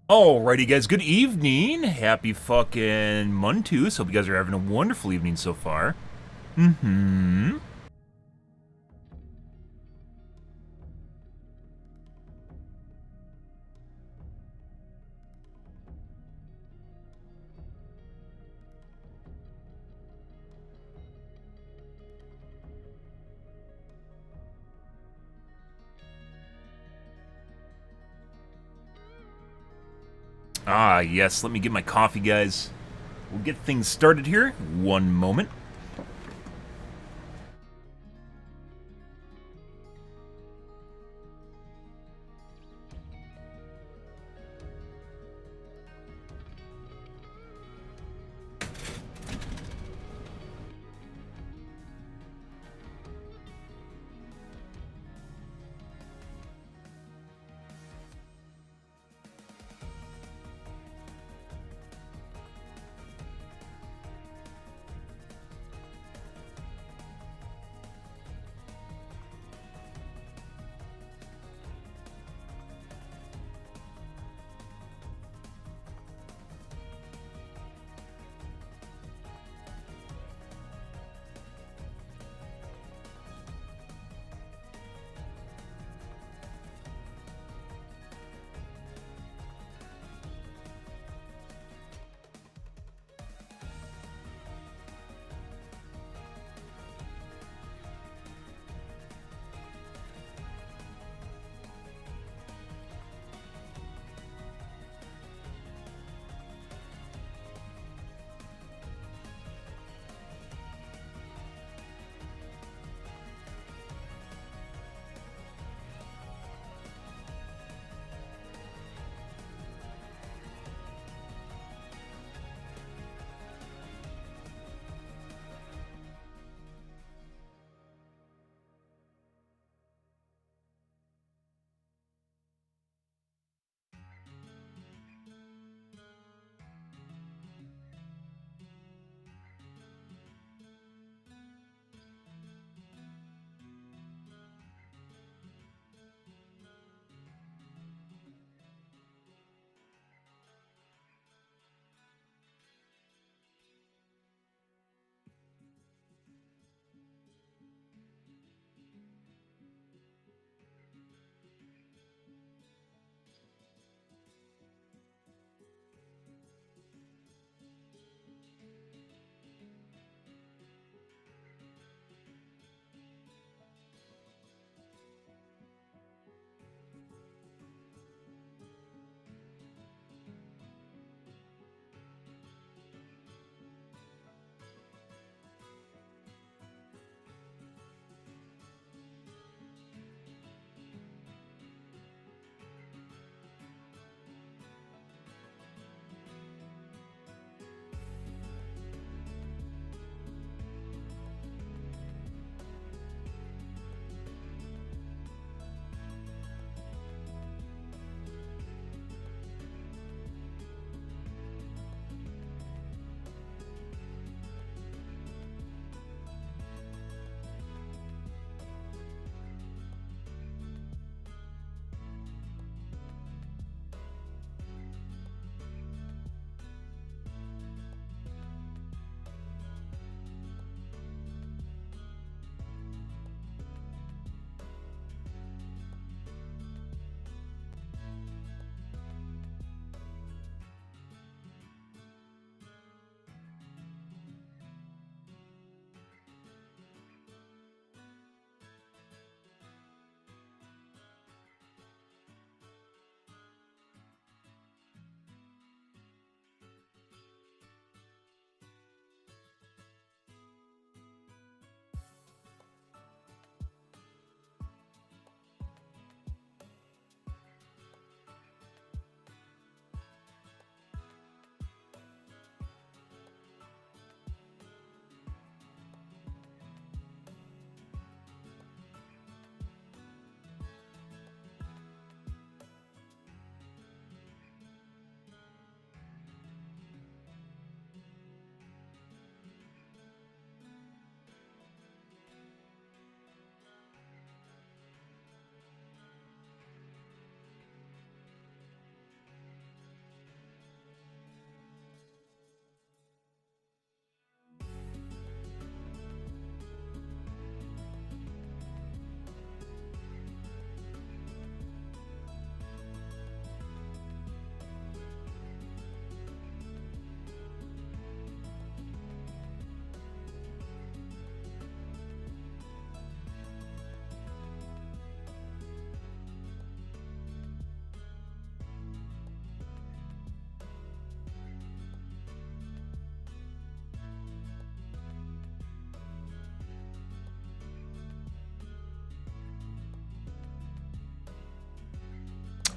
Alrighty, guys. Good evening. Happy fucking Montus. Hope you guys are having a wonderful evening so far. Mm-hmm. Ah, yes. Let me get my coffee, guys. We'll get things started here. One moment.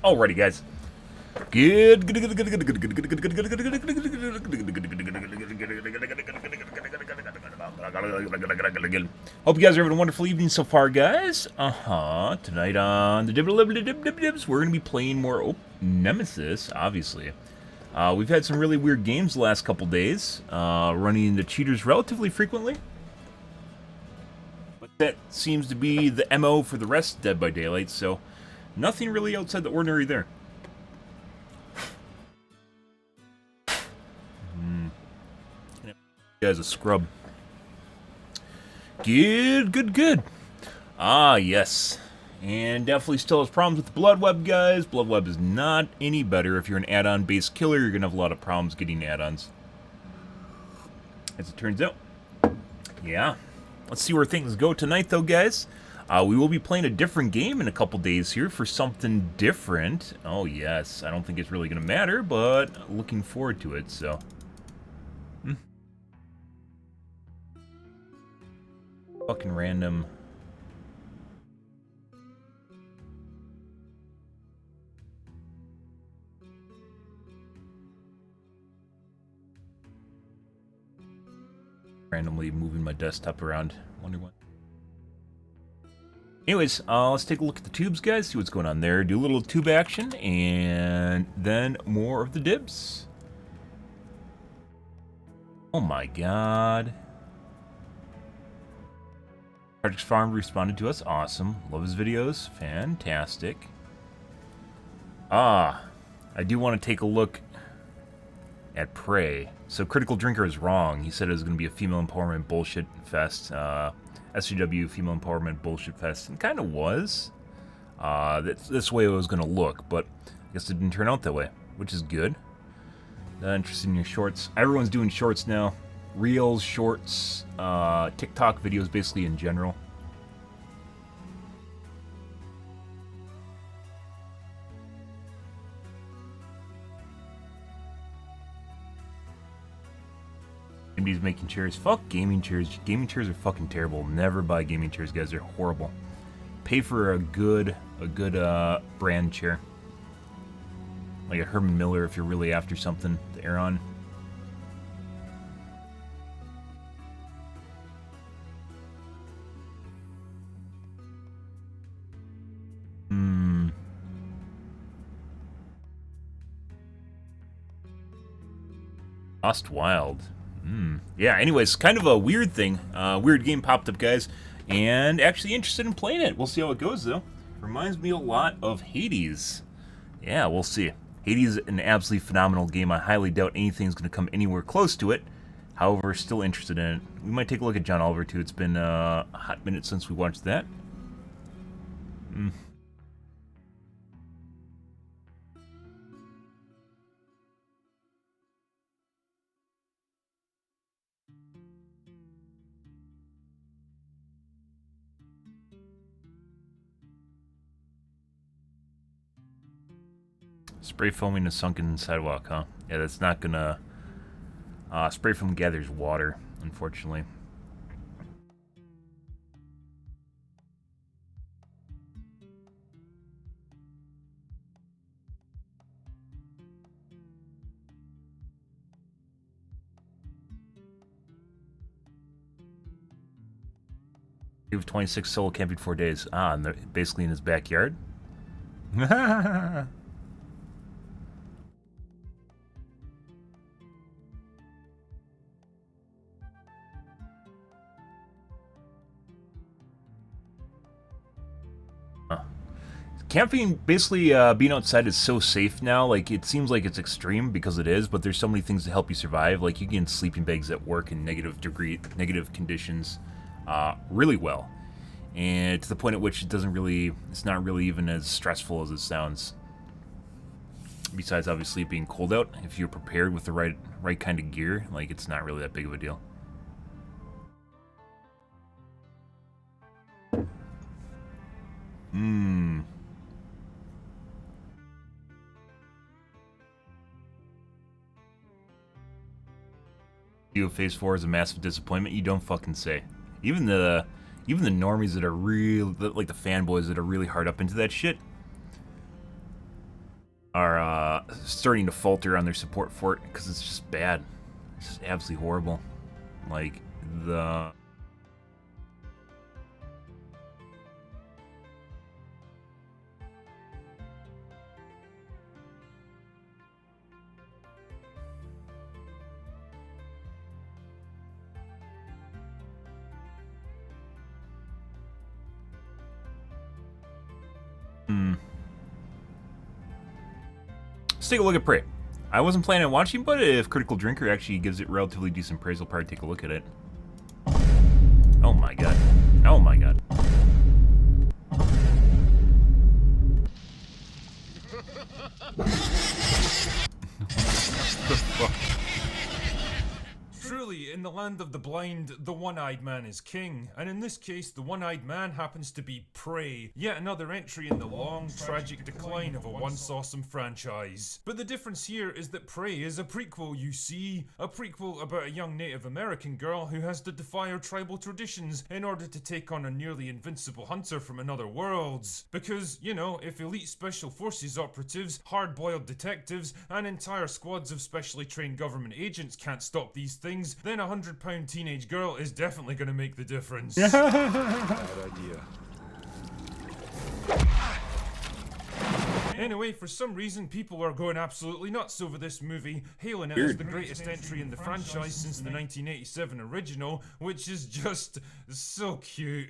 Alrighty, guys. Hope you guys are having a wonderful evening so far, guys. Tonight on the Dibs, we're gonna be playing more Nemesis, obviously. We've had some really weird games the last couple days, running into cheaters relatively frequently. But that seems to be the MO for the rest of Dead by Daylight, so nothing really outside the ordinary there. Guy's a scrub. Good. Ah, yes. And definitely still has problems with the Blood Web, guys. Blood Web is not any better. If you're an add-on based killer, you're going to have a lot of problems getting add-ons. As it turns out. Yeah. Let's see where things go tonight, though, guys. We will be playing a different game in a couple days here for something different. Oh, yes. I don't think it's really going to matter, but looking forward to it, so. Fucking random. Randomly moving my desktop around. Wonder what. Anyways, let's take a look at the tubes, guys. See what's going on there. Do a little tube action, and then more of the dibs. Oh my god. Project Farm responded to us. Awesome. Love his videos. Fantastic. I do want to take a look at Prey. So Critical Drinker is wrong. He said it was going to be a female empowerment bullshit fest. SCW female empowerment bullshit fest. And kind of was. This way it was going to look, but I guess it didn't turn out that way, which is good. Interested in your shorts. Everyone's doing shorts now. Reels, shorts, TikTok videos, basically in general. Nobody's making chairs. Fuck gaming chairs. Gaming chairs are fucking terrible. Never buy gaming chairs, guys. They're horrible. Pay for a good brand chair. Like a Herman Miller if you're really after something to air on. Lost Wild. Yeah, anyways, kind of a weird thing. Weird game popped up, guys. And actually interested in playing it. We'll see how it goes, though. Reminds me a lot of Hades. Yeah, we'll see. Hades is an absolutely phenomenal game. I highly doubt anything's going to come anywhere close to it. However, still interested in it. We might take a look at John Oliver, too. It's been a hot minute since we watched that. Spray foaming a sunken sidewalk, huh? Yeah, that's not gonna... spray foam gathers water, unfortunately. He was 26 solo camping 4 days. And basically in his backyard? Camping, basically, being outside is so safe now. Like, it seems like it's extreme because it is, but there's so many things to help you survive. Like, you can get sleeping bags at work in negative conditions really well. And to the point at which it's not really even as stressful as it sounds. Besides, obviously, it being cold out, if you're prepared with the right kind of gear, like, it's not really that big of a deal. Phase 4 is a massive disappointment. You don't fucking say. Even the normies that are like the fanboys that are really hard up into that shit. are starting to falter on their support for it because it's just bad. It's just absolutely horrible. Like, the... Let's take a look at Prey. I wasn't planning on watching, but if Critical Drinker actually gives it relatively decent praise, I'll probably take a look at it. Oh my god. Oh my god. What the fuck? Truly, in the land of the blind, the one-eyed man is king, and in this case, the one-eyed man happens to be Prey, yet another entry in the long, tragic decline of a once awesome franchise. But the difference here is that Prey is a prequel, you see. A prequel about a young Native American girl who has to defy her tribal traditions in order to take on a nearly invincible hunter from another worlds. Because, you know, if elite special forces operatives, hard-boiled detectives, and entire squads of specially trained government agents can't stop these things, then a 100-pound teenage girl is definitely going to make the difference. Bad idea. Anyway, for some reason, people are going absolutely nuts over this movie, hailing it as the greatest entry in the franchise since the 1987 original, which is just so cute.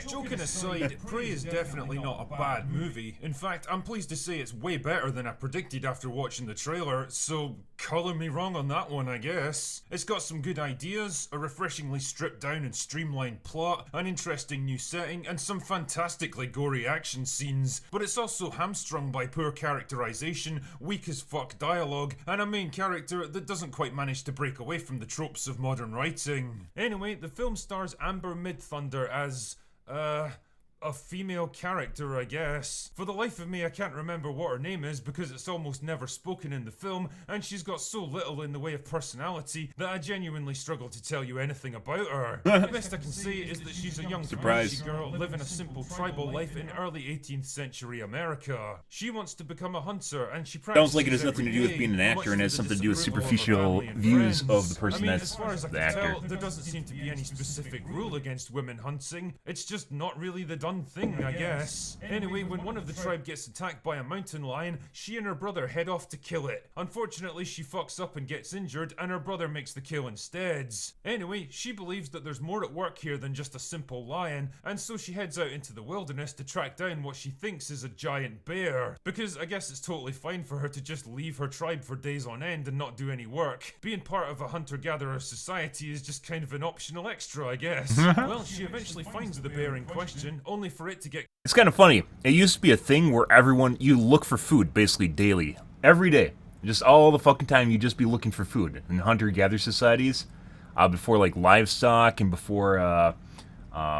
Joking aside, Prey is definitely not a bad movie. In fact, I'm pleased to say it's way better than I predicted after watching the trailer, so color me wrong on that one, I guess. It's got some good ideas, a refreshingly stripped down and streamlined plot, an interesting new setting, and some fantastically gory action scenes, but it's also hamstrung by poor characterization, weak as fuck dialogue, and a main character that doesn't quite manage to break away from the tropes of modern writing. Anyway, the film stars Amber Midthunder as, a female character, I guess. For the life of me, I can't remember what her name is because it's almost never spoken in the film, and she's got so little in the way of personality that I genuinely struggle to tell you anything about her. The best I can say is that she's a young Comanche girl living a simple tribal life in early 18th century America. She wants to become a hunter, and she practices Sounds like it has nothing to do with being an actor and has something to do with superficial views of the person that's as far as I the can actor. tell, there doesn't seem to be any specific rule against women hunting. It's just not really the done thing, I guess. Anyway, when one of the tribe gets attacked by a mountain lion, she and her brother head off to kill it. Unfortunately, she fucks up and gets injured, and her brother makes the kill instead. Anyway, she believes that there's more at work here than just a simple lion, and so she heads out into the wilderness to track down what she thinks is a giant bear. Because I guess it's totally fine for her to just leave her tribe for days on end and not do any work. Being part of a hunter-gatherer society is just kind of an optional extra, I guess. Well, she eventually finds the bear in question, only for it to get... It's kind of funny. It used to be a thing where you look for food basically daily. Every day. Just all the fucking time you'd just be looking for food. In hunter-gatherer societies, before like livestock and before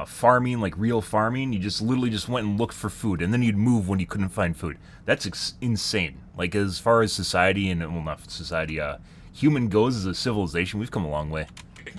farming, like real farming, you just literally just went and looked for food. And then you'd move when you couldn't find food. That's insane. Like as far as society and, well not society, human goes as a civilization, we've come a long way.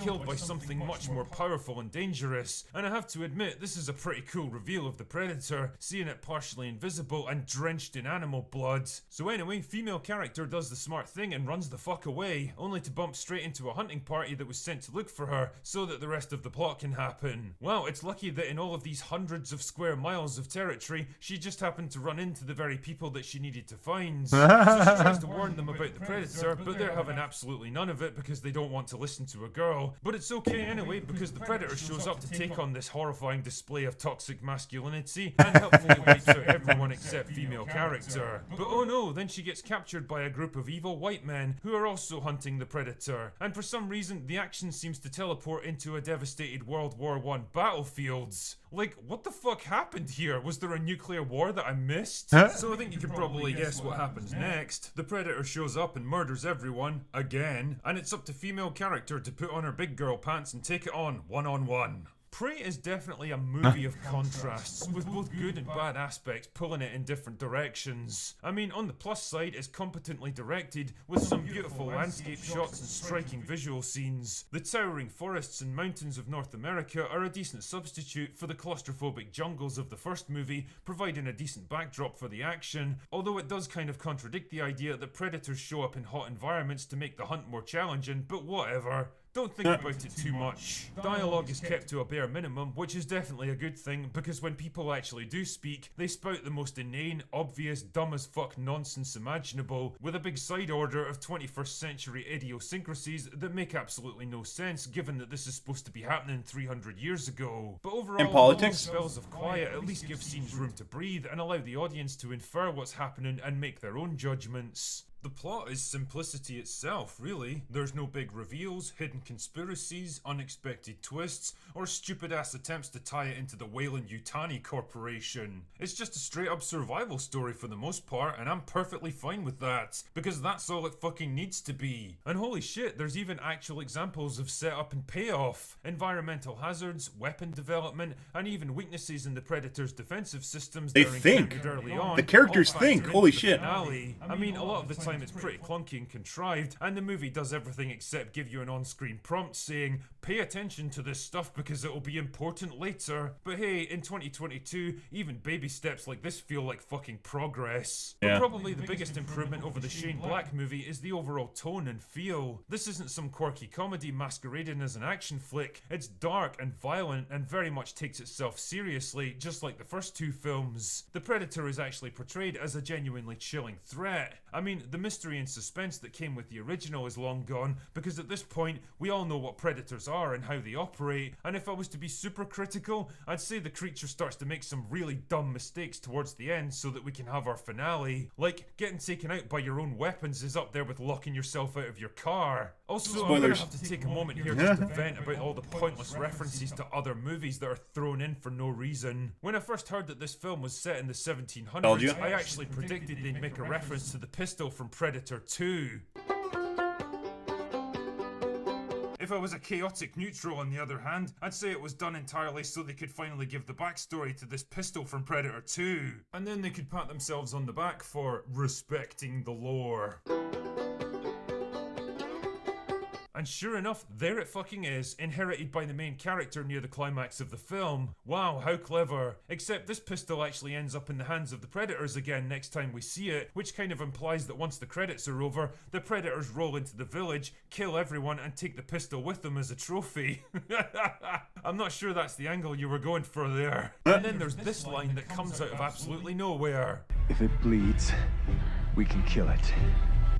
Killed by something much more powerful and dangerous, and I have to admit this is a pretty cool reveal of the predator, seeing it partially invisible and drenched in animal blood. So anyway, female character does the smart thing and runs the fuck away, only to bump straight into a hunting party that was sent to look for her, so that the rest of the plot can happen. Well, it's lucky that in all of these hundreds of square miles of territory, she just happened to run into the very people that she needed to find. So she tries to warn them about the predator, but they're having absolutely none of it because they don't want to listen to a girl. But it's okay anyway, because the predator shows up to take on this horrifying display of toxic masculinity and helpfully wipes out everyone except female character. But oh no, then she gets captured by a group of evil white men who are also hunting the predator. And for some reason, the action seems to teleport into a devastated World War I battlefields. Like, what the fuck happened here? Was there a nuclear war that I missed? So I think you can probably guess what happens next. The predator shows up and murders everyone, again, and it's up to female character to put on her big girl pants and take it on one-on-one. Prey is definitely a movie of contrasts, with both good and bad aspects pulling it in different directions. I mean, on the plus side, it's competently directed, with some beautiful landscape shots and striking visual scenes. The towering forests and mountains of North America are a decent substitute for the claustrophobic jungles of the first movie, providing a decent backdrop for the action, although it does kind of contradict the idea that predators show up in hot environments to make the hunt more challenging, but whatever. Don't think about it too much. Dialogue is kept to a bare minimum, which is definitely a good thing, because when people actually do speak, they spout the most inane, obvious, dumb as fuck nonsense imaginable, with a big side order of 21st century idiosyncrasies that make absolutely no sense, given that this is supposed to be happening 300 years ago. But overall, In politics? spells of quiet at least give scenes room to breathe and allow the audience to infer what's happening and make their own judgments. The plot is simplicity itself, really. There's no big reveals, hidden conspiracies, unexpected twists, or stupid-ass attempts to tie it into the Weyland-Yutani Corporation. It's just a straight-up survival story for the most part, and I'm perfectly fine with that, because that's all it fucking needs to be. And holy shit, there's even actual examples of setup and payoff. Environmental hazards, weapon development, and even weaknesses in the Predator's defensive systems They that are think. encountered early on. The characters all think, factor holy into the shit. finale. I mean, a lot of the time it's pretty clunky and contrived, and the movie does everything except give you an on-screen prompt saying, pay attention to this stuff because it will be important later. But hey, in 2022, even baby steps like this feel like fucking progress. Yeah. But probably the biggest improvement over the Shane Black movie is the overall tone and feel. This isn't some quirky comedy masquerading as an action flick. It's dark and violent and very much takes itself seriously, just like the first two films. The Predator is actually portrayed as a genuinely chilling threat. I mean, the mystery and suspense that came with the original is long gone, because at this point, we all know what predators are and how they operate, and if I was to be super critical, I'd say the creature starts to make some really dumb mistakes towards the end so that we can have our finale. Like, getting taken out by your own weapons is up there with locking yourself out of your car. Also, I'm gonna Spoilers. have to take a moment here just to vent about all the pointless references to other movies that are thrown in for no reason. When I first heard that this film was set in the Told you. 1700s, I actually predicted they'd make a reference to the pistol from Predator 2. If I was a chaotic neutral, on the other hand, I'd say it was done entirely so they could finally give the backstory to this pistol from Predator 2. And then they could pat themselves on the back for respecting the lore. And sure enough, there it fucking is, inherited by the main character near the climax of the film. Wow, how clever. Except this pistol actually ends up in the hands of the Predators again next time we see it, which kind of implies that once the credits are over, the Predators roll into the village, kill everyone, and take the pistol with them as a trophy. I'm not sure that's the angle you were going for there. And then there's this line that comes out of absolutely nowhere. If it bleeds, we can kill it.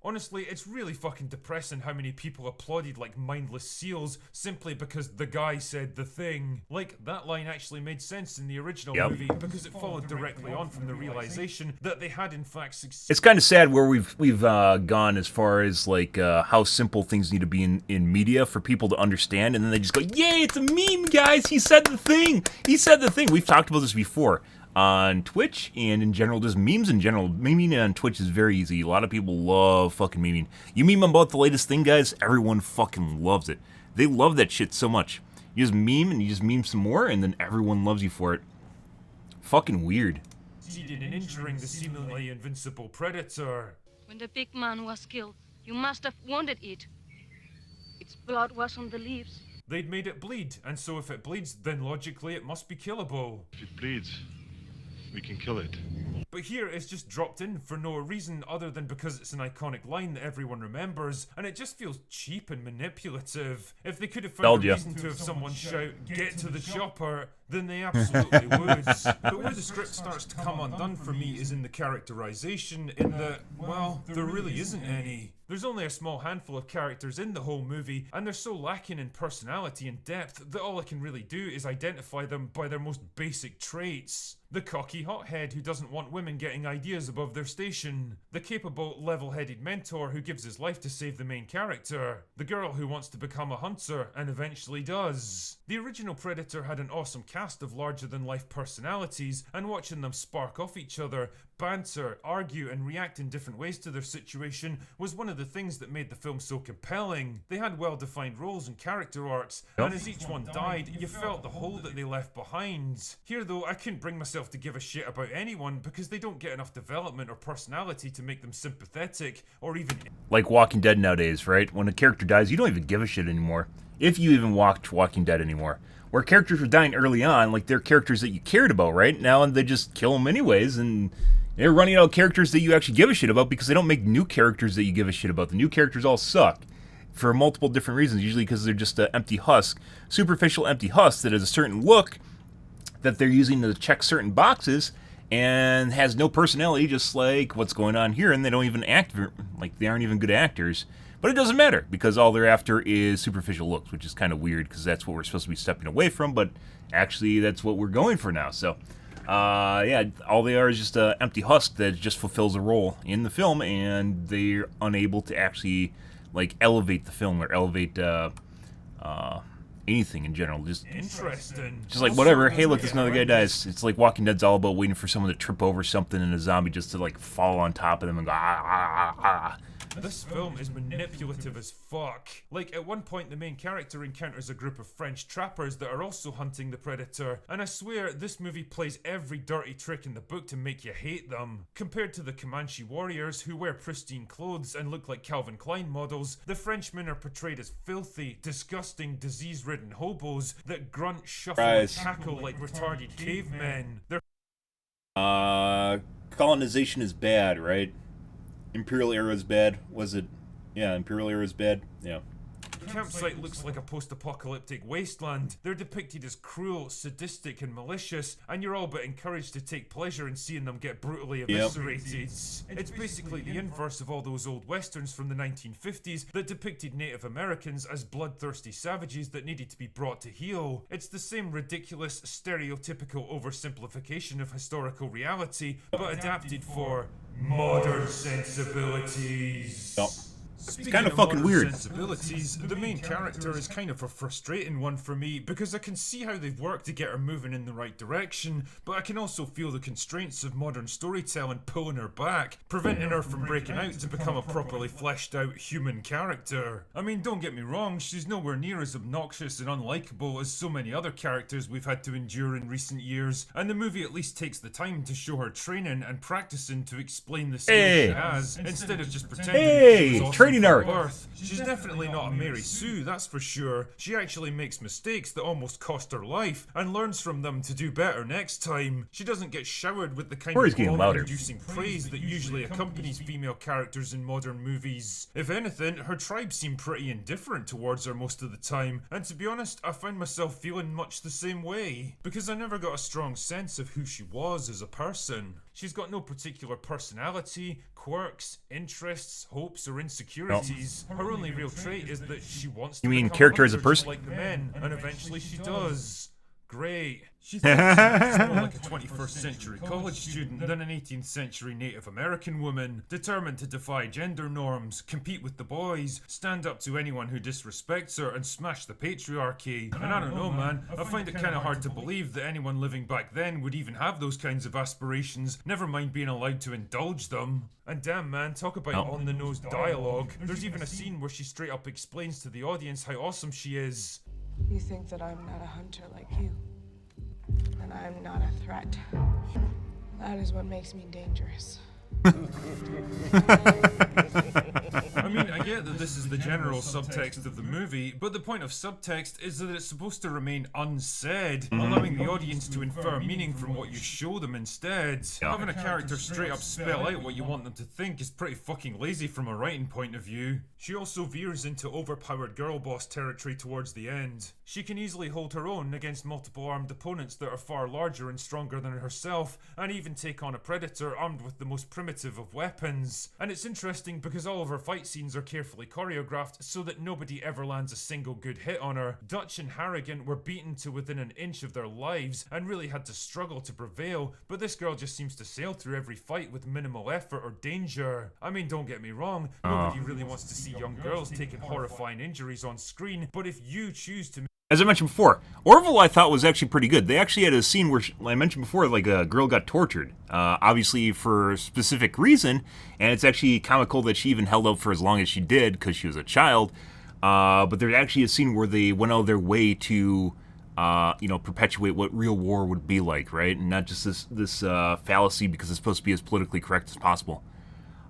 Honestly, it's really fucking depressing how many people applauded like mindless seals simply because the guy said the thing. Like, that line actually made sense in the original Yep. movie because it followed directly on from the realization that they had in fact succeeded. It's kind of sad where we've gone as far as like how simple things need to be in media for people to understand, and then they just go, "Yay, it's a meme, guys! He said the thing. He said the thing." We've talked about this before on Twitch and in general, just memes in general. Memeing on Twitch is very easy. A lot of people love fucking memeing. You meme about the latest thing, guys, everyone fucking loves it. They love that shit so much. You just meme and you just meme some more, and then everyone loves you for it. Fucking weird. In injuring the seemingly invincible Predator. When the big man was killed, you must have wanted it. Its blood was on the leaves. They'd made it bleed, and so if it bleeds, then logically it must be killable. If it bleeds, we can kill it. But here it's just dropped in for no reason other than because it's an iconic line that everyone remembers, and it just feels cheap and manipulative. If they could have found Told a ya. reason to have someone shout, "Get to the chopper," then they absolutely would. But where the script starts to come undone for me is in the characterization, in that, well, there really isn't any. There's only a small handful of characters in the whole movie, and they're so lacking in personality and depth that all I can really do is identify them by their most basic traits. The cocky hothead who doesn't want women getting ideas above their station. The capable, level-headed mentor who gives his life to save the main character. The girl who wants to become a hunter and eventually does. The original Predator had an awesome cast of larger-than-life personalities, and watching them spark off each other, banter, argue, and react in different ways to their situation was one of the things that made the film so compelling. They had well-defined roles and character arcs, and as each one died, you felt the hole that they left behind. Here though, I couldn't bring myself to give a shit about anyone because they don't get enough development or personality to make them sympathetic, or even... Like Walking Dead nowadays, right? When a character dies, you don't even give a shit anymore. If you even watch Walking Dead anymore. Where characters were dying early on, like they're characters that you cared about, right? Now they just kill them anyways, and they're running out of characters that you actually give a shit about because they don't make new characters that you give a shit about. The new characters all suck for multiple different reasons, usually because they're just an empty husk, superficial empty husk that has a certain look that they're using to check certain boxes and has no personality, just like what's going on here, and they don't even act, like they aren't even good actors. But it doesn't matter, because all they're after is superficial looks, which is kind of weird, because that's what we're supposed to be stepping away from, but actually that's what we're going for now. So, yeah, all they are is just an empty husk that just fulfills a role in the film, and they're unable to actually, like, elevate the film or elevate anything in general. Just interesting. Just like, whatever, hey, look, this another guy dies. It's like Walking Dead's all about waiting for someone to trip over something and a zombie just to, like, fall on top of them and go, ah, ah, ah, ah. This film is manipulative as fuck. Like, at one point the main character encounters a group of French trappers that are also hunting the Predator, and I swear this movie plays every dirty trick in the book to make you hate them. Compared to the Comanche warriors who wear pristine clothes and look like Calvin Klein models, the Frenchmen are portrayed as filthy, disgusting, disease-ridden hobos that grunt, shuffle, and cackle like retarded cavemen. Colonization is bad, right? Imperial era is bad. Was it? Yeah, Imperial era is bad. Yeah. The campsite looks like a post-apocalyptic wasteland. They're depicted as cruel, sadistic, and malicious, and you're all but encouraged to take pleasure in seeing them get brutally eviscerated. It's basically the inverse of all those old westerns from the 1950s that depicted Native Americans as bloodthirsty savages that needed to be brought to heel. It's the same ridiculous, stereotypical oversimplification of historical reality, but adapted for modern sensibilities. Yep. Speaking kind of fucking weird. Sensibilities, the main character is kind of a frustrating one for me because I can see how they've worked to get her moving in the right direction, but I can also feel the constraints of modern storytelling pulling her back, preventing her from breaking out to become a properly fleshed out human character. I mean, don't get me wrong, she's nowhere near as obnoxious and unlikable as so many other characters we've had to endure in recent years, and the movie at least takes the time to show her training and practicing to explain the skills she has, instead of just pretending that she was awesome training arc. birth. She's definitely not a Mary Sue, that's for sure. She actually makes mistakes that almost cost her life, and learns from them to do better next time. She doesn't get showered with the kind of awe-inducing praise that usually accompanies female characters in modern movies. If anything, her tribe seem pretty indifferent towards her most of the time, and to be honest, I find myself feeling much the same way, because I never got a strong sense of who she was as a person. She's got no particular personality, quirks, interests, hopes, or insecurities. Her only real trait is that she wants to become character as a just person? like the men, and eventually she does. Great. She thinks she's more like a 21st century college student than an 18th century Native American woman, determined to defy gender norms, compete with the boys, stand up to anyone who disrespects her, and smash the patriarchy. And I don't know, man, I find it kind of hard to believe that anyone living back then would even have those kinds of aspirations, never mind being allowed to indulge them. And damn, man, talk about on-the-nose dialogue. There's even a scene where she straight up explains to the audience how awesome she is. You think that I'm not a hunter like you, and I'm not a threat. That is what makes me dangerous. I mean, I get that this is the general subtext of the movie, but the point of subtext is that it's supposed to remain unsaid, allowing the audience to infer meaning from what you show them instead. Having a character straight up spell out what you want them to think is pretty fucking lazy from a writing point of view. She also veers into overpowered girl boss territory towards the end. She can easily hold her own against multiple armed opponents that are far larger and stronger than herself, and even take on a predator armed with the most primitive primitive of weapons. And it's interesting because all of her fight scenes are carefully choreographed so that nobody ever lands a single good hit on her. Dutch and Harrigan were beaten to within an inch of their lives and really had to struggle to prevail, but this girl just seems to sail through every fight with minimal effort or danger. I mean, don't get me wrong, nobody really wants to see young girls taking horrifying injuries on screen, but if you choose to... As I mentioned before, Orville I thought was actually pretty good. They actually had a scene where, I mentioned before, like a girl got tortured, obviously for a specific reason, and it's actually comical that she even held out for as long as she did because she was a child. But there's actually a scene where they went out of their way to, perpetuate what real war would be like, right? And not just this fallacy because it's supposed to be as politically correct as possible.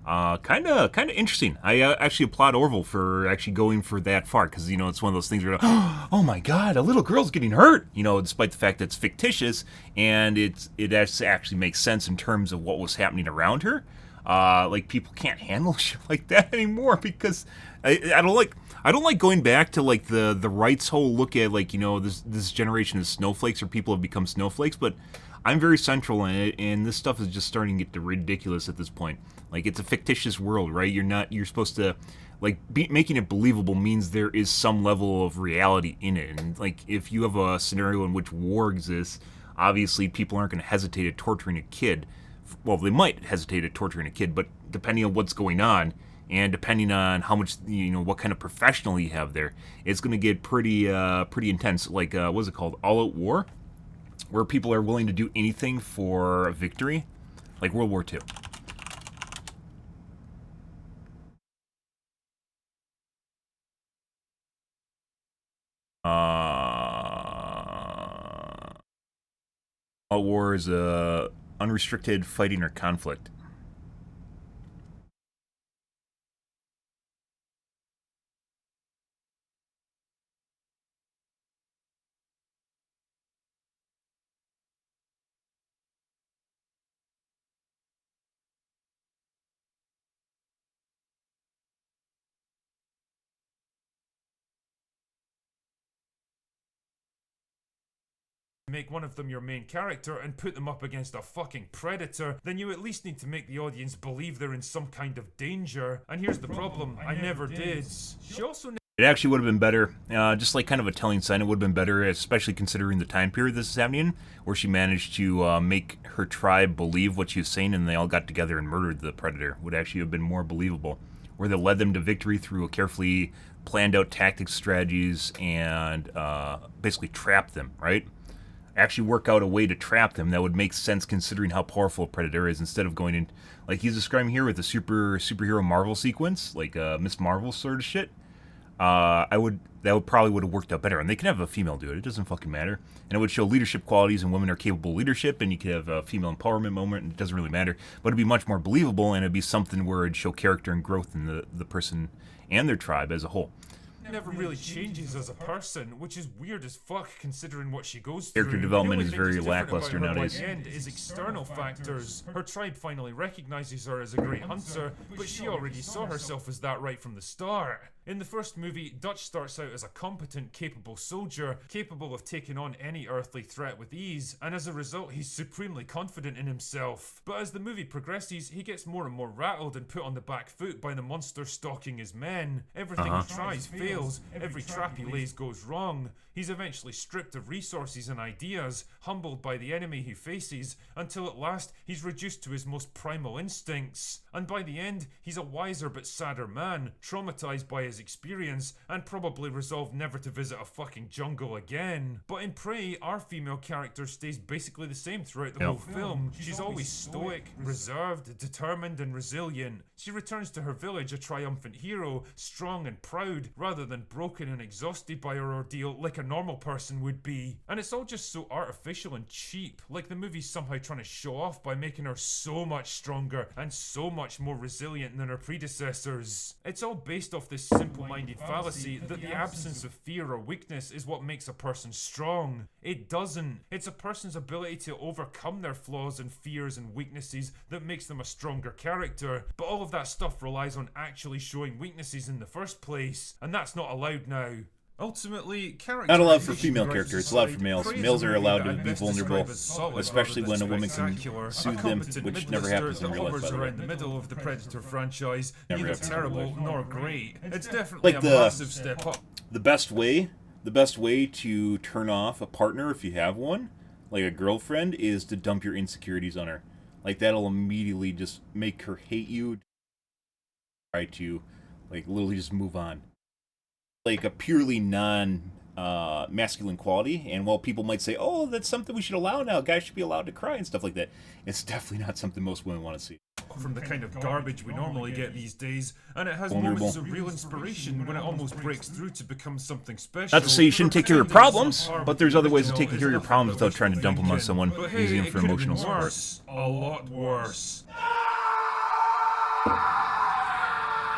Kind of interesting. I actually applaud Orville for actually going for that far, because, it's one of those things where, oh my god, a little girl's getting hurt, despite the fact that it's fictitious, and it actually makes sense in terms of what was happening around her. Like, people can't handle shit like that anymore, because I don't like going back to, like, the right's whole look at, like, this generation of snowflakes, or people have become snowflakes, but I'm very central in it, and this stuff is just starting to get ridiculous at this point. Like, it's a fictitious world, right? You're supposed to, like, making it believable means there is some level of reality in it. And, like, if you have a scenario in which war exists, obviously people aren't going to hesitate at torturing a kid. Well, they might hesitate at torturing a kid, but depending on what's going on, and depending on how much, what kind of professional you have there, it's going to get pretty intense. Like, what's it called? All Out War? Where people are willing to do anything for a victory, like World War II. All war is unrestricted fighting or conflict. Make one of them your main character and put them up against a fucking predator, then you at least need to make the audience believe they're in some kind of danger. And here's the problem, I never did. She also It actually would have been better, just like kind of a telling sign, it would have been better, especially considering the time period this is happening in, where she managed to make her tribe believe what she was saying, and they all got together and murdered the predator. Would actually have been more believable. Where they led them to victory through a carefully planned out tactics, strategies, and basically trapped them, right? Actually work out a way to trap them that would make sense considering how powerful a predator is, instead of going in, like he's describing here with the superhero Marvel sequence, like Miss Marvel sort of shit. That would probably would have worked out better, and they can have a female do it. It doesn't fucking matter, and it would show leadership qualities, and women are capable of leadership, and you could have a female empowerment moment, and it doesn't really matter. But it'd be much more believable, and it'd be something where it'd show character and growth in the person and their tribe as a whole. never really changes as a person, which is weird as fuck considering what she goes through. Character development is very lackluster nowadays. By the end is external factors. Her tribe finally recognizes her as a great hunter, but she already saw herself as that right from the start. In the first movie, Dutch starts out as a competent, capable soldier, capable of taking on any earthly threat with ease, and as a result, he's supremely confident in himself. But as the movie progresses, he gets more and more rattled and put on the back foot by the monster stalking his men. Everything he tries fails, every trap he lays goes wrong. He's eventually stripped of resources and ideas, humbled by the enemy he faces, until at last he's reduced to his most primal instincts. And by the end, he's a wiser but sadder man, traumatized by his experience, and probably resolved never to visit a fucking jungle again. But in Prey, our female character stays basically the same throughout the whole film. She's always stoic, reserved, determined, and resilient. She returns to her village a triumphant hero, strong and proud, rather than broken and exhausted by her ordeal like a normal person would be. And it's all just so artificial and cheap, like the movie's somehow trying to show off by making her so much stronger and so much more resilient than her predecessors. It's all based off this simple-minded fallacy that the absence of fear or weakness is what makes a person strong. It doesn't. It's a person's ability to overcome their flaws and fears and weaknesses that makes them a stronger character. But all of that stuff relies on actually showing weaknesses in the first place, and that's not allowed now. Ultimately, Not allowed for characterization female grudges characters, it's allowed for aside, males. Prey is Males a are movie allowed that to I'd be best vulnerable, describe as solid especially rather when a than woman can spectacular. soothe A them, competent which never mid-lister happens in that real life, hovers by the way. around the middle of the Predator franchise, Never neither happens in real terrible life. nor great. It's definitely Like a massive step up. the best way to turn off a partner if you have one, like a girlfriend, is to dump your insecurities on her. Like that'll immediately just make her hate you. Try to like literally just move on. Like a purely non masculine quality, and while people might say, "Oh, that's something we should allow now. Guys should be allowed to cry and stuff like that," it's definitely not something most women want to see. From the kind of garbage we normally get these days, and it has Vulnerable. moments of real inspiration when it almost breaks through to become something special. Not to say you shouldn't take care of your problems, but there's other ways of taking care of your It's problems nothing without trying to dump them on wishful someone, thinking. But hey, using them it for could have been emotional support. worse. A lot worse.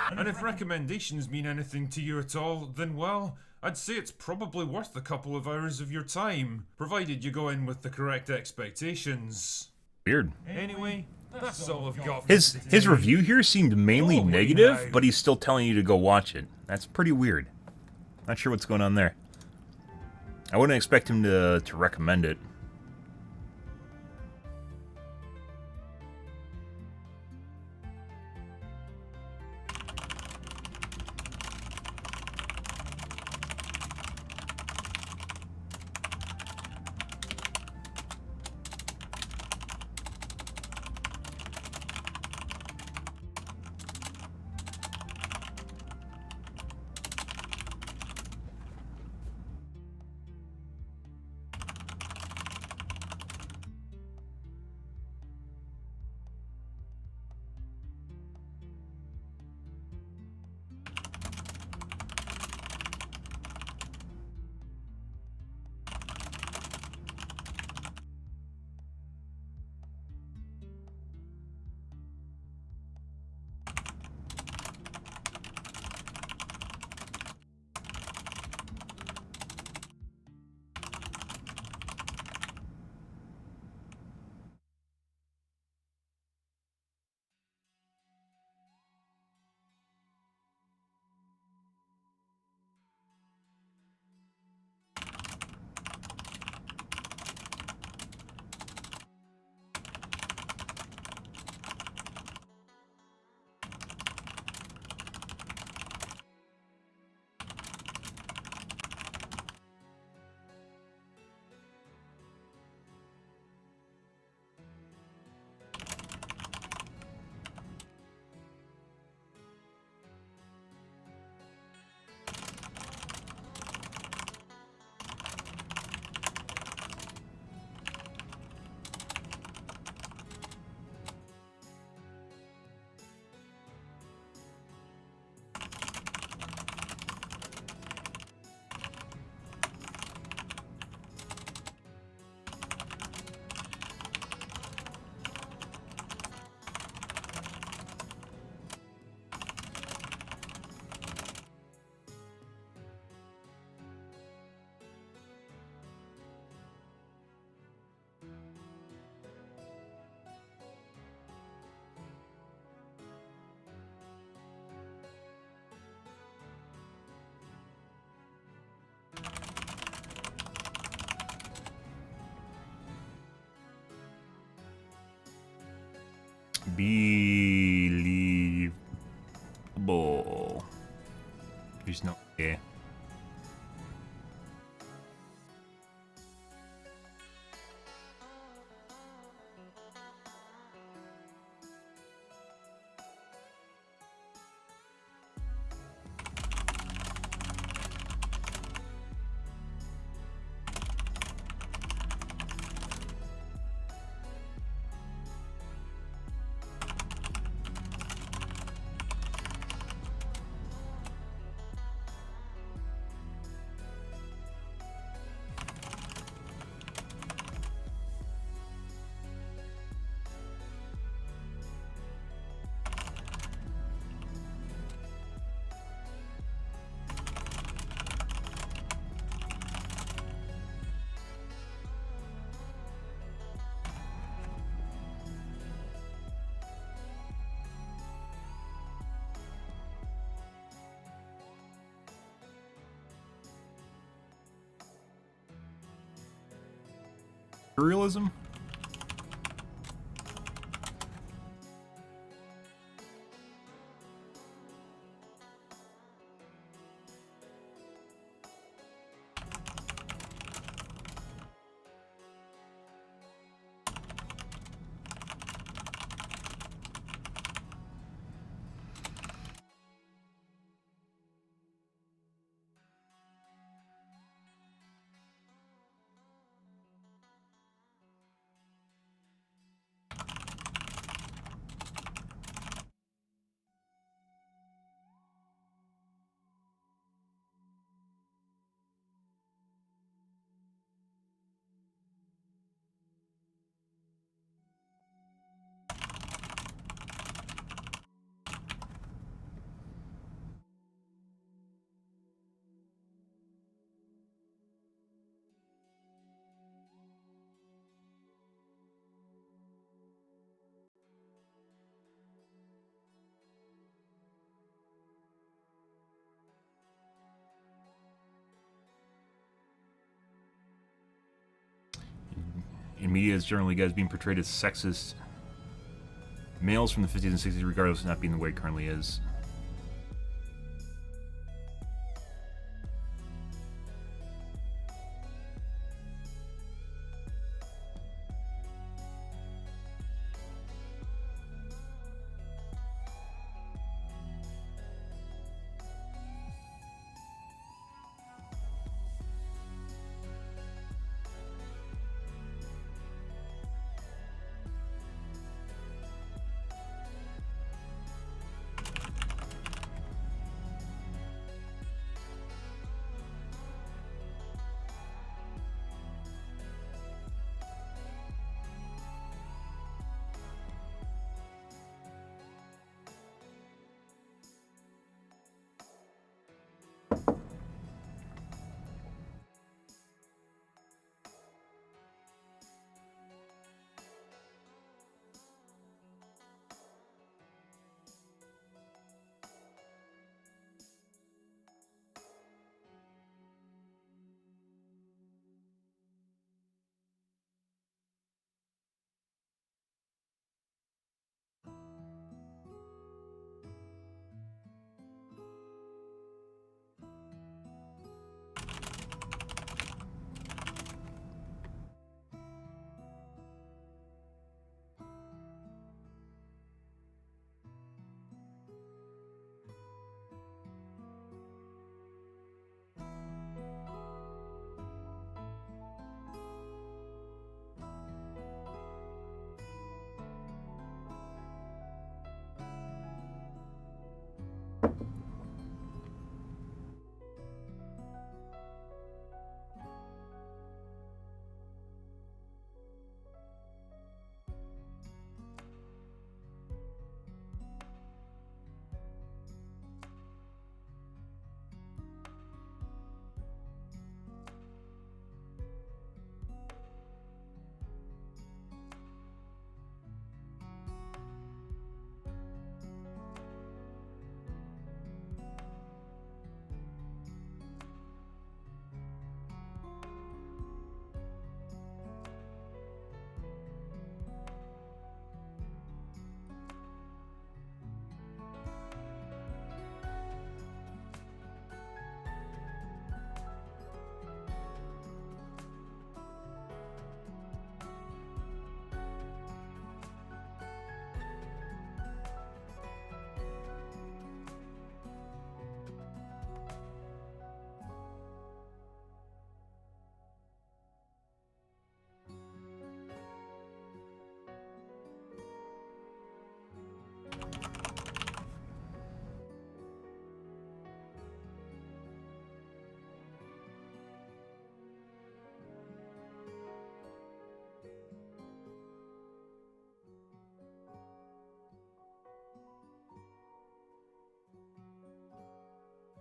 And if recommendations mean anything to you at all, then well, I'd say it's probably worth a couple of hours of your time, provided you go in with the correct expectations. Weird. Anyway, that's all I've got for His today. review here seemed mainly Oh, wait, negative, now. but he's still telling you to go watch it. That's pretty weird. Not sure what's going on there. I wouldn't expect him to recommend it. Believable. There's no. Yeah. Imperialism? In media, it's generally guys being portrayed as sexist males from the 50s and 60s, regardless of not being the way it currently is.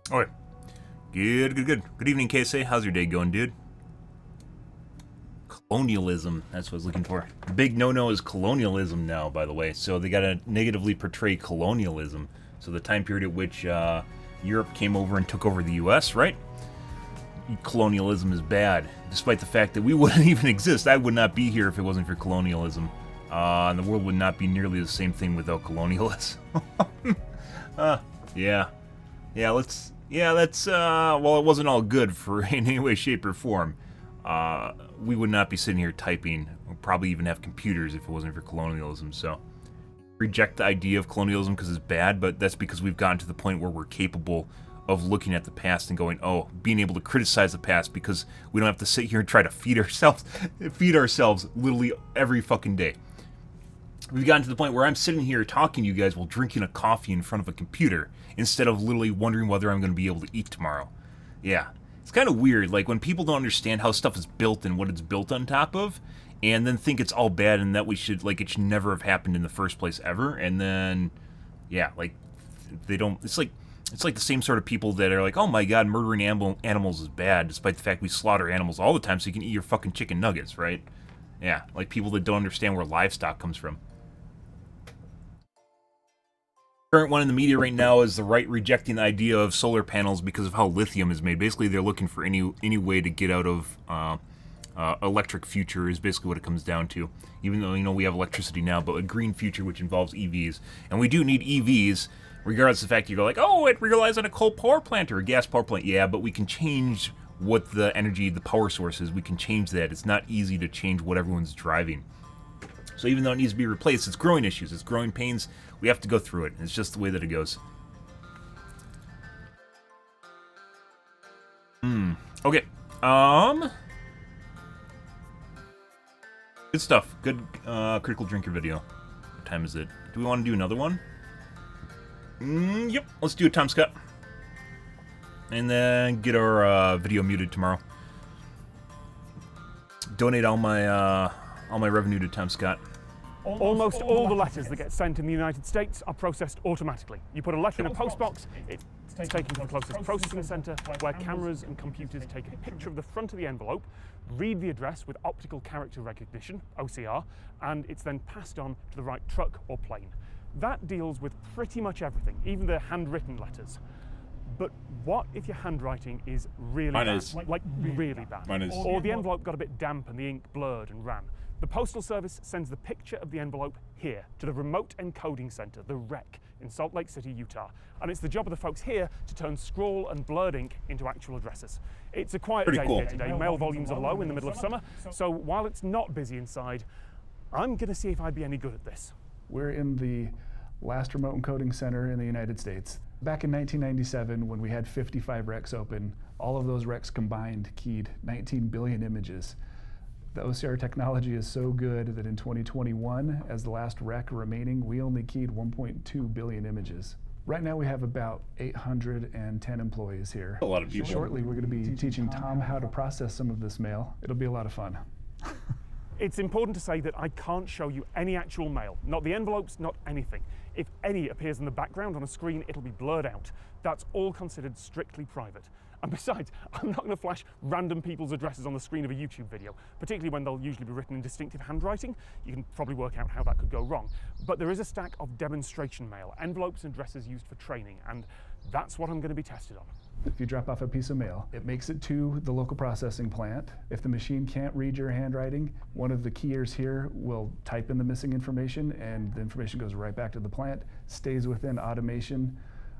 Alright. Good. Good evening, Casey. How's your day going, dude? Colonialism. That's what I was looking for. The big no-no is colonialism now, by the way. So they gotta negatively portray colonialism. So the time period at which Europe came over and took over the U.S., right? colonialism is bad, despite the fact that we wouldn't even exist. I would not be here if it wasn't for colonialism. And the world would not be nearly the same thing without colonialism. Yeah. Well, it wasn't all good for in any way, shape, or form. We would not be sitting here typing, or probably even have computers if it wasn't for colonialism, so. Reject the idea of colonialism because it's bad, but that's because we've gotten to the point where we're capable of looking at the past and going, oh, being able to criticize the past because we don't have to sit here and try to feed ourselves literally every fucking day. We've gotten to the point where I'm sitting here talking to you guys while drinking a coffee in front of a computer instead of literally wondering whether I'm going to be able to eat tomorrow. Yeah. It's kind of weird, like when people don't understand how stuff is built and what it's built on top of, and then think it's all bad and that it should never have happened in the first place ever, and then, yeah, like, they don't, it's like the same sort of people that are like, oh my god, murdering animals is bad, despite the fact we slaughter animals all the time so you can eat your fucking chicken nuggets, right? Yeah, like people that don't understand where livestock comes from. Current one in the media right now is the right rejecting the idea of solar panels because of how lithium is made. Basically, they're looking for any way to get out of electric future is basically what it comes down to. Even though, we have electricity now, but a green future which involves EVs. And we do need EVs, regardless of the fact you go like, oh, it relies on a coal power plant or a gas power plant. Yeah, but we can change what the power source is. We can change that. It's not easy to change what everyone's driving. So even though it needs to be replaced, it's growing issues, it's growing pains. We have to go through it. It's just the way that it goes. Okay. Good stuff. Good critical drinker video. What time is it? Do we want to do another one? Yep. Let's do a time, Scott. And then get our video muted tomorrow. Donate all my revenue to Tom Scott. Almost all the letters that get sent in the United States are processed automatically. You put a letter in a postbox, it's taken to the closest processing center where cameras and computers take a picture of the front of the envelope, read the address with optical character recognition, OCR, and it's then passed on to the right truck or plane. That deals with pretty much everything, even the handwritten letters. But what if your handwriting is really bad? Like really bad? Mine is. Or the envelope got a bit damp and the ink blurred and ran. The Postal Service sends the picture of the envelope here to the Remote Encoding Center, the REC, in Salt Lake City, Utah. And it's the job of the folks here to turn scroll and blurred ink into actual addresses. It's a quiet day here today. Mail volumes are low in the middle of summer. So while it's not busy inside, I'm going to see if I'd be any good at this. We're in the last remote encoding center in the United States. Back in 1997, when we had 55 recs open, all of those recs combined keyed 19 billion images. The OCR technology is so good that in 2021, as the last rec remaining, we only keyed 1.2 billion images. Right now we have about 810 employees here. A lot of people. Shortly we're going to be teaching Tom how to process some of this mail. It'll be a lot of fun. It's important to say that I can't show you any actual mail. Not the envelopes, not anything. If any appears in the background on a screen, it'll be blurred out. That's all considered strictly private. And besides, I'm not going to flash random people's addresses on the screen of a YouTube video, particularly when they'll usually be written in distinctive handwriting. You can probably work out how that could go wrong. But there is a stack of demonstration mail, envelopes and addresses used for training, and that's what I'm going to be tested on. If you drop off a piece of mail, it makes it to the local processing plant. If the machine can't read your handwriting, one of the keyers here will type in the missing information, and the information goes right back to the plant, stays within automation,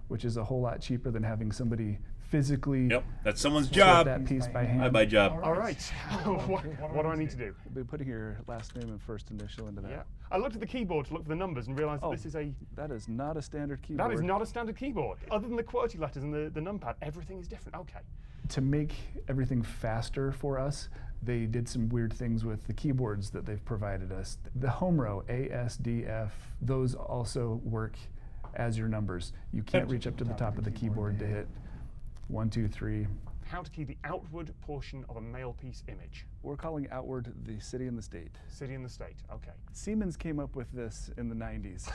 which is a whole lot cheaper than having somebody physically. Yep, that's someone's job. That piece by hand. My job. All right. What do I need to do? You'll be putting your last name and first initial into that. Yeah. I looked at the keyboard to look for the numbers and realized that this is a... That is not a standard keyboard. That is not a standard keyboard. Other than the QWERTY letters and the numpad, everything is different. Okay. To make everything faster for us, they did some weird things with the keyboards that they've provided us. The home row, A, S, D, F, those also work as your numbers. You can't reach up to the top of the keyboard to hit 1, 2, 3. How to key the outward portion of a mail piece image. We're calling outward the city and the state. City and the state, okay. Siemens came up with this in the 90s.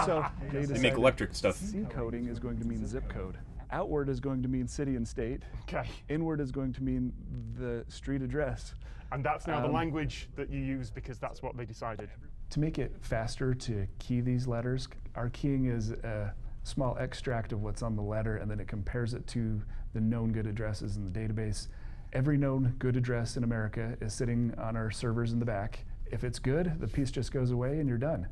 So they make electric stuff. C coding is going to mean zip code. Outward is going to mean city and state. Okay. Inward is going to mean the street address. And that's now the language that you use because that's what they decided. To make it faster to key these letters, our keying is a small extract of what's on the letter, and then it compares it to the known good addresses in the database. Every known good address in America is sitting on our servers in the back. If it's good, the piece just goes away and you're done.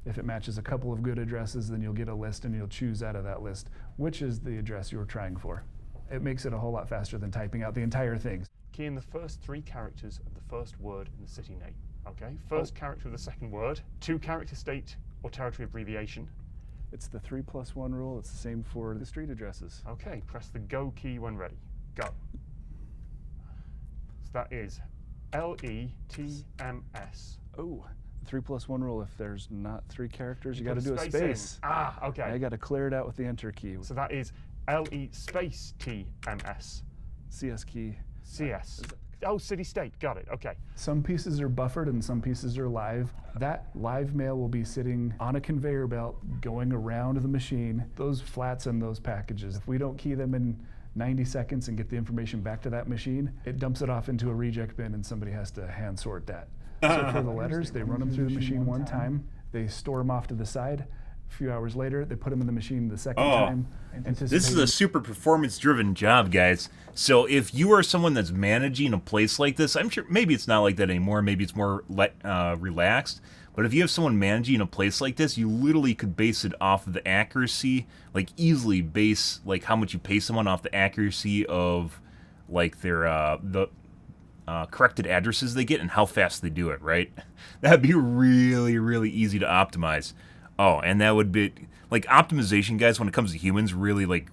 If it matches a couple of good addresses, then you'll get a list and you'll choose out of that list which is the address you're trying for. It makes it a whole lot faster than typing out the entire thing. Key in the first 3 characters of the first word in the city name. Okay, first character of the second word, 2-character state or territory abbreviation. It's the 3+1 rule. It's the same for the street addresses. Okay, press the go key when ready. Go. So that is LETMS. Oh, 3+1 rule. If there's not 3 characters, you got to put do a in. space. Ah, okay. I got to clear it out with the enter key. So that is LE space TMS. CS key. CS. Oh, city state. Got it. Okay. Some pieces are buffered and some pieces are live. That live mail will be sitting on a conveyor belt going around the machine. Those flats and those packages, if we don't key them in 90 seconds and get the information back to that machine, it dumps it off into a reject bin and somebody has to hand sort that. So for the letters, they run them through the machine one time, they store them off to the side. A few hours later, they put them in the machine the second time. This is a super performance-driven job, guys. So if you are someone that's managing a place like this, I'm sure maybe it's not like that anymore. Maybe it's more relaxed. But if you have someone managing a place like this, you literally could base it off of the accuracy, like easily base like how much you pay someone off the accuracy of like their corrected addresses they get and how fast they do it, right? That'd be really, really easy to optimize. Oh, and that would be like optimization, guys. When it comes to humans, really like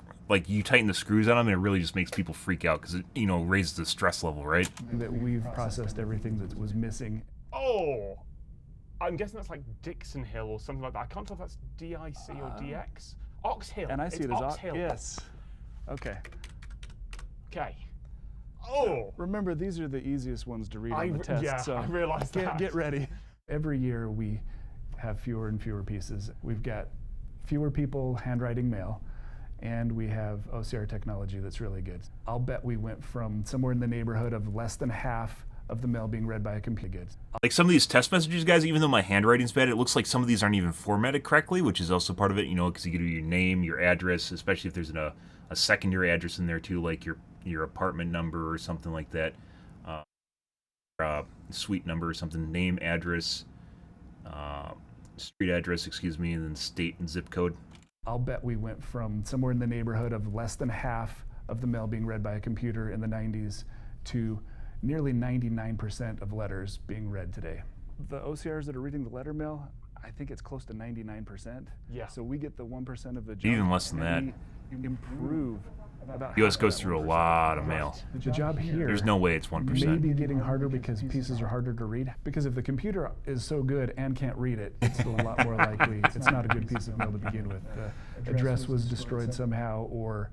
you tighten the screws on them, and it really just makes people freak out because it raises the stress level, right? That we've processed everything that was missing. Oh, I'm guessing that's like Dixon Hill or something like that. I can't tell if that's DIC or DX. Ox Hill. And I see it's it as Ox Hill. Yes. Okay. Okay. Oh. Remember, these are the easiest ones to read on the test. Yeah, so I realized that. Get ready. Every year we have fewer and fewer pieces. We've got fewer people handwriting mail, and we have OCR technology that's really good. I'll bet we went from somewhere in the neighborhood of less than half of the mail being read by a computer. Like some of these test messages, guys, even though my handwriting's bad, it looks like some of these aren't even formatted correctly, which is also part of it, because you give your name, your address, especially if there's a secondary address in there too, like your apartment number or something like that, suite number or something, name, address, street address, excuse me, and then state and zip code. I'll bet we went from somewhere in the neighborhood of less than half of the mail being read by a computer in the 90s to nearly 99% of letters being read today. The OCRs that are reading the letter mail, I think it's close to 99%. Yeah. So we get the 1% of the job. Even less than that. We improve about US goes through a lot of mail. the job here. There's no way it's 1%. Maybe getting harder because pieces are harder to read. Because if the computer is so good and can't read it, it's a lot more likely it's not a good piece of mail to begin with. The address was destroyed somehow, or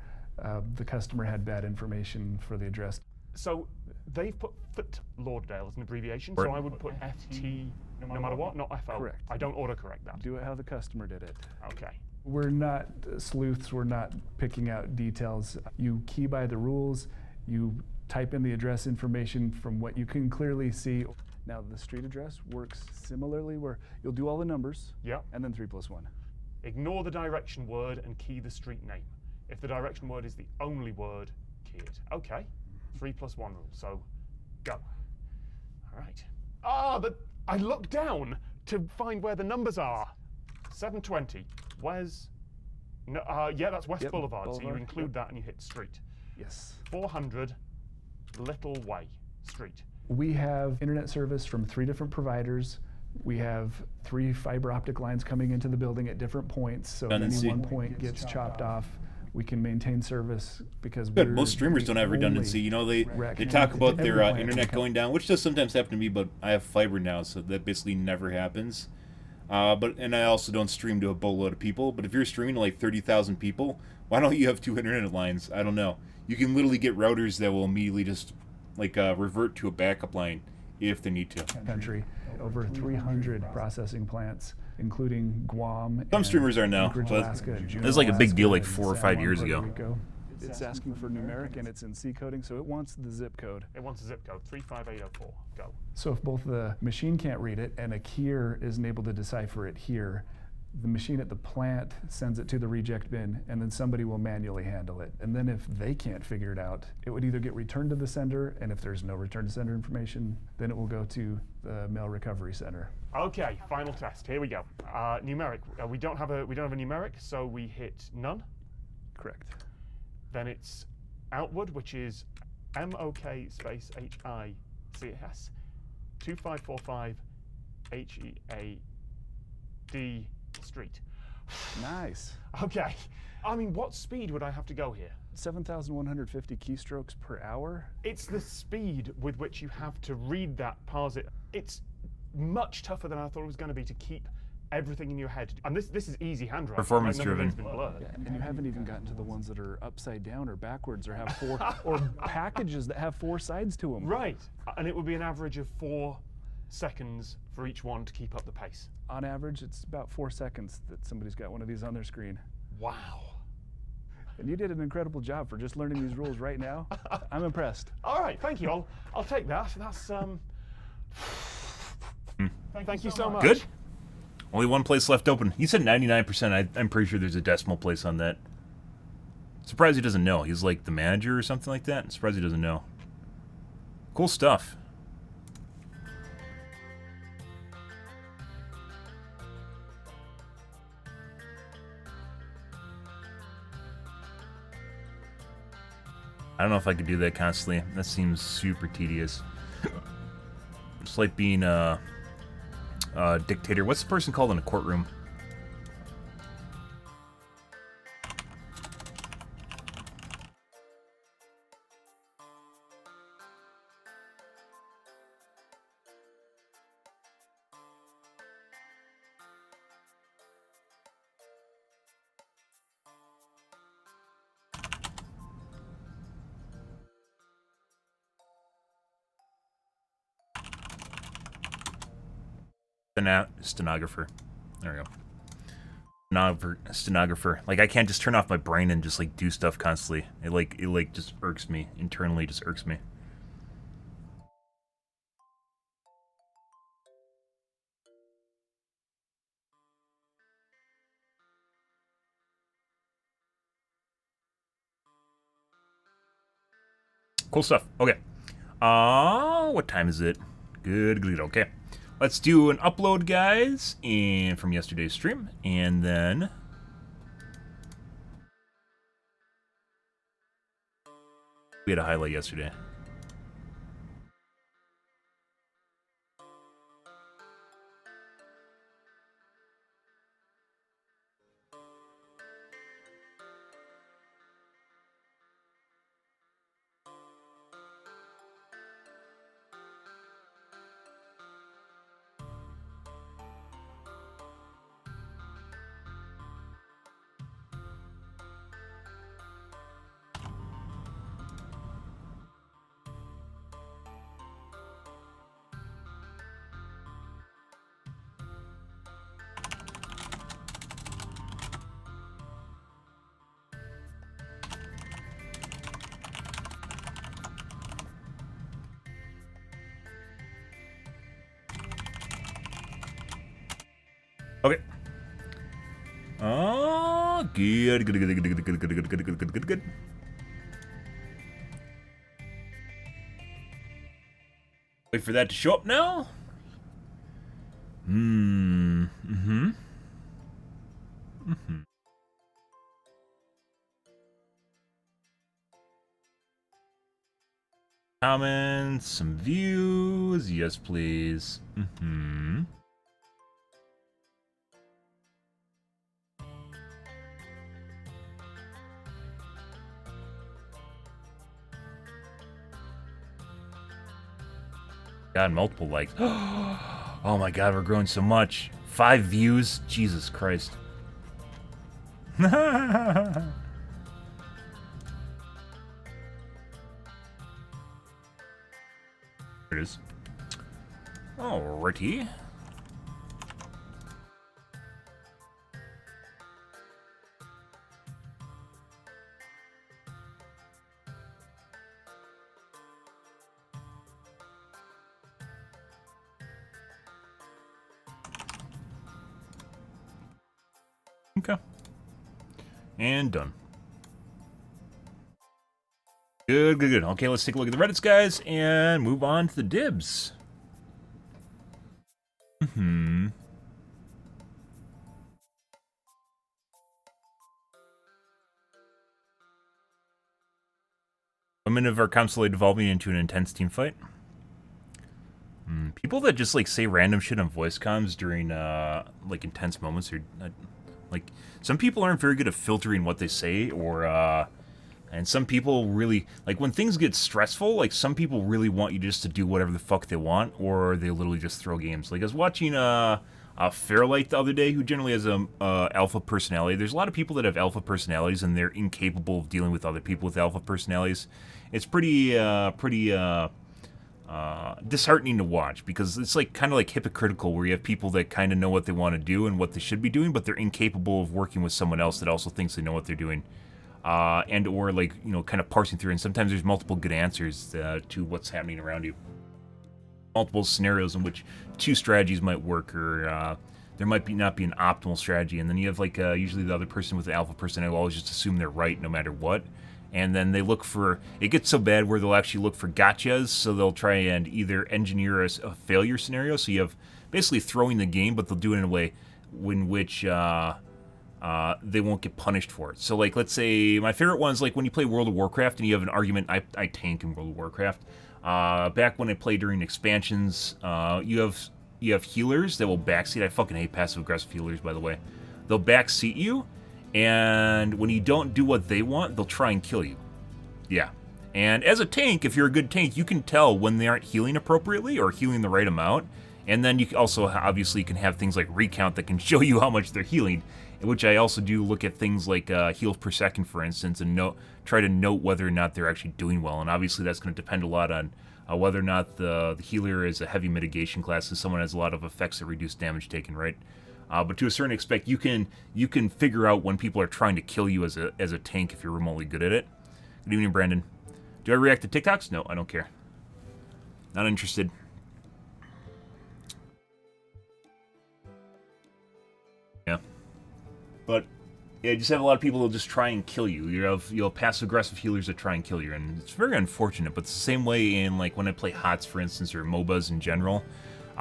the customer had bad information for the address. So they've put Fort Lauderdale as an abbreviation, so I would put FT no matter what, not FL. Correct. I don't autocorrect that. Do it how the customer did it. Okay. We're not sleuths, we're not picking out details. You key by the rules, you type in the address information from what you can clearly see. Now the street address works similarly where you'll do all the numbers, Yep. and then 3+1. Ignore the direction word and key the street name. If the direction word is the only word, key it. Okay. 3+1 rule. So, go. All right. But I looked down to find where the numbers are. 720. Where's? No. Yeah, that's West Yep, Boulevard. So you Boulevard, include yep. that and you hit street. Yes. 400 Little Way Street. We have internet service from 3 different providers. We have 3 fiber optic lines coming into the building at different points. So if any Redundancy. one point gets chopped off, we can maintain service because Good. we're Most streamers the don't have redundancy. only They rec talk about every their plant internet can- going down, which does sometimes happen to me, but I have fiber now, so that basically never happens. And I also don't stream to a boatload of people. But if you're streaming to like 30,000 people, why don't you have 2 internet lines? I don't know. You can literally get routers that will immediately just like revert to a backup line if they need to. country. Over 300 processing plants, including Guam. Some and streamers are now, Anchorage, but Alaska, and Juneau, it was like a big deal like Alaska, 4 or and 5 San years Juan, ago. Puerto Rico. It's asking for numeric and it's in C coding, so it wants the zip code. It wants a zip code. 35804. Go. So if both the machine can't read it and a keyer isn't able to decipher it here, The machine at the plant sends it to the reject bin, and then somebody will manually handle it. And then if they can't figure it out, it would either get returned to the sender, and if there's no return to sender information, then it will go to the mail recovery center. Okay, final test. Here we go. Numeric. We don't have a numeric, so we hit none. Correct. Then it's outward, which is MOK space HICS 2545 HEAD Street. Nice. Okay. I mean, what speed would I have to go here? 7,150 keystrokes per hour. It's the speed with which you have to read that, parse it. It's much tougher than I thought it was going to be to keep everything in your head. And this is easy handwriting. Performance None of driven. it's been blurred. Yeah, and you haven't even gotten to the ones that are upside down or backwards or have four, or packages that have 4 sides to them. Right. And it would be an average of 4 seconds for each one to keep up the pace. On average, it's about 4 seconds that somebody's got one of these on their screen. Wow. And you did an incredible job for just learning these rules right now. I'm impressed. All right, thank you. I'll take that. That's Thank you so much. Good. Only one place left open. He said 99%. I'm pretty sure there's a decimal place on that. Surprised he doesn't know. He's like the manager or something like that. Surprised he doesn't know. Cool stuff. I don't know if I could do that constantly. That seems super tedious. It's like being a dictator. What's the person called in a courtroom? Stenographer. There we go. Stenographer. Like, I can't just turn off my brain and just like do stuff constantly. It just irks me. Internally just irks me. Cool stuff. Okay. What time is it? Good. Okay. Let's do an upload, guys, and from yesterday's stream, and then we had a highlight yesterday. Okay. Oh, good. Wait for that to show up now. Comments, some views. Yes, please. God, multiple likes. Oh my God, we're growing so much. 5 views. Jesus Christ. There it is. Alrighty. And done. Good, good, good. Okay, let's take a look at the Reddits, guys, and move on to the dibs. Women of our council devolving into an intense team fight. People that just, like, say random shit on voice comms during, like, intense moments are, like, some people aren't very good at filtering what they say, or, and some people really, like, when things get stressful, like, some people really want you just to do whatever the fuck they want, or they literally just throw games. Like, I was watching, Fairlight the other day, who generally has a, alpha personality. There's a lot of people that have alpha personalities, and they're incapable of dealing with other people with alpha personalities. It's pretty disheartening to watch, because it's like kind of like hypocritical, where you have people that kind of know what they want to do and what they should be doing, but they're incapable of working with someone else that also thinks they know what they're doing, and or, like, you know, kind of parsing through. And sometimes there's multiple good answers to what's happening around you, multiple scenarios in which two strategies might work, or there might not be an optimal strategy. And then you have, like, usually the other person with the alpha personality will always just assume they're right no matter what. And then they look for, it gets so bad where they'll actually look for gotchas, so they'll try and either engineer a failure scenario, so you have basically throwing the game, but they'll do it in a way in which they won't get punished for it. So, like, let's say, my favorite one is, like, when you play World of Warcraft and you have an argument. I tank in World of Warcraft. Back when I played during expansions, you have healers that will backseat. I fucking hate passive-aggressive healers, by the way. They'll backseat you, and when you don't do what they want, they'll try and kill you. Yeah. And as a tank, if you're a good tank, you can tell when they aren't healing appropriately or healing the right amount. And then you also obviously can have things like recount that can show you how much they're healing, which I also do look at things like heals per second, for instance, and try to note whether or not they're actually doing well. And obviously that's going to depend a lot on whether or not the healer is a heavy mitigation class, and someone has a lot of effects that reduce damage taken, right? But to a certain extent, you can figure out when people are trying to kill you as a tank if you're remotely good at it. Good evening, Brandon. Do I react to TikToks? No, I don't care. Not interested. Yeah. But yeah, you just have a lot of people that'll just try and kill you. You'll have passive-aggressive healers that try and kill you, and it's very unfortunate. But it's the same way in, like, when I play HOTS, for instance, or MOBAs in general.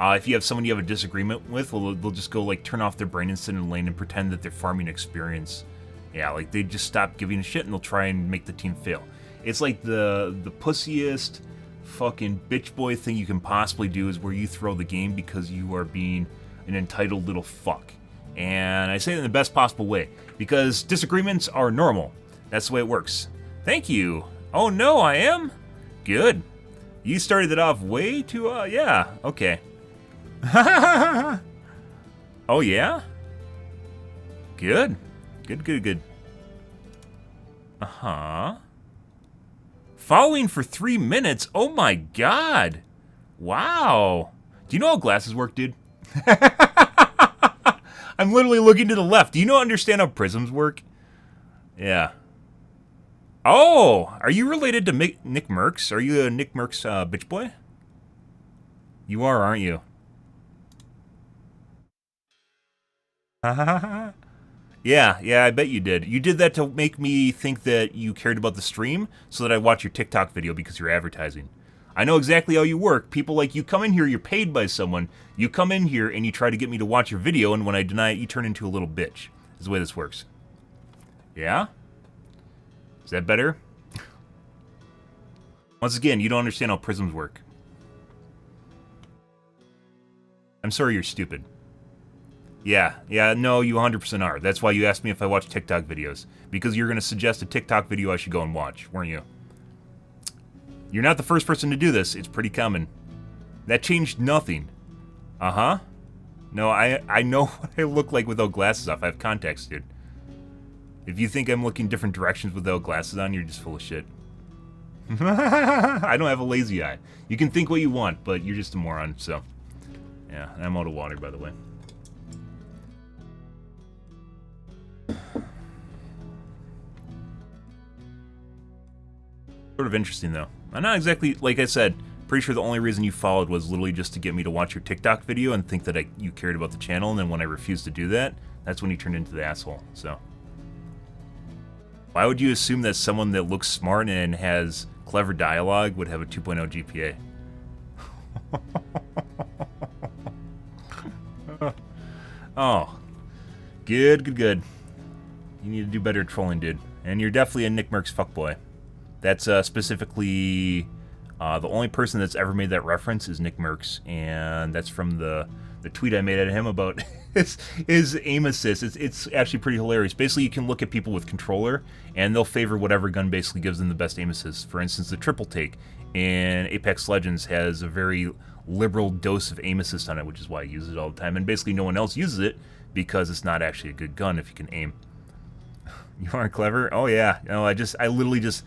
If you have someone you have a disagreement with, well, they'll just go, like, turn off their brain and sit in a lane and pretend that they're farming experience. Yeah, like, they just stop giving a shit, and they'll try and make the team fail. It's like the pussiest fucking bitch boy thing you can possibly do is where you throw the game because you are being an entitled little fuck. And I say it in the best possible way, because disagreements are normal. That's the way it works. Thank you. Oh, no, I am? Good. You started it off way too, yeah, okay. Oh, yeah? Good. Good, good, good. Uh-huh. Following for 3 minutes? Oh my god. Wow. Do you know how glasses work, dude? I'm literally looking to the left. Do you understand how prisms work? Yeah. Oh, are you related to Nick Merckx? Are you a Nick Merckx bitch boy? You are, aren't you? Yeah, I bet you did. You did that to make me think that you cared about the stream so that I watch your TikTok video because you're advertising. I know exactly how you work. People like you come in here, you're paid by someone. You come in here and you try to get me to watch your video, and when I deny it, you turn into a little bitch. That's the way this works. Yeah? Is that better? Once again, you don't understand how prisms work. I'm sorry you're stupid. Yeah, no, you 100% are. That's why you asked me if I watch TikTok videos. Because you're going to suggest a TikTok video I should go and watch, weren't you? You're not the first person to do this. It's pretty common. That changed nothing. Uh-huh. No, I know what I look like without glasses off. I have contacts, dude. If you think I'm looking different directions without glasses on, you're just full of shit. I don't have a lazy eye. You can think what you want, but you're just a moron, so. Yeah, I'm out of water, by the way. Sort of interesting, though. I'm not exactly, like I said, pretty sure the only reason you followed was literally just to get me to watch your TikTok video and think that you cared about the channel, and then when I refused to do that, that's when you turned into the asshole, so. Why would you assume that someone that looks smart and has clever dialogue would have a 2.0 GPA? Oh. Good. You need to do better at trolling, dude. And you're definitely a Nick Merckx fuckboy. That's specifically... the only person that's ever made that reference is Nick Merckx. And that's from the tweet I made at him about his aim assist. It's actually pretty hilarious. Basically, you can look at people with controller, and they'll favor whatever gun basically gives them the best aim assist. For instance, the triple take in Apex Legends has a very liberal dose of aim assist on it, which is why I use it all the time. And basically, no one else uses it because it's not actually a good gun if you can aim. You aren't clever? Oh yeah. No, I literally just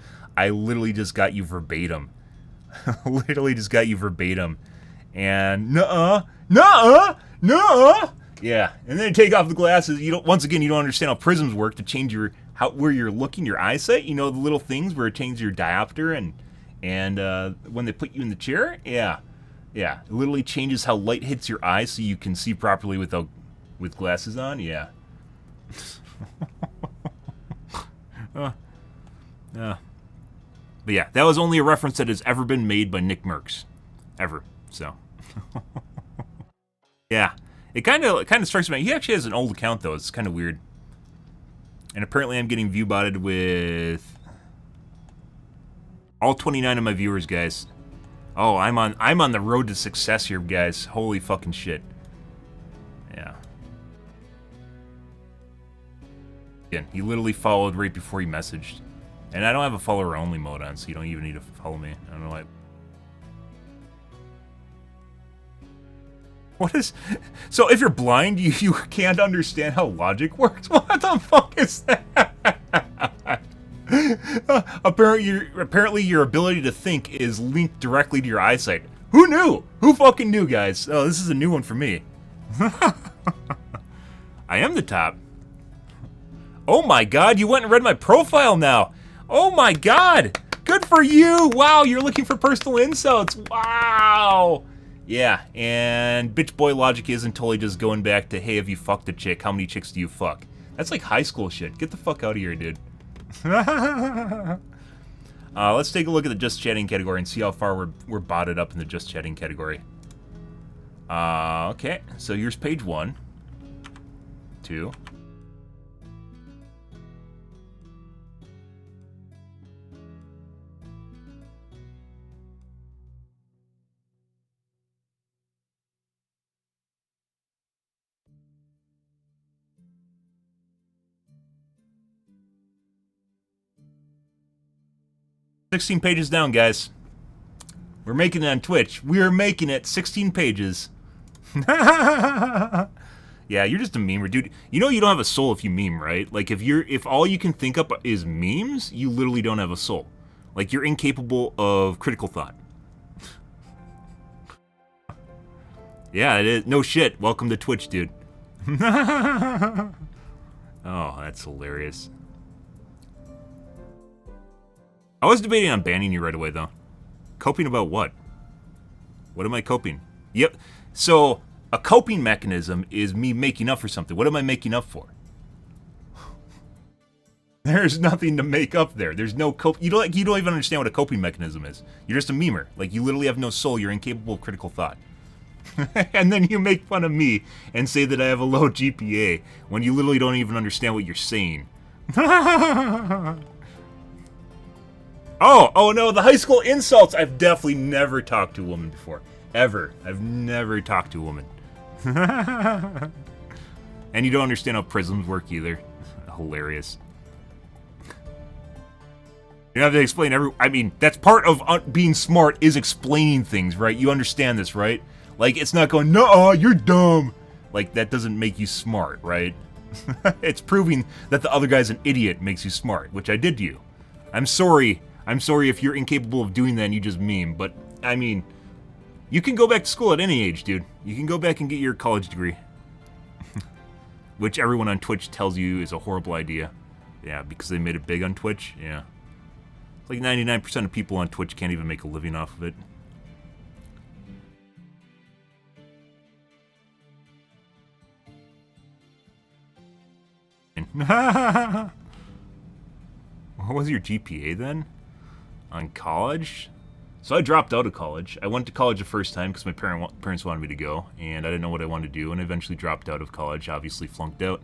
got you verbatim. Literally just got you verbatim. And nuh-uh. Yeah, and then you take off the glasses. Once again, you don't understand how prisms work to change where you're looking, your eyesight. You know, the little things where it changes your diopter and when they put you in the chair. Yeah, it literally changes how light hits your eyes so you can see properly with glasses on. Yeah. But yeah, that was only a reference that has ever been made by Nick Merckx, ever. So. Yeah, it kind of strikes me. He actually has an old account though. It's kind of weird. And apparently, I'm getting view botted with all 29 of my viewers, guys. Oh, I'm on the road to success here, guys. Holy fucking shit. Yeah. Again, he literally followed right before he messaged. And I don't have a follower only mode on, so you don't even need to follow me. I don't know why. What is... So if you're blind, you can't understand how logic works? What the fuck is that? Apparently your ability to think is linked directly to your eyesight. Who knew? Who fucking knew, guys? Oh, this is a new one for me. I am the top. Oh my god, you went and read my profile now. Oh my god. Good for you. Wow, you're looking for personal insults. Wow. Yeah, and bitch boy logic isn't totally just going back to, hey, have you fucked a chick? How many chicks do you fuck? That's like high school shit. Get the fuck out of here, dude. Let's take a look at the just chatting category and see how far we're botted up in the just chatting category. Okay, so here's page 1, 2. 16 pages down, guys. We're making it on Twitch. We're making it 16 pages. Yeah, you're just a memer, dude. You know you don't have a soul if you meme, right? Like if all you can think up is memes, you literally don't have a soul. Like you're incapable of critical thought. Yeah, it is. No shit. Welcome to Twitch, dude. Oh, that's hilarious. I was debating on banning you right away, though. Coping about what? What am I coping? Yep. So, a coping mechanism is me making up for something. What am I making up for? There's nothing to make up there. There's no you don't even understand what a coping mechanism is. You're just a memer. Like, you literally have no soul. You're incapable of critical thought. And then you make fun of me and say that I have a low GPA when you literally don't even understand what you're saying. Oh no, the high school insults! I've definitely never talked to a woman before. Ever. I've never talked to a woman. And you don't understand how prisms work either. Hilarious. You have to explain I mean, that's part of being smart is explaining things, right? You understand this, right? Like, it's not going, no, you're dumb. Like, that doesn't make you smart, right? It's proving that the other guy's an idiot makes you smart, which I did to you. I'm sorry if you're incapable of doing that and you just meme, but, I mean, you can go back to school at any age, dude. You can go back and get your college degree. Which everyone on Twitch tells you is a horrible idea. Yeah, because they made it big on Twitch, yeah. It's like 99% of people on Twitch can't even make a living off of it. What was your GPA then? On college? So I dropped out of college. I went to college the first time because my parents wanted me to go, and I didn't know what I wanted to do, and I eventually dropped out of college, obviously flunked out.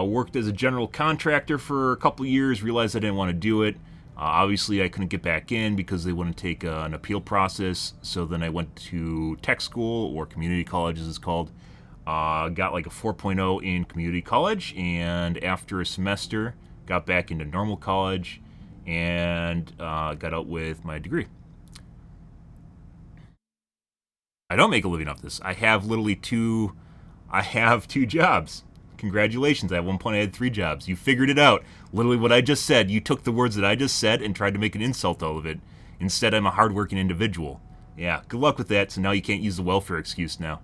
Worked as a general contractor for a couple years, realized I didn't want to do it. Obviously, I couldn't get back in because they wouldn't take an appeal process, so then I went to tech school, or community college as it's called. Got like a 4.0 in community college, and after a semester, got back into normal college, and got out with my degree. I don't make a living off this. I have two jobs. Congratulations. At one point I had 3 jobs. You figured it out. Literally what I just said. You took the words that I just said and tried to make an insult out of it. Instead, I'm a hardworking individual. Yeah, good luck with that. So now you can't use the welfare excuse now.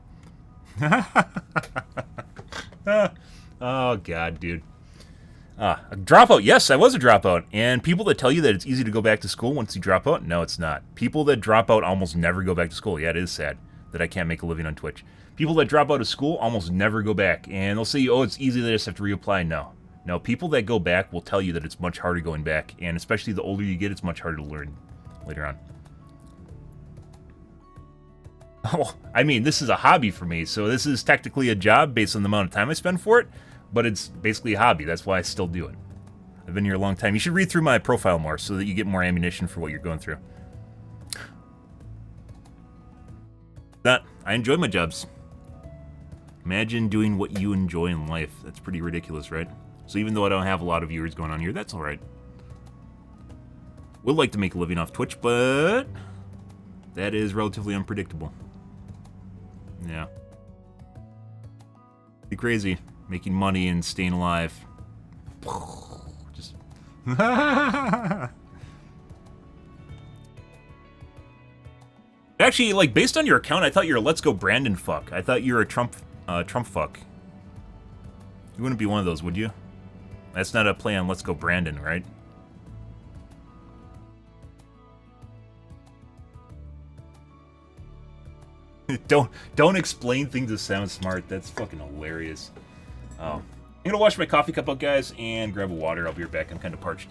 Oh, God, dude. A dropout. Yes, I was a dropout. And people that tell you that it's easy to go back to school once you drop out, no, it's not. People that drop out almost never go back to school. Yeah, it is sad that I can't make a living on Twitch. People that drop out of school almost never go back. And they'll say, oh, it's easy, they just have to reapply. No. No, people that go back will tell you that it's much harder going back. And especially the older you get, it's much harder to learn later on. Oh, I mean, this is a hobby for me, so this is technically a job based on the amount of time I spend for it, but it's basically a hobby. That's why I still do it. I've been here a long time. You should read through my profile more so that you get more ammunition for what you're going through. I enjoy my jobs. Imagine doing what you enjoy in life. That's pretty ridiculous, right? So even though I don't have a lot of viewers going on here, that's alright. Would like to make a living off Twitch, but that is relatively unpredictable. Yeah. Pretty crazy. Making money and staying alive. Just... Actually, like, based on your account, I thought you were a Let's Go Brandon fuck. I thought you were a Trump fuck. You wouldn't be one of those, would you? That's not a play on Let's Go Brandon, right? Don't explain things to sound smart. That's fucking hilarious. I'm gonna wash my coffee cup out, guys, and grab a water. I'll be right back. I'm kind of parched.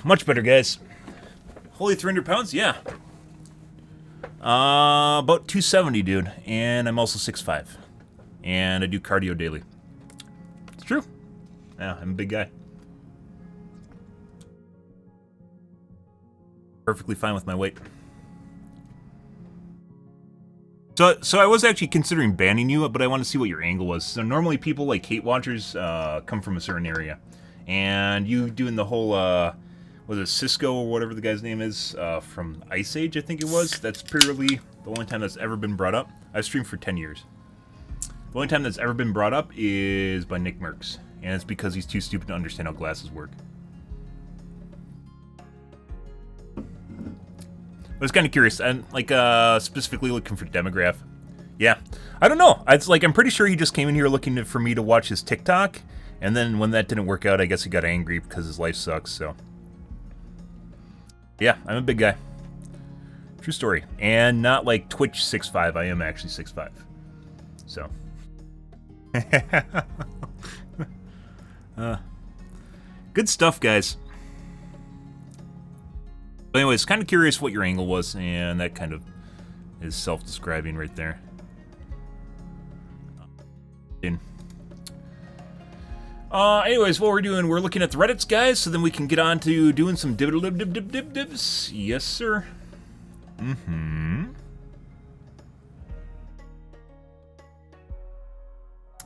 Much better, guys. Holy 300 pounds? Yeah. About 270, dude. And I'm also 6'5". And I do cardio daily. It's true. Yeah, I'm a big guy. Perfectly fine with my weight. So I was actually considering banning you, but I want to see what your angle was. So normally people like hate watchers come from a certain area. And you doing the whole, was it Cisco or whatever the guy's name is, from Ice Age, I think it was. That's purely the only time that's ever been brought up. I've streamed for 10 years. The only time that's ever been brought up is by Nick Merckx. And it's because he's too stupid to understand how glasses work. I was kind of curious, and like specifically looking for demograph. Yeah, I don't know. It's like I'm pretty sure he just came in here looking for me to watch his TikTok, and then when that didn't work out, I guess he got angry because his life sucks. So yeah, I'm a big guy. True story, and not like Twitch 6'5". I am actually 6'5". So. Good stuff, guys. But anyways, kind of curious what your angle was, and that kind of is self-describing right there. Anyways, what we're doing, we're looking at the Reddits, guys, so then we can get on to doing some dibs. Yes, sir.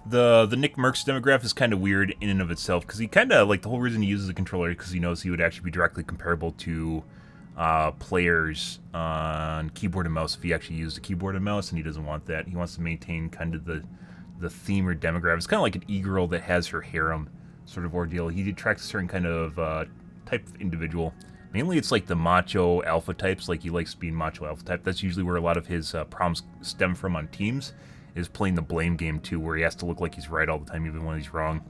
The Nick Merckx demograph is kind of weird in and of itself, because he kind of, like, the whole reason he uses a controller is because he knows he would actually be directly comparable to players on keyboard and mouse if he actually used a keyboard and mouse, and he doesn't want that. He wants to maintain kind of the theme or demographic. It's kind of like an e-girl that has her harem sort of ordeal. He attracts a certain kind of type of individual. Mainly it's like the macho alpha types, like he likes being macho alpha type. That's usually where a lot of his problems stem from on teams, is playing the blame game too, where he has to look like he's right all the time even when he's wrong.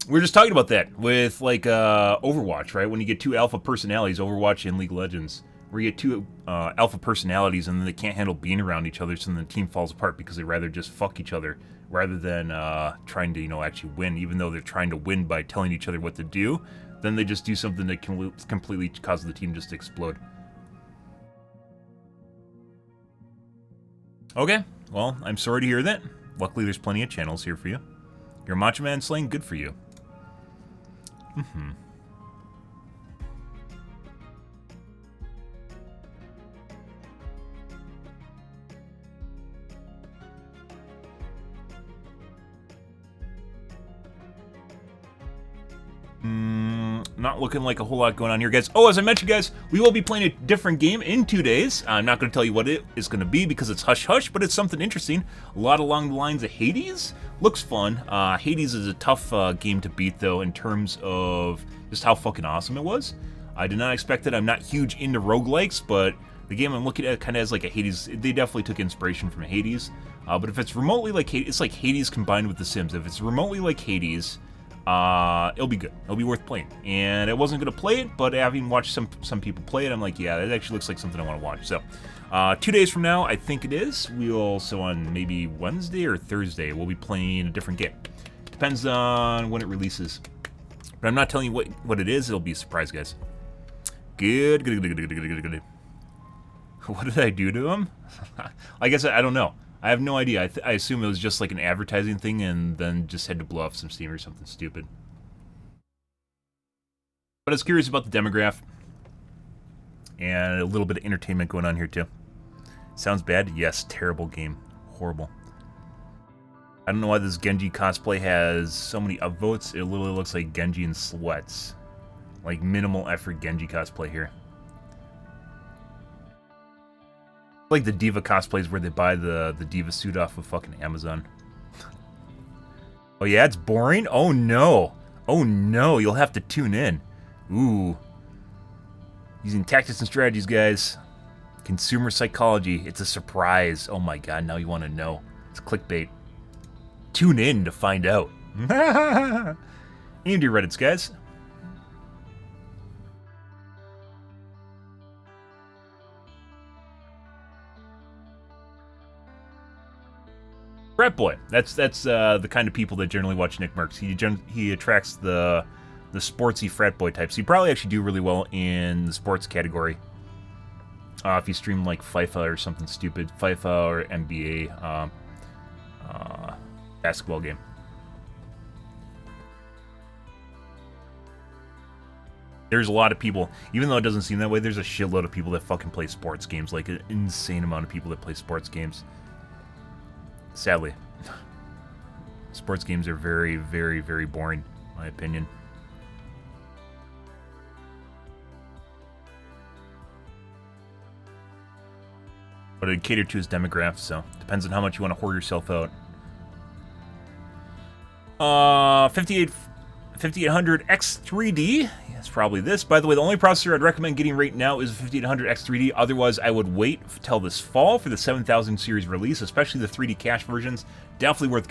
We were just talking about that with, like, Overwatch, right? When you get two alpha personalities, Overwatch and League of Legends, where you get two alpha personalities and then they can't handle being around each other, so then the team falls apart because they rather just fuck each other rather than trying to, you know, actually win. Even though they're trying to win by telling each other what to do, then they just do something that can completely cause the team just to explode. Okay, well, I'm sorry to hear that. Luckily, there's plenty of channels here for you. You're Macho Man Slaying, good for you. Not looking like a whole lot going on here, guys. Oh, as I mentioned, guys, we will be playing a different game in 2 days. I'm not going to tell you what it is going to be because it's hush-hush, but it's something interesting. A lot along the lines of Hades. Looks fun. Hades is a tough game to beat, though, in terms of just how fucking awesome it was. I did not expect it. I'm not huge into roguelikes, but the game I'm looking at kind of has like a Hades. They definitely took inspiration from Hades. But if it's remotely like Hades, it's like Hades combined with The Sims. If it's remotely like Hades, it'll be good. It'll be worth playing. And I wasn't going to play it, but having watched some people play it, I'm like, yeah, that actually looks like something I want to watch. So, 2 days from now, I think it is, so on maybe Wednesday or Thursday, we'll be playing a different game. Depends on when it releases. But I'm not telling you what it is. It'll be a surprise, guys. Good. What did I do to him? I guess I don't know. I have no idea. I assume it was just like an advertising thing and then just had to blow off some steam or something stupid. But I was curious about the demograph. And a little bit of entertainment going on here too. Sounds bad? Yes, terrible game. Horrible. I don't know why this Genji cosplay has so many upvotes. It literally looks like Genji in sweats. Like minimal effort Genji cosplay here. Like the Diva cosplays where they buy the Diva suit off of fucking Amazon. Oh yeah, it's boring? Oh no. Oh no, you'll have to tune in. Ooh. Using tactics and strategies, guys. Consumer psychology. It's a surprise. Oh my god, now you want to know. It's clickbait. Tune in to find out. And your Reddits, guys. Frat boy. That's the kind of people that generally watch Nick Merckx. He attracts the the sportsy frat boy type. So you probably actually do really well in the sports category. If you stream like FIFA or something stupid, FIFA or NBA basketball game. There's a lot of people, even though it doesn't seem that way, there's a shitload of people that fucking play sports games. Like an insane amount of people that play sports games. Sadly. Sports games are very, very, very boring, in my opinion. But it cater to his demographic, so depends on how much you want to whore yourself out. 5800 X3D. It's probably this. By the way, the only processor I'd recommend getting right now is a 5800 X3D. Otherwise, I would wait till this fall for the 7000 series release, especially the 3D cache versions. Definitely worth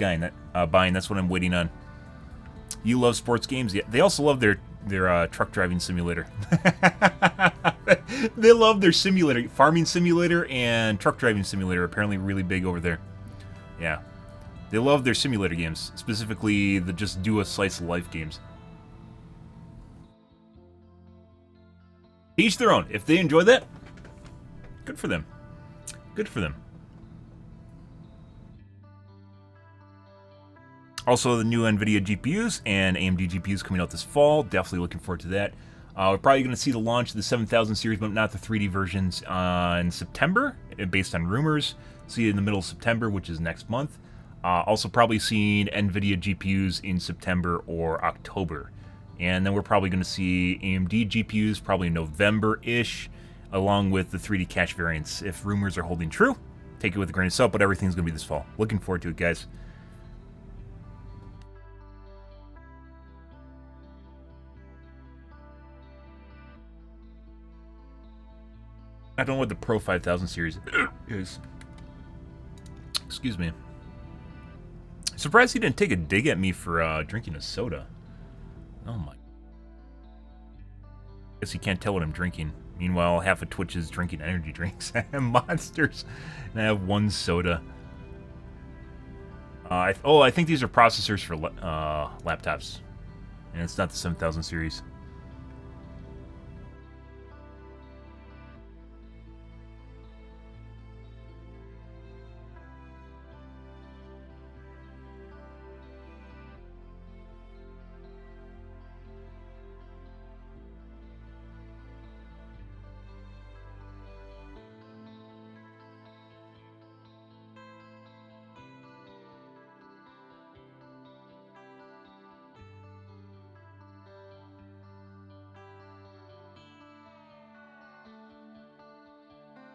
buying. That's what I'm waiting on. You love sports games? Yeah. They also love their truck driving simulator. They love their simulator. Farming simulator and truck driving simulator are apparently really big over there. Yeah. They love their simulator games, specifically the just do a slice of life games. Each their own. If they enjoy that, good for them. Good for them. Also, the new NVIDIA GPUs and AMD GPUs coming out this fall. Definitely looking forward to that. We're probably going to see the launch of the 7000 series, but not the 3D versions, in September, based on rumors. See it in the middle of September, which is next month. Also probably seeing NVIDIA GPUs in September or October. And then we're probably going to see AMD GPUs probably November-ish, along with the 3D cache variants. If rumors are holding true, take it with a grain of salt, but everything's going to be this fall. Looking forward to it, guys. I don't know what the Pro 5000 series is. Excuse me. Surprised he didn't take a dig at me for drinking a soda. Oh my. Guess you can't tell what I'm drinking. Meanwhile, half of Twitch is drinking energy drinks and monsters. And I have one soda. I think these are processors for laptops. And it's not the 7000 series.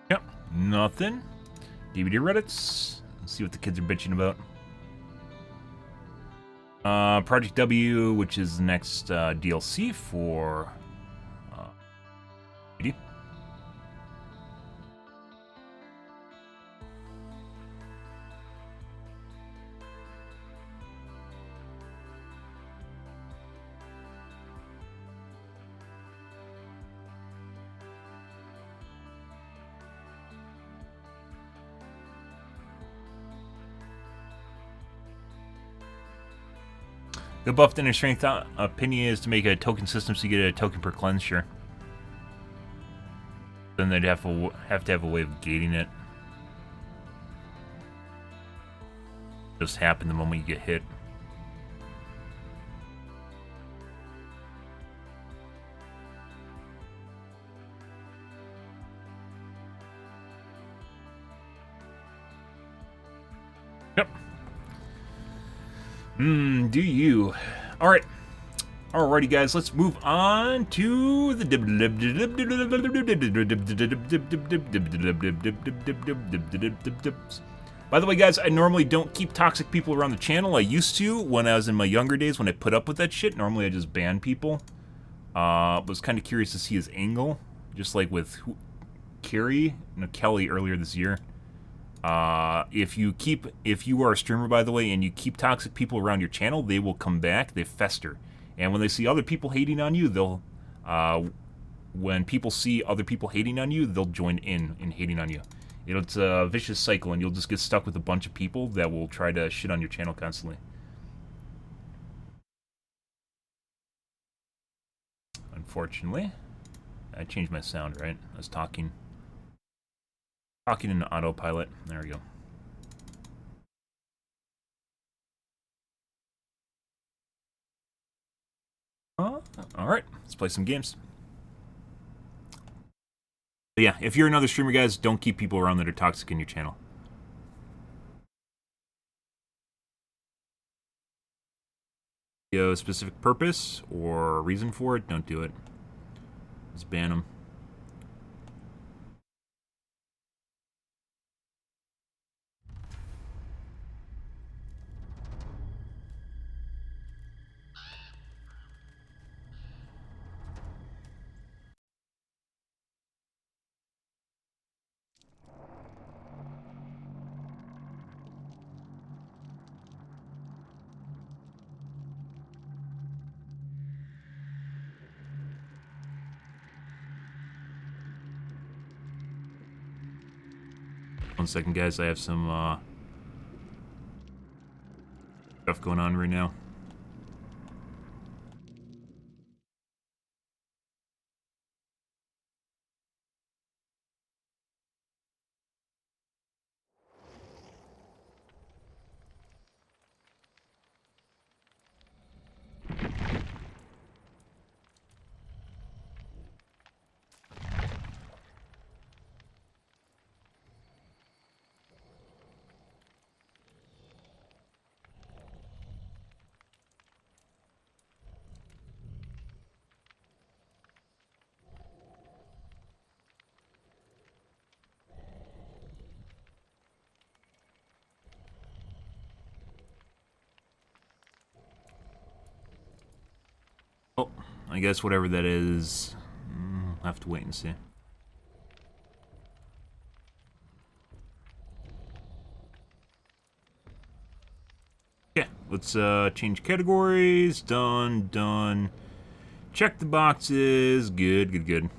Yep, nothing. DVD Reddits. Let's see what the kids are bitching about. Project W, which is the next DLC for PD. The buffed inner strength opinion is to make a token system so you get a token per cleanse, sure. Then they'd have to have a way of gating it. Just happen the moment you get hit. Yep. Do you? Alright. Alrighty, guys, let's move on to the By the way, guys, I normally don't keep toxic people around the channel. I used to when I was in my younger days when I put up with that shit. Normally I just ban people. Was kind of curious to see his angle, just like with Kelly earlier this year. If you are a streamer, by the way, and you keep toxic people around your channel, they will come back. They fester, and when they see other people hating on you, they'll when people see other people hating on you, they'll join in hating on you. It's a vicious cycle, and you'll just get stuck with a bunch of people that will try to shit on your channel constantly. unfortunately. I changed my sound, right? I was talking in autopilot. There we go. Alright, let's play some games. But yeah, if you're another streamer, guys, don't keep people around that are toxic in your channel. You have a specific purpose or reason for it, don't do it. Just ban them. 1 second, guys. I have some stuff going on right now. Oh, I guess whatever that is, I'll have to wait and see. Okay, let's change categories. Done, done. Check the boxes. Good, good, good.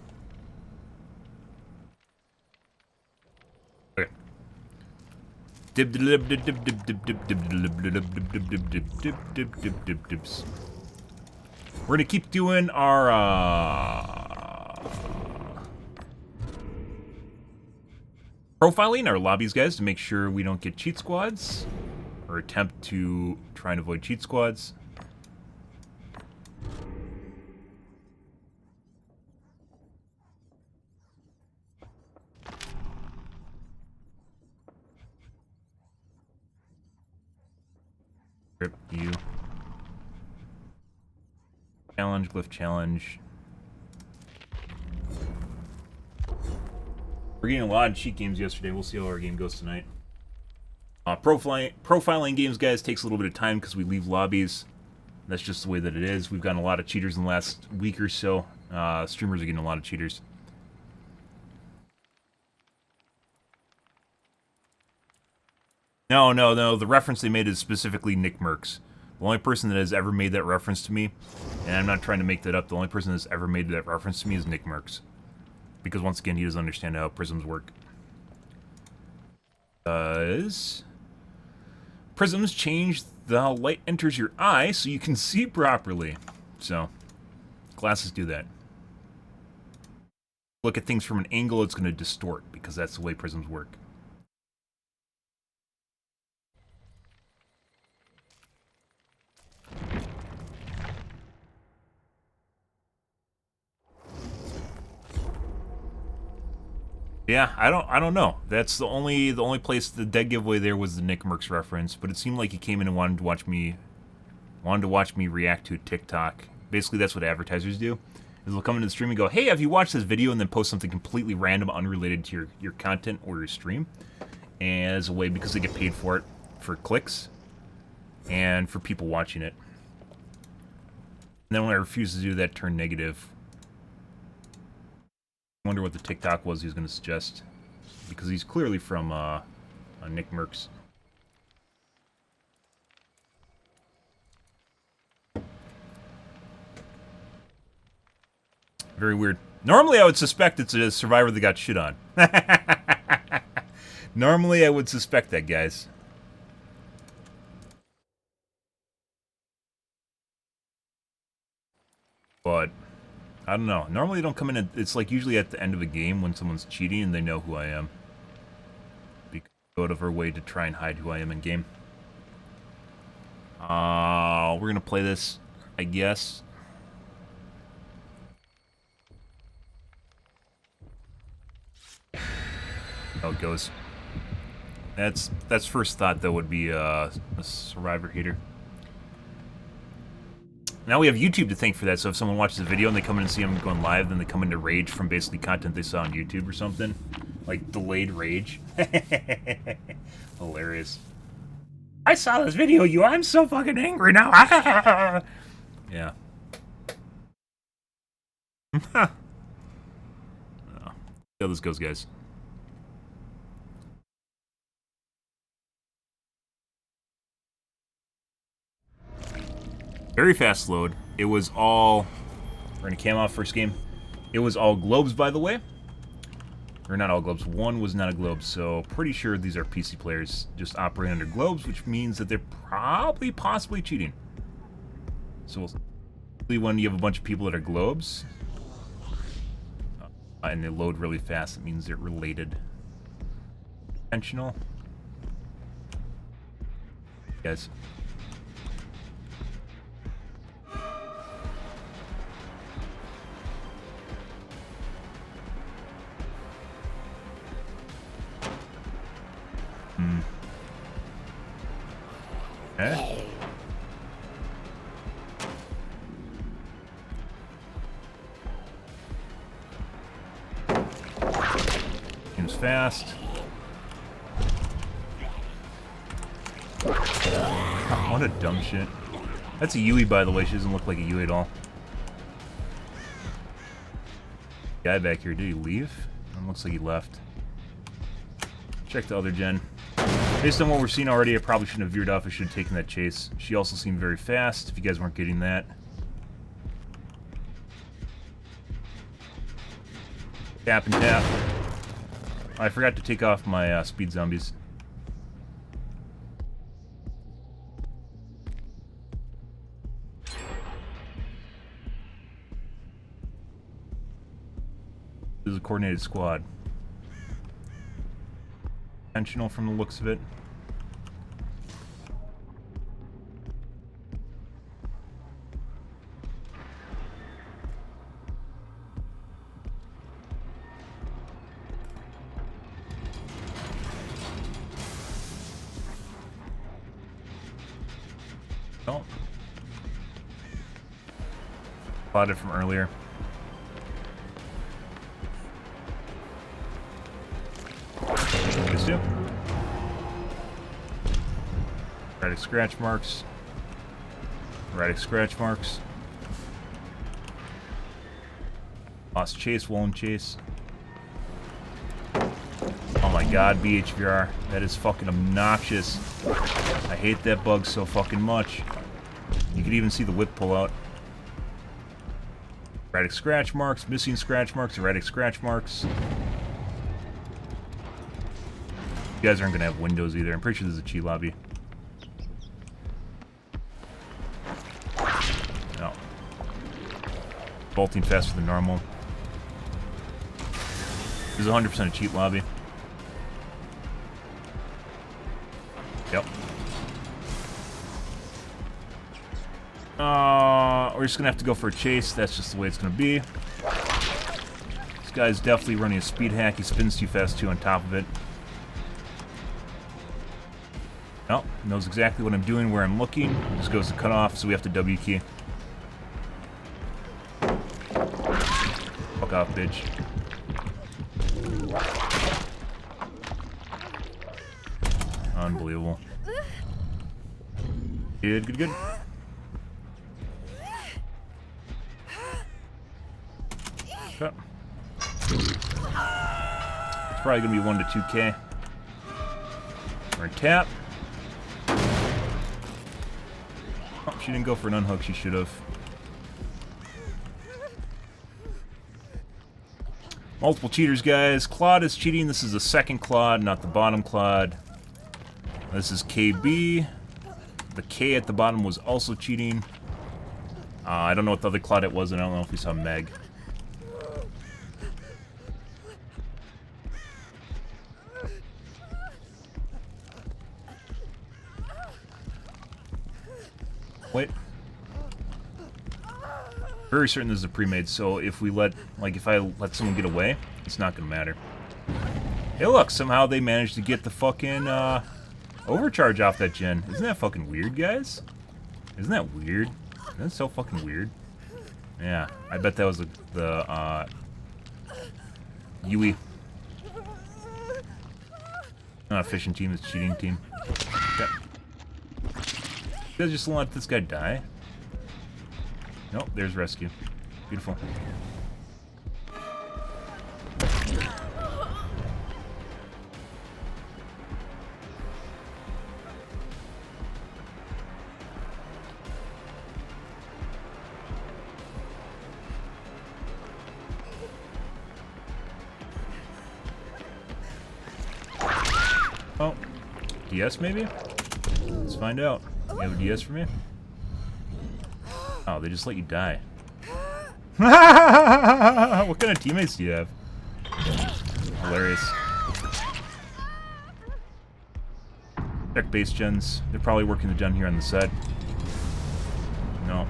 Okay. We're gonna keep doing our profiling our lobbies, guys, to make sure we don't get cheat squads or attempt to try and avoid cheat squads. Rip you. Challenge, glyph challenge. We're getting a lot of cheat games yesterday. We'll see how our game goes tonight. Profiling games, guys, takes a little bit of time because we leave lobbies. That's just the way that it is. We've gotten a lot of cheaters in the last week or so. Streamers are getting a lot of cheaters. No, no, no. The reference they made is specifically Nick Merckx. The only person that has ever made that reference to me, and I'm not trying to make that up, the only person that's ever made that reference to me is Nick Merckx. Because once again, he doesn't understand how prisms work. Prisms change how light enters your eye so you can see properly. So, glasses do that. Look at things from an angle, it's going to distort, because that's the way prisms work. Yeah, I don't know. That's the only place the dead giveaway there was the Nick Merckx reference, but it seemed like he came in and wanted to watch me react to a TikTok. Basically, that's what advertisers do. Is they'll come into the stream and go, "Hey, have you watched this video?" and then post something completely random, unrelated to your content or your stream, and as a way because they get paid for it, for clicks, and for people watching it. And then when I refused to do that, turned negative. I wonder what the TikTok was he was going to suggest, because he's clearly from Nick Merckx. Very weird. Normally I would suspect it's a survivor that got shit on. Normally I would suspect that, guys. But I don't know. Normally they don't come in at, it's like usually at the end of a game when someone's cheating and they know who I am. Because they go out of our way to try and hide who I am in game. We're gonna play this, I guess. How it goes. That's first thought though, would be a survivor heater. Now we have YouTube to thank for that, so if someone watches a video and they come in and see them going live, then they come into rage from basically content they saw on YouTube or something. Like, delayed rage. Hilarious. I saw this video, I'm so fucking angry now. Yeah. See how this goes, guys. Very fast load. It was all... We're gonna cam off first game. It was all globes, by the way. Or not all globes. One was not a globe, so pretty sure these are PC players just operating under globes, which means that they're probably, possibly cheating. So when you have a bunch of people that are globes, and they load really fast, it means they're related. Intentional. Guys. Okay. Seems fast. Oh, what a dumb shit. That's a Yui, by the way. She doesn't look like a Yui at all. Guy back here, did he leave? It looks like he left. Check the other gen. Based on what we're seeing already, I probably shouldn't have veered off. I should have taken that chase. She also seemed very fast, if you guys weren't getting that. Tap and tap. I forgot to take off my speed zombies. This is a coordinated squad. Intentional from the looks of it. Oh. Spotted from earlier. Erratic scratch marks. Erratic scratch marks. Lost chase, won't chase. Oh my god, BHVR. That is fucking obnoxious. I hate that bug so fucking much. You could even see the whip pull out. Erratic scratch marks, missing scratch marks, erratic scratch marks. You guys aren't gonna have windows either. I'm pretty sure this is a cheat lobby. No. Bolting faster than normal. This is 100% a cheat lobby. Yep. We're just gonna have to go for a chase. That's just the way it's gonna be. This guy's definitely running a speed hack. He spins too fast too on top of it. Oh, knows exactly what I'm doing, where I'm looking. Just goes to cut off, so we have to W key. Fuck off, bitch. Unbelievable. Good, good, good. Okay. It's probably gonna be 1 to 2K. We're gonna tap. Oh, she didn't go for an unhook, she should have. Multiple cheaters, guys. Claude is cheating. This is the second Claude, not the bottom Claude. This is KB. The K at the bottom was also cheating. I don't know what the other Claudette was, and I don't know if we saw Meg. Wait. Very certain this is a pre-made, so if we let, like, if I let someone get away, it's not gonna matter. Hey, look, somehow they managed to get the fucking, overcharge off that gen. Isn't that fucking weird, guys? Isn't that weird? That's so fucking weird. Yeah, I bet that was the Yui. Not a fishing team, it's a cheating team. Okay. You guys just let this guy die? Nope, there's rescue. Beautiful. Oh, DS maybe? Let's find out. You have a DS for me? Oh, they just let you die. What kind of teammates do you have? Hilarious. Check base gens. They're probably working the gen here on the side. No.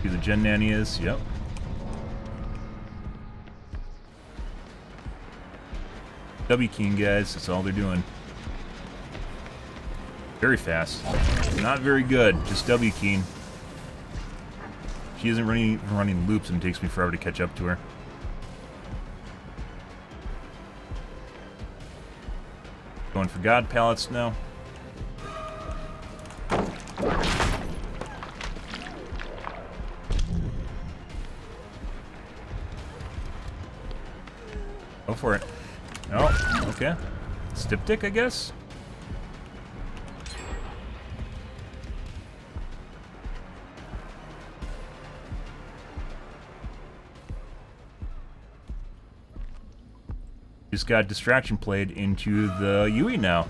See who the gen nanny is? Yep. W keying, guys. That's all they're doing. Very fast. Not very good. Just W keying. She isn't running loops and it takes me forever to catch up to her. Going for God pallets now. Go for it. Oh, okay. Styptic, I guess? Just got distraction played into the Yui now.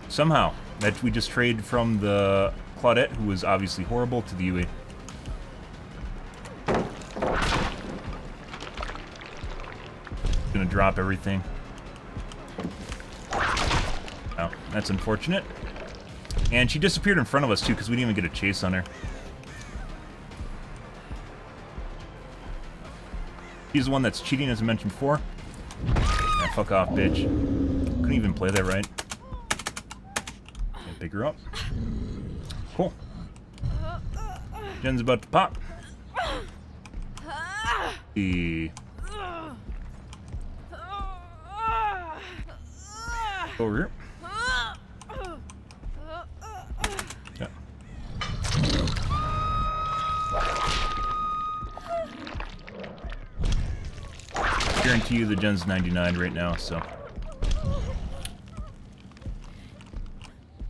Somehow. That we just traded from the Claudette, who was obviously horrible, to the Yui. Gonna drop everything. Oh, that's unfortunate. And she disappeared in front of us too, because we didn't even get a chase on her. She's the one that's cheating, as I mentioned before. Yeah, fuck off, bitch. Couldn't even play that right. Can't pick her up. Cool. Jen's about to pop. The over here. Yeah. Guarantee you the gen's 99 right now, so.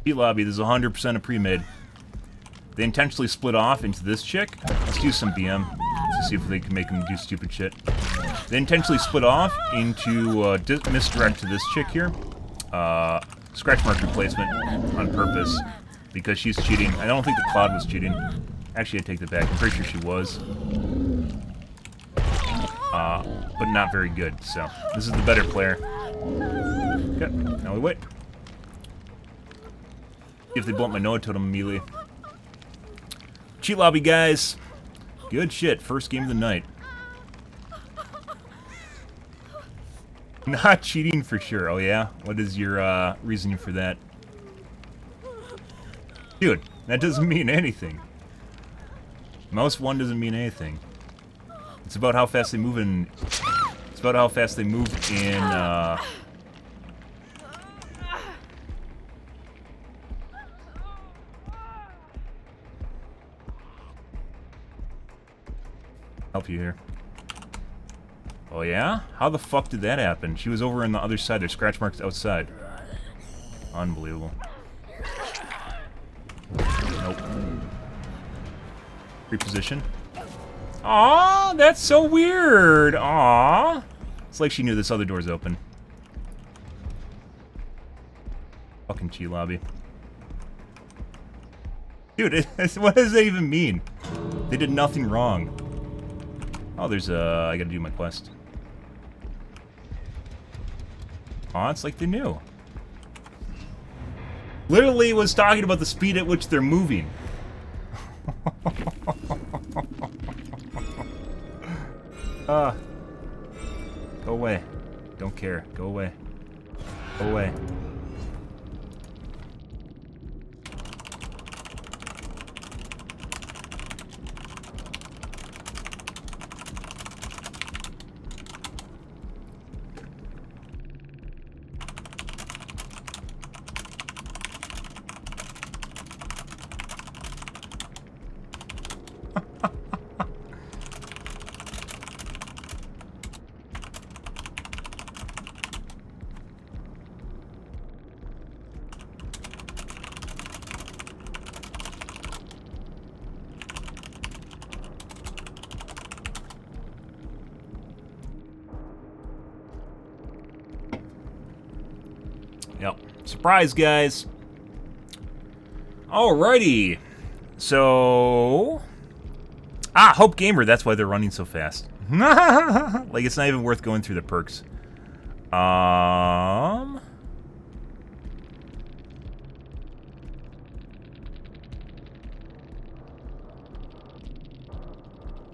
Heat lobby, this is 100% a pre-made. They intentionally split off into this chick. Let's do some BM to see if they can make them do stupid shit. They intentionally split off into misdirect to this chick here. Scratch mark replacement on purpose because she's cheating. I don't think the Cloud was cheating. Actually, I take that back. I'm pretty sure she was. But not very good, so this is the better player. Okay, now we wait. See if they blow up my Noah totem immediately. Cheat lobby, guys. Good shit. First game of the night. Not cheating for sure. Oh yeah? What is your reasoning for that? Dude, that doesn't mean anything. Mouse 1 doesn't mean anything. It's about how fast they move in... It's about how fast they move in, help you here. Oh yeah? How the fuck did that happen? She was over on the other side. There's scratch marks outside. Unbelievable. Nope. Reposition. Aw, that's so weird. Aw. It's like she knew this other door's open. Fucking cheat lobby. Dude, what does that even mean? They did nothing wrong. Oh, there's I gotta do my quest. Aw, it's like they knew. Literally was talking about the speed at which they're moving. Go away. Don't care. Go away. Go away. Yep. Surprise, guys. Alrighty. So... Hope Gamer, that's why they're running so fast. Like, it's not even worth going through the perks.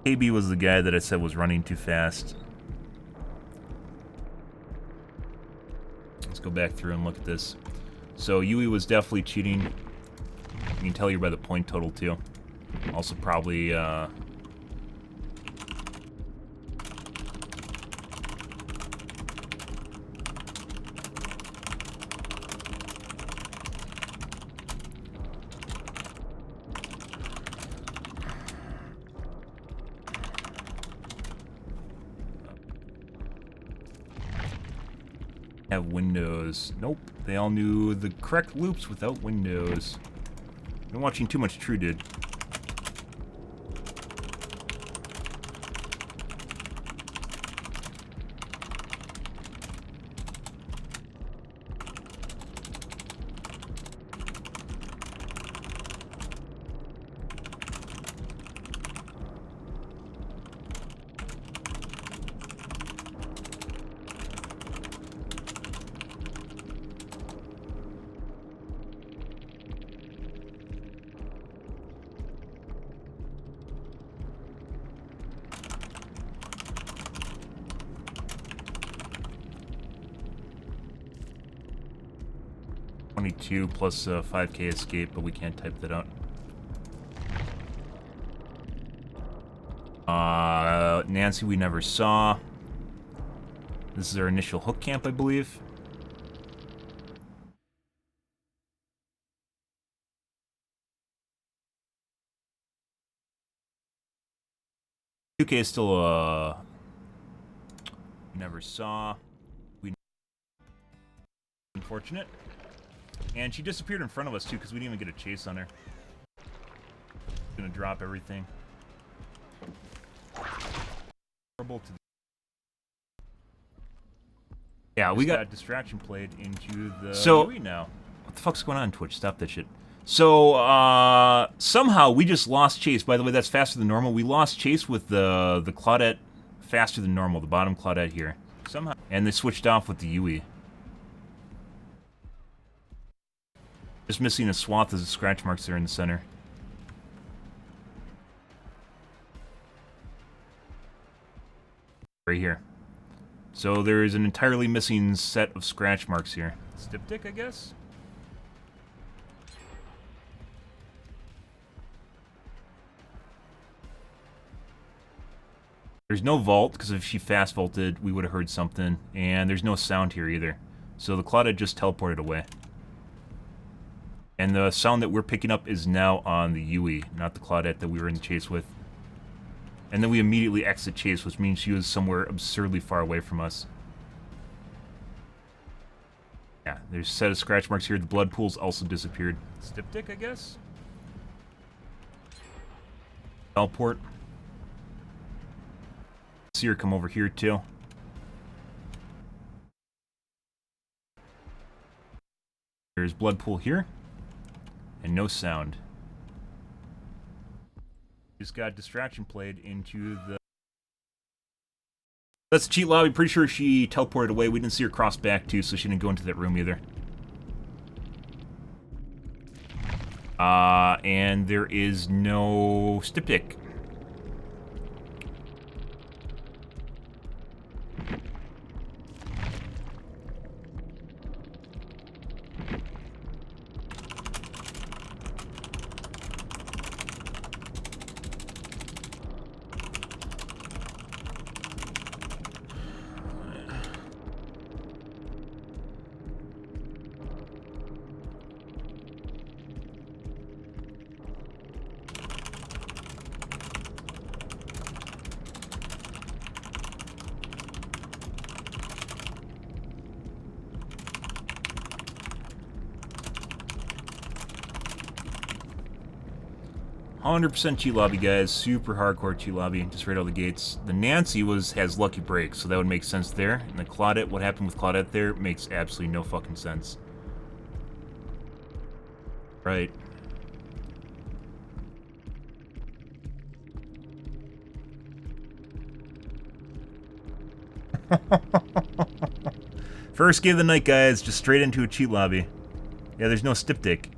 KB was the guy that I said was running too fast. Let's go back through and look at this. So Yui was definitely cheating. You can tell you're by the point total too. Also probably have windows. Nope. They all knew the correct loops without windows. Been watching too much True Did. Plus 5k escape, but we can't type that out. Nancy we never saw. This is our initial hook camp, I believe. UK is still never saw. We unfortunate. And she disappeared in front of us, too, because we didn't even get a chase on her. Gonna drop everything. Horrible to yeah, we got distraction played into the Yui now. What the fuck's going on, Twitch? Stop that shit. So, somehow we just lost chase. By the way, that's faster than normal. We lost chase with the Claudette faster than normal, the bottom Claudette here. Somehow. And they switched off with the Yui. Just missing a swath of scratch marks there in the center. Right here. So there is an entirely missing set of scratch marks here. Styptic, I guess? There's no vault, because if she fast vaulted, we would have heard something. And there's no sound here either. So the Claudette just teleported away. And the sound that we're picking up is now on the Yui, not the Claudette that we were in the chase with. And then we immediately exit chase, which means she was somewhere absurdly far away from us. Yeah, there's a set of scratch marks here. The blood pools also disappeared. Styptic, I guess? Teleport. See her come over here, too. There's blood pool here. And no sound. Just got distraction played into the... That's the cheat lobby. Pretty sure she teleported away. We didn't see her cross back too, so she didn't go into that room either. And there is no styptic. %100% cheat lobby, guys. Super hardcore cheat lobby. Just right out the gates. The Nancy has lucky breaks, so that would make sense there. And the Claudette, what happened with Claudette there makes absolutely no fucking sense. Right. First game of the night, guys. Just straight into a cheat lobby. Yeah, there's no styptic.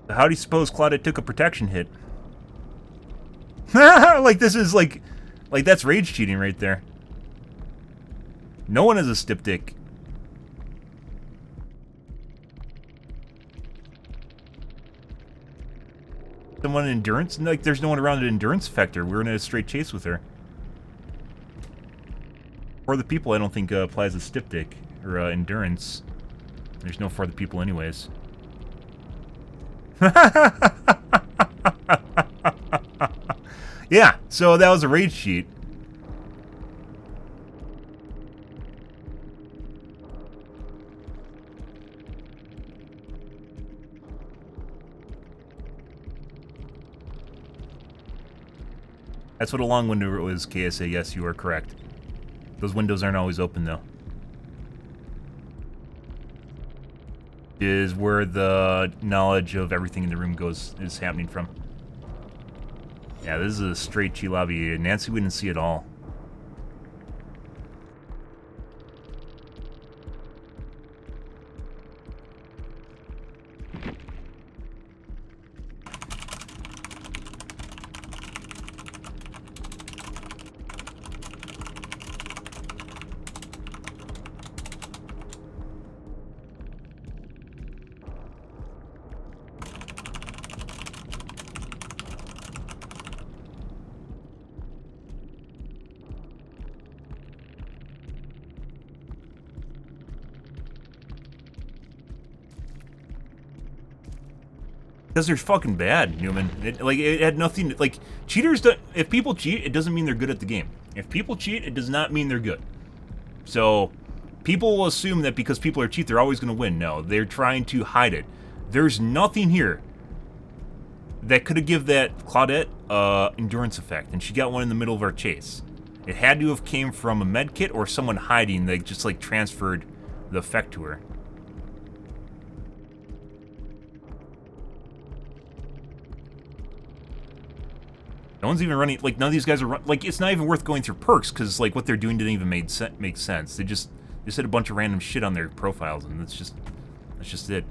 How do you suppose Claudette took a protection hit? Like, this is, like, that's rage cheating right there. No one has a styptic. Someone in endurance? Like, there's no one around an endurance effector. We're in a straight chase with her. For the people, I don't think applies a styptic or endurance. There's no for the people anyways. Yeah, so that was a rage cheat. That's what a long window was, KSA. Yes, you are correct. Those windows aren't always open, though. Is where the knowledge of everything in the room is happening from. Yeah, this is a straight cheat lobby. Nancy wouldn't see it all. Because they're fucking bad, Newman. It had nothing to, like, cheaters don't, if people cheat, it doesn't mean they're good at the game. If people cheat, it does not mean they're good. So, people will assume that because people are cheat, they're always going to win. No, they're trying to hide it. There's nothing here that could have given that Claudette endurance effect, and she got one in the middle of our chase. It had to have came from a med kit or someone hiding that just, like, transferred the effect to her. No one's even running, like, none of these guys are like, it's not even worth going through perks, because, like, what they're doing didn't even make sense. They just had a bunch of random shit on their profiles, and that's just it.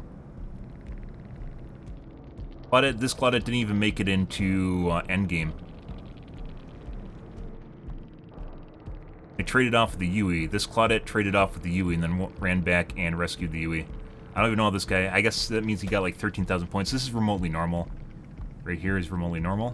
This Claudette didn't even make it into endgame. They traded off with the Yui. This Claudette traded off with the Yui and then ran back and rescued the Yui. I don't even know how this guy, I guess that means he got like 13,000 points. This is remotely normal. Right here is remotely normal.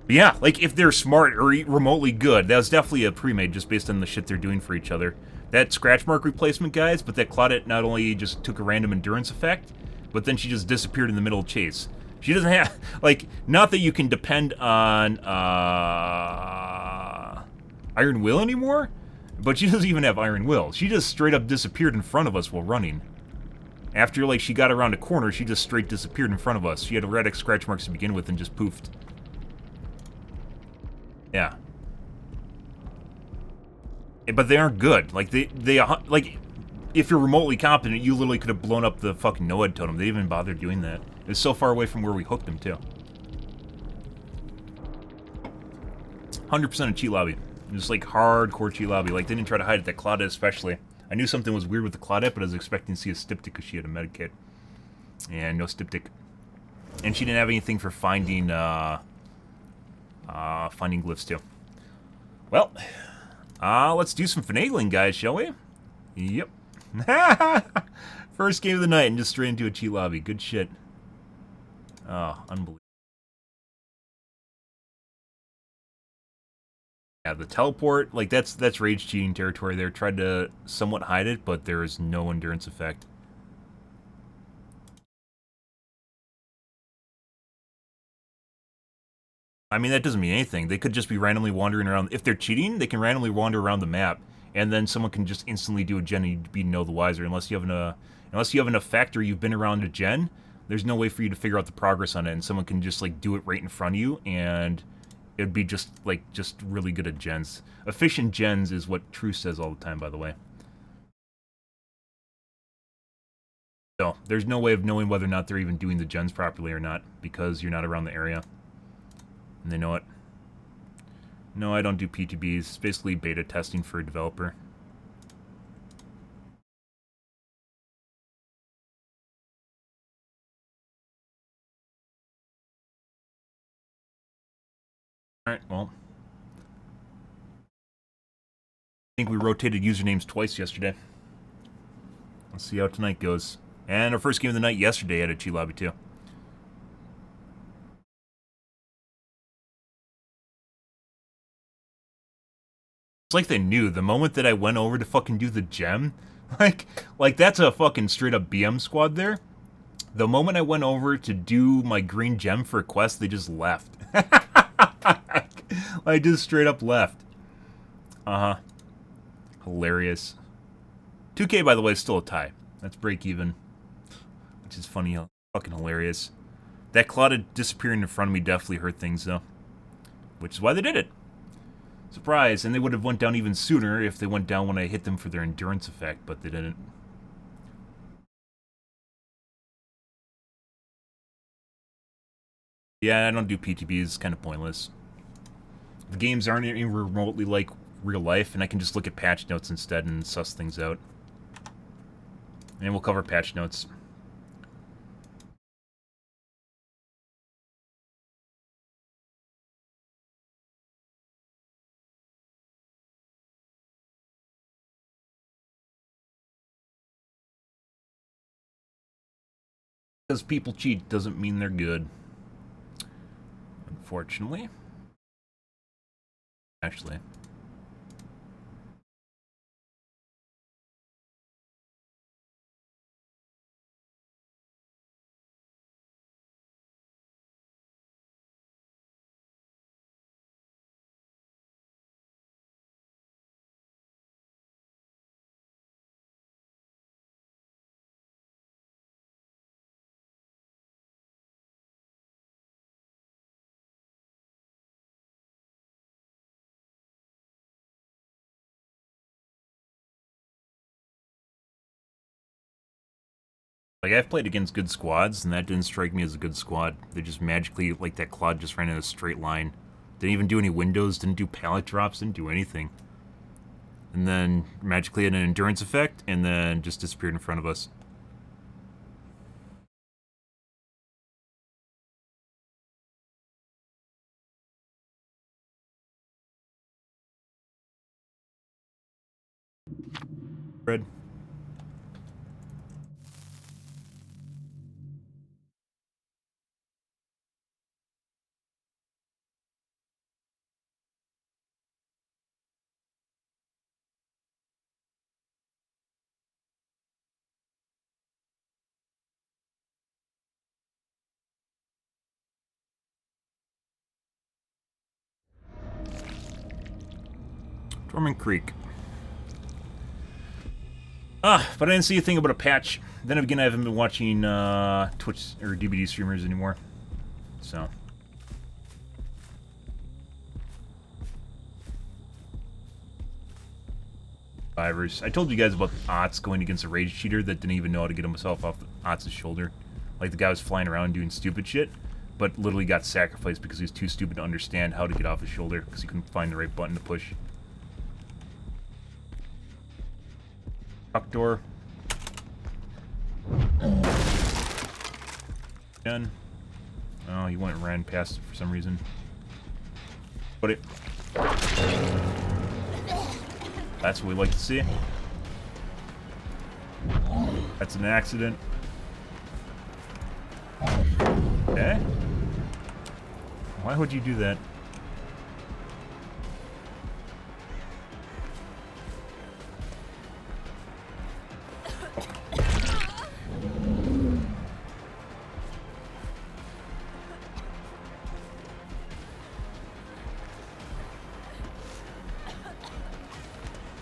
But yeah, like, if they're smart or remotely good, that was definitely a pre-made just based on the shit they're doing for each other. That scratch mark replacement, guys, but that Claudette not only just took a random endurance effect, but then she just disappeared in the middle of chase. She doesn't have, like, not that you can depend on Iron Will anymore, but she doesn't even have Iron Will. She just straight up disappeared in front of us while running. After, like, she got around a corner, she just straight disappeared in front of us. She had red X scratch marks to begin with and just poofed. Yeah. But they aren't good. Like, they like, if you're remotely competent, you literally could have blown up the fucking NOED totem. They didn't even bother doing that. It was so far away from where we hooked them, too. 100% a cheat lobby. Just, like, hardcore cheat lobby. Like, they didn't try to hide it, that Claudette especially. I knew something was weird with the Claudette, but I was expecting to see a Styptic because she had a medikit. And no Styptic. And she didn't have anything for finding finding glyphs too. Well, let's do some finagling, guys, shall we? Yep. First game of the night and just straight into a cheat lobby. Good shit. Oh, unbelievable. Yeah, the teleport, like that's rage cheating territory there. Tried to somewhat hide it, but there is no endurance effect. I mean, that doesn't mean anything. They could just be randomly wandering around. If they're cheating, they can randomly wander around the map, and then someone can just instantly do a gen and you'd be no the wiser. Unless you have an effect or you've been around a gen, there's no way for you to figure out the progress on it, and someone can just like do it right in front of you, and it'd be just really good at gens. Efficient gens is what True says all the time, by the way. So there's no way of knowing whether or not they're even doing the gens properly or not because you're not around the area. And they know it. No, I don't do PTBs. It's basically beta testing for a developer. Alright, well. I think we rotated usernames twice yesterday. Let's see how tonight goes. And our first game of the night yesterday had a cheat lobby too. It's like they knew the moment that I went over to fucking do the gem, like that's a fucking straight up BM squad there. The moment I went over to do my green gem for a quest, they just left. I just straight up left. Uh-huh. Hilarious. 2K, by the way, is still a tie. That's break even. Which is funny. Fucking hilarious. That Claudia disappearing in front of me definitely hurt things, though. Which is why they did it. Surprise. And they would have went down even sooner if they went down when I hit them for their endurance effect, but they didn't. Yeah, I don't do PTBs. It's kind of pointless. The games aren't even remotely like real life, and I can just look at patch notes instead and suss things out. And we'll cover patch notes. Because people cheat doesn't mean they're good. Unfortunately. Actually. Like, I've played against good squads, and that didn't strike me as a good squad. They just magically, like, that Claude just ran in a straight line. Didn't even do any windows, didn't do pallet drops, didn't do anything. And then magically had an endurance effect, and then just disappeared in front of us. Red. Dormant Creek. But I didn't see a thing about a patch. Then again, I haven't been watching Twitch or DBD streamers anymore. So. Survivors. I told you guys about Otz going against a rage cheater that didn't even know how to get himself off Otz's shoulder. Like, the guy was flying around doing stupid shit, but literally got sacrificed because he was too stupid to understand how to get off his shoulder because he couldn't find the right button to push. Truck door. Done. Oh, he went and ran past it for some reason. Put it. That's what we like to see. That's an accident. Okay. Why would you do that?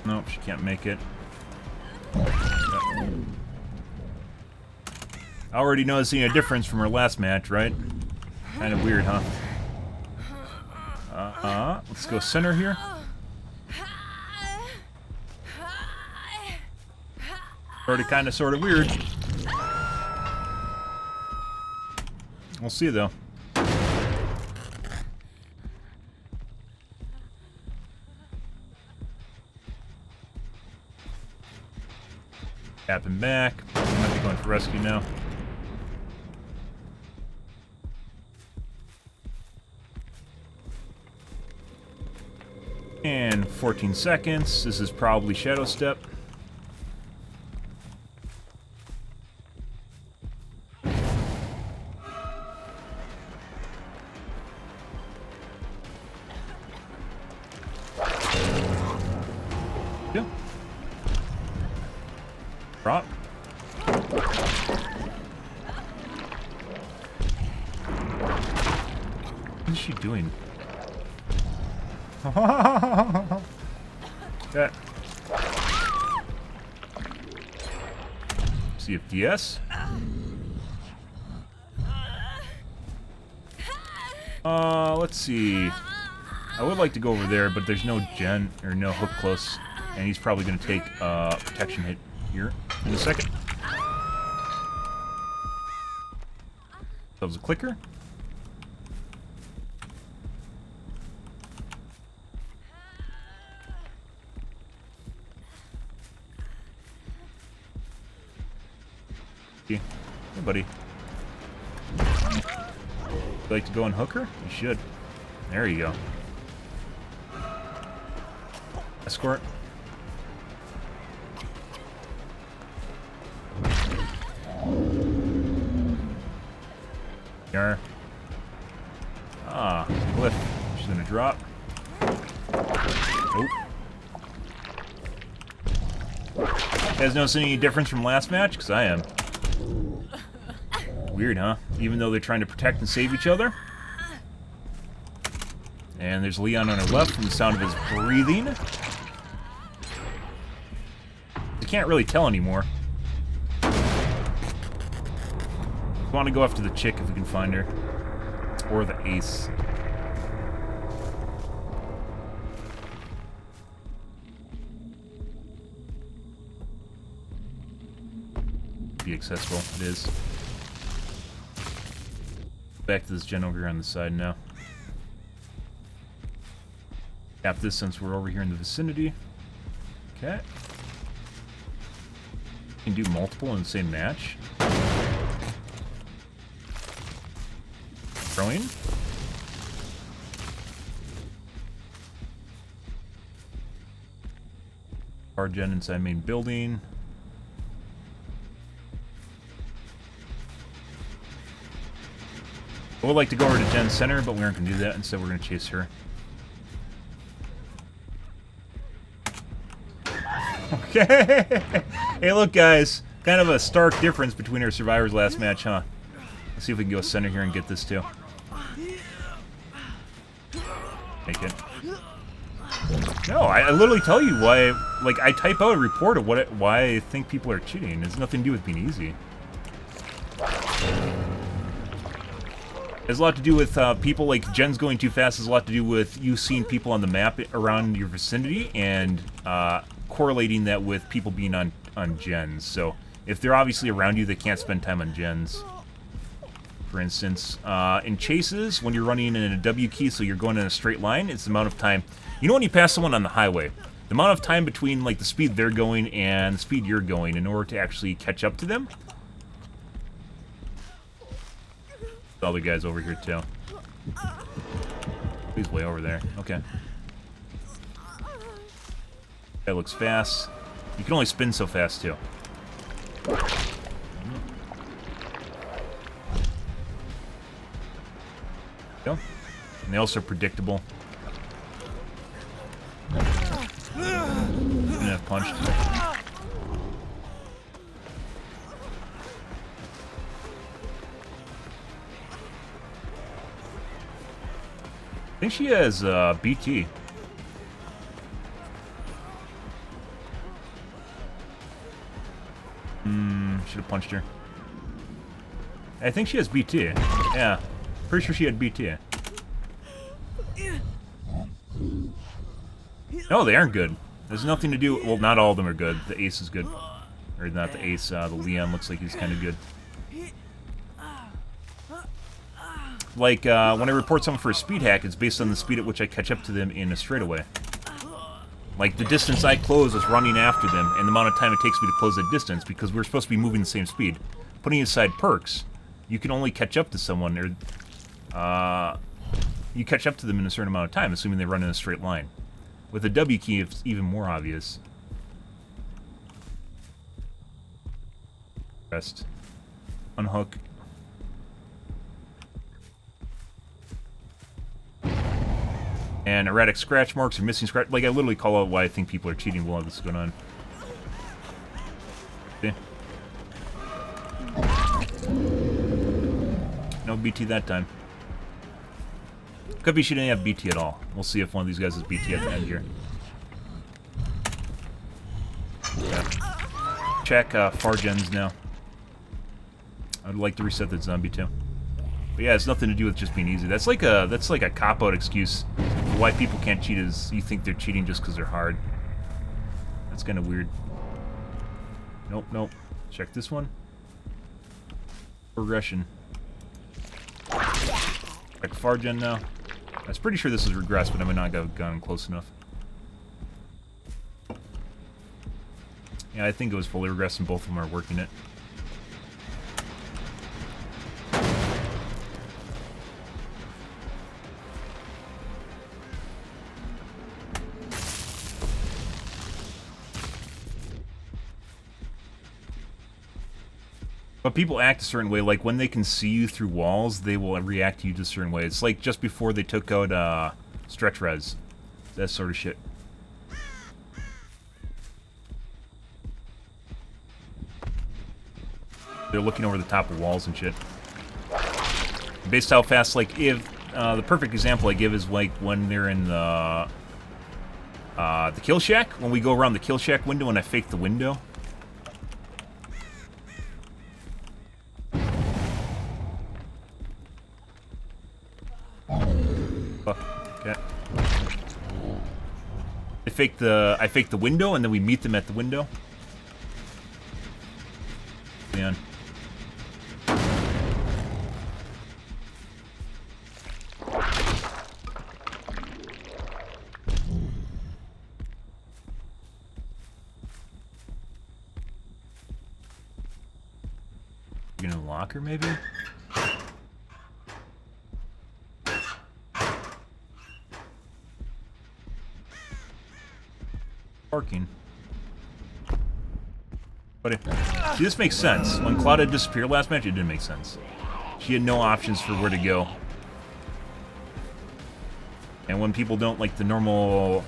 Nope, she can't make it. I already noticing a difference from her last match, right? Kind of weird, huh? Let's go center here. Already kind of sort of weird. We'll see, though. Tapping back. Might be going for rescue now. And 14 seconds. This is probably Shadow Step. Yeah. Drop. What is she doing? Okay. CFDS. Let's see. I would like to go over there, but there's no gen or no hook close, and he's probably going to take protection hit here in a second. That was a clicker. Hey, buddy. You like to go and hook her? You should. There you go. Escort. Here. Ah, Cliff. She's gonna drop. Nope. You guys notice any difference from last match? Because I am. Weird, huh? Even though they're trying to protect and save each other. And there's Leon on her left from the sound of his breathing. You can't really tell anymore. We want to go after the chick if we can find her. Or the ace. Be accessible. It is. Back to this gen over here on the side now. Tap this since we're over here in the vicinity. Okay. You can do multiple in the same match. Throwing. Car gen inside main building. I would like to go over to Gen Center, but we aren't going to do that. Instead, we're going to chase her. Okay. Hey, look, guys. Kind of a stark difference between our survivors last match, huh? Let's see if we can go center here and get this, too. Take it. No, I literally tell you why... Like, I type out a report of why I think people are cheating. It has nothing to do with being easy. It has a lot to do with people, like, gens going too fast has a lot to do with you seeing people on the map around your vicinity and correlating that with people being on gens. So, if they're obviously around you, they can't spend time on gens. For instance, in chases, when you're running in a W key, so you're going in a straight line, it's the amount of time... You know when you pass someone on the highway, The amount of time between, like, the speed they're going and the speed you're going in order to actually catch up to them. The other guy's over here, too. He's way over there. Okay. That looks fast. You can only spin so fast, too. Go. And they also are predictable. Enough punched. I think she has BT. Should have punched her. I think she has BT. Yeah. Pretty sure she had BT. No, they aren't good. There's nothing to do... Well, not all of them are good. The Ace is good. Or not the Ace, the Leon looks like he's kind of good. Like, when I report someone for a speed hack, it's based on the speed at which I catch up to them in a straightaway. Like, the distance I close is running after them, and the amount of time it takes me to close that distance, because we're supposed to be moving the same speed. Putting aside perks, you can only catch up to someone, or... you catch up to them in a certain amount of time, assuming they run in a straight line. With the W key, it's even more obvious. Rest. Unhook. And erratic scratch marks or missing scratch. Like, I literally call out why I think people are cheating while this is going on. See? No BT that time. Could be she didn't have BT at all. We'll see if one of these guys has BT at the end here. Yeah. Check far gens now. I'd like to reset that zombie too. But yeah, it's nothing to do with just being easy. That's like a cop-out excuse for why people can't cheat is you think they're cheating just because they're hard. That's kind of weird. Nope, nope. Check this one. Progression. Check far gen now. I was pretty sure this is regress, but I might not have gone close enough. Yeah, I think it was fully regressed and both of them are working it. But people act a certain way, like when they can see you through walls, they will react to you just a certain way. It's like just before they took out stretch res. That sort of shit. They're looking over the top of walls and shit. Based how fast, like, if... the perfect example I give is like when they're in the kill shack. When we go around the kill shack window and I fake the window. Okay. I fake the window, and then we meet them at the window. Man. You gonna lock her, maybe? Parking. But see, this makes sense. When Claudia disappeared last match, it didn't make sense. She had no options for where to go. And when people don't like the normal...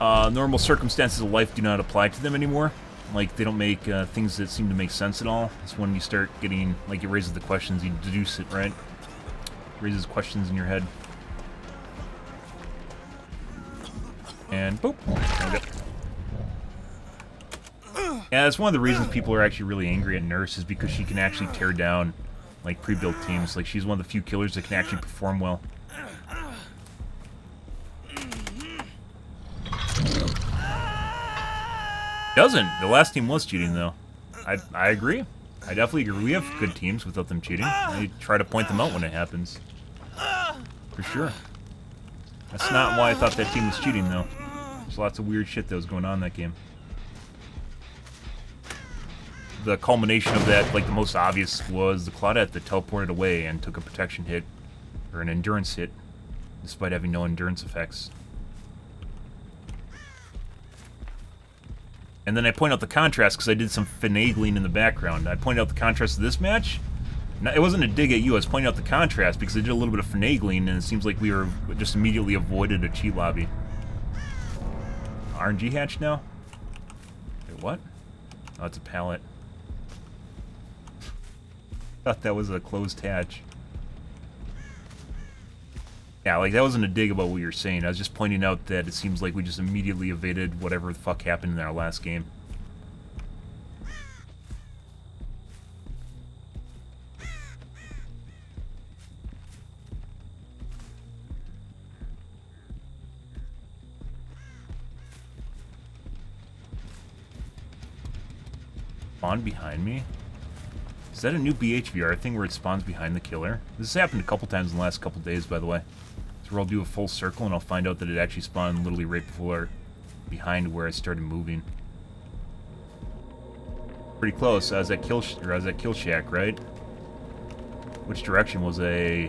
normal circumstances of life do not apply to them anymore. Like, they don't make things that seem to make sense at all. It's when you start getting, like, it raises the questions, you deduce it, right? It raises questions in your head. And boop. Okay. Yeah, that's one of the reasons people are actually really angry at Nurse is because she can actually tear down, like, pre-built teams. Like, she's one of the few killers that can actually perform well. Doesn't. The last team was cheating, though. I agree. I definitely agree. We have good teams without them cheating. I try to point them out when it happens. For sure. That's not why I thought that team was cheating, though. There's lots of weird shit that was going on in that game. The culmination of that, like the most obvious, was the Claudette that teleported away and took a protection hit, or an endurance hit, despite having no endurance effects. And then I point out the contrast because I did some finagling in the background. I pointed out the contrast of this match. Now, it wasn't a dig at you, I was pointing out the contrast because I did a little bit of finagling and it seems like we were just immediately avoided a cheat lobby. RNG hatch now? Wait, what? Oh, it's a pallet. Thought that was a closed hatch. Yeah, like, that wasn't a dig about what you're saying. I was just pointing out that it seems like we just immediately evaded whatever the fuck happened in our last game. Spawn behind me? Is that a new BHVR thing where it spawns behind the killer? This has happened a couple times in the last couple days, by the way. So where I'll do a full circle and I'll find out that it actually spawned literally right before, behind where I started moving. Pretty close. I was at Kill Shack, right? Which direction was a?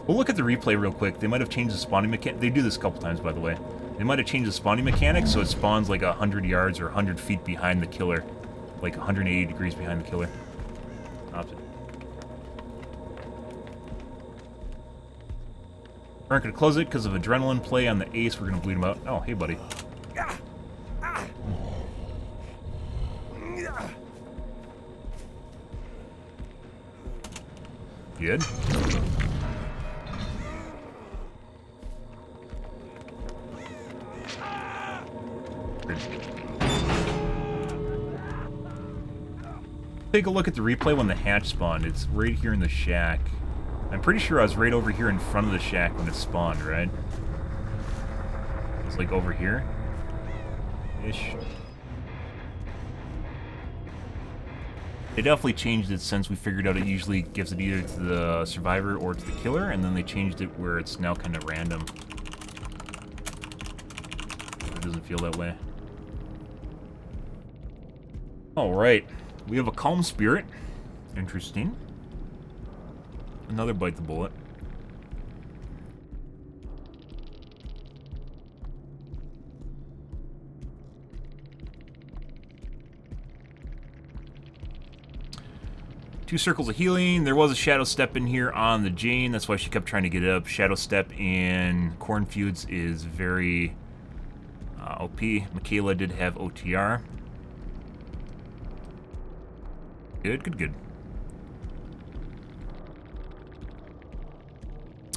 We'll look at the replay real quick. They might have changed the spawning mechanic. They do this a couple times, by the way. They might have changed the spawning mechanic so it spawns like 100 yards or 100 feet behind the killer. Like 180 degrees behind the killer. Opposite. We aren't going to close it because of adrenaline play on the ace. We're going to bleed him out. Oh, hey, buddy. Good. Take a look at the replay when the hatch spawned. It's right here in the shack. I'm pretty sure I was right over here in front of the shack when it spawned, right? It's like over here. Ish. They definitely changed it since we figured out it usually gives it either to the survivor or to the killer, and then they changed it where it's now kind of random. It doesn't feel that way. Alright. We have a calm spirit. Interesting. Another bite the bullet. Two circles of healing. There was a shadow step in here on the Jane. That's why she kept trying to get it up. Shadow step in Cornfeuds is very OP. Michaela did have OTR. Good, good, good.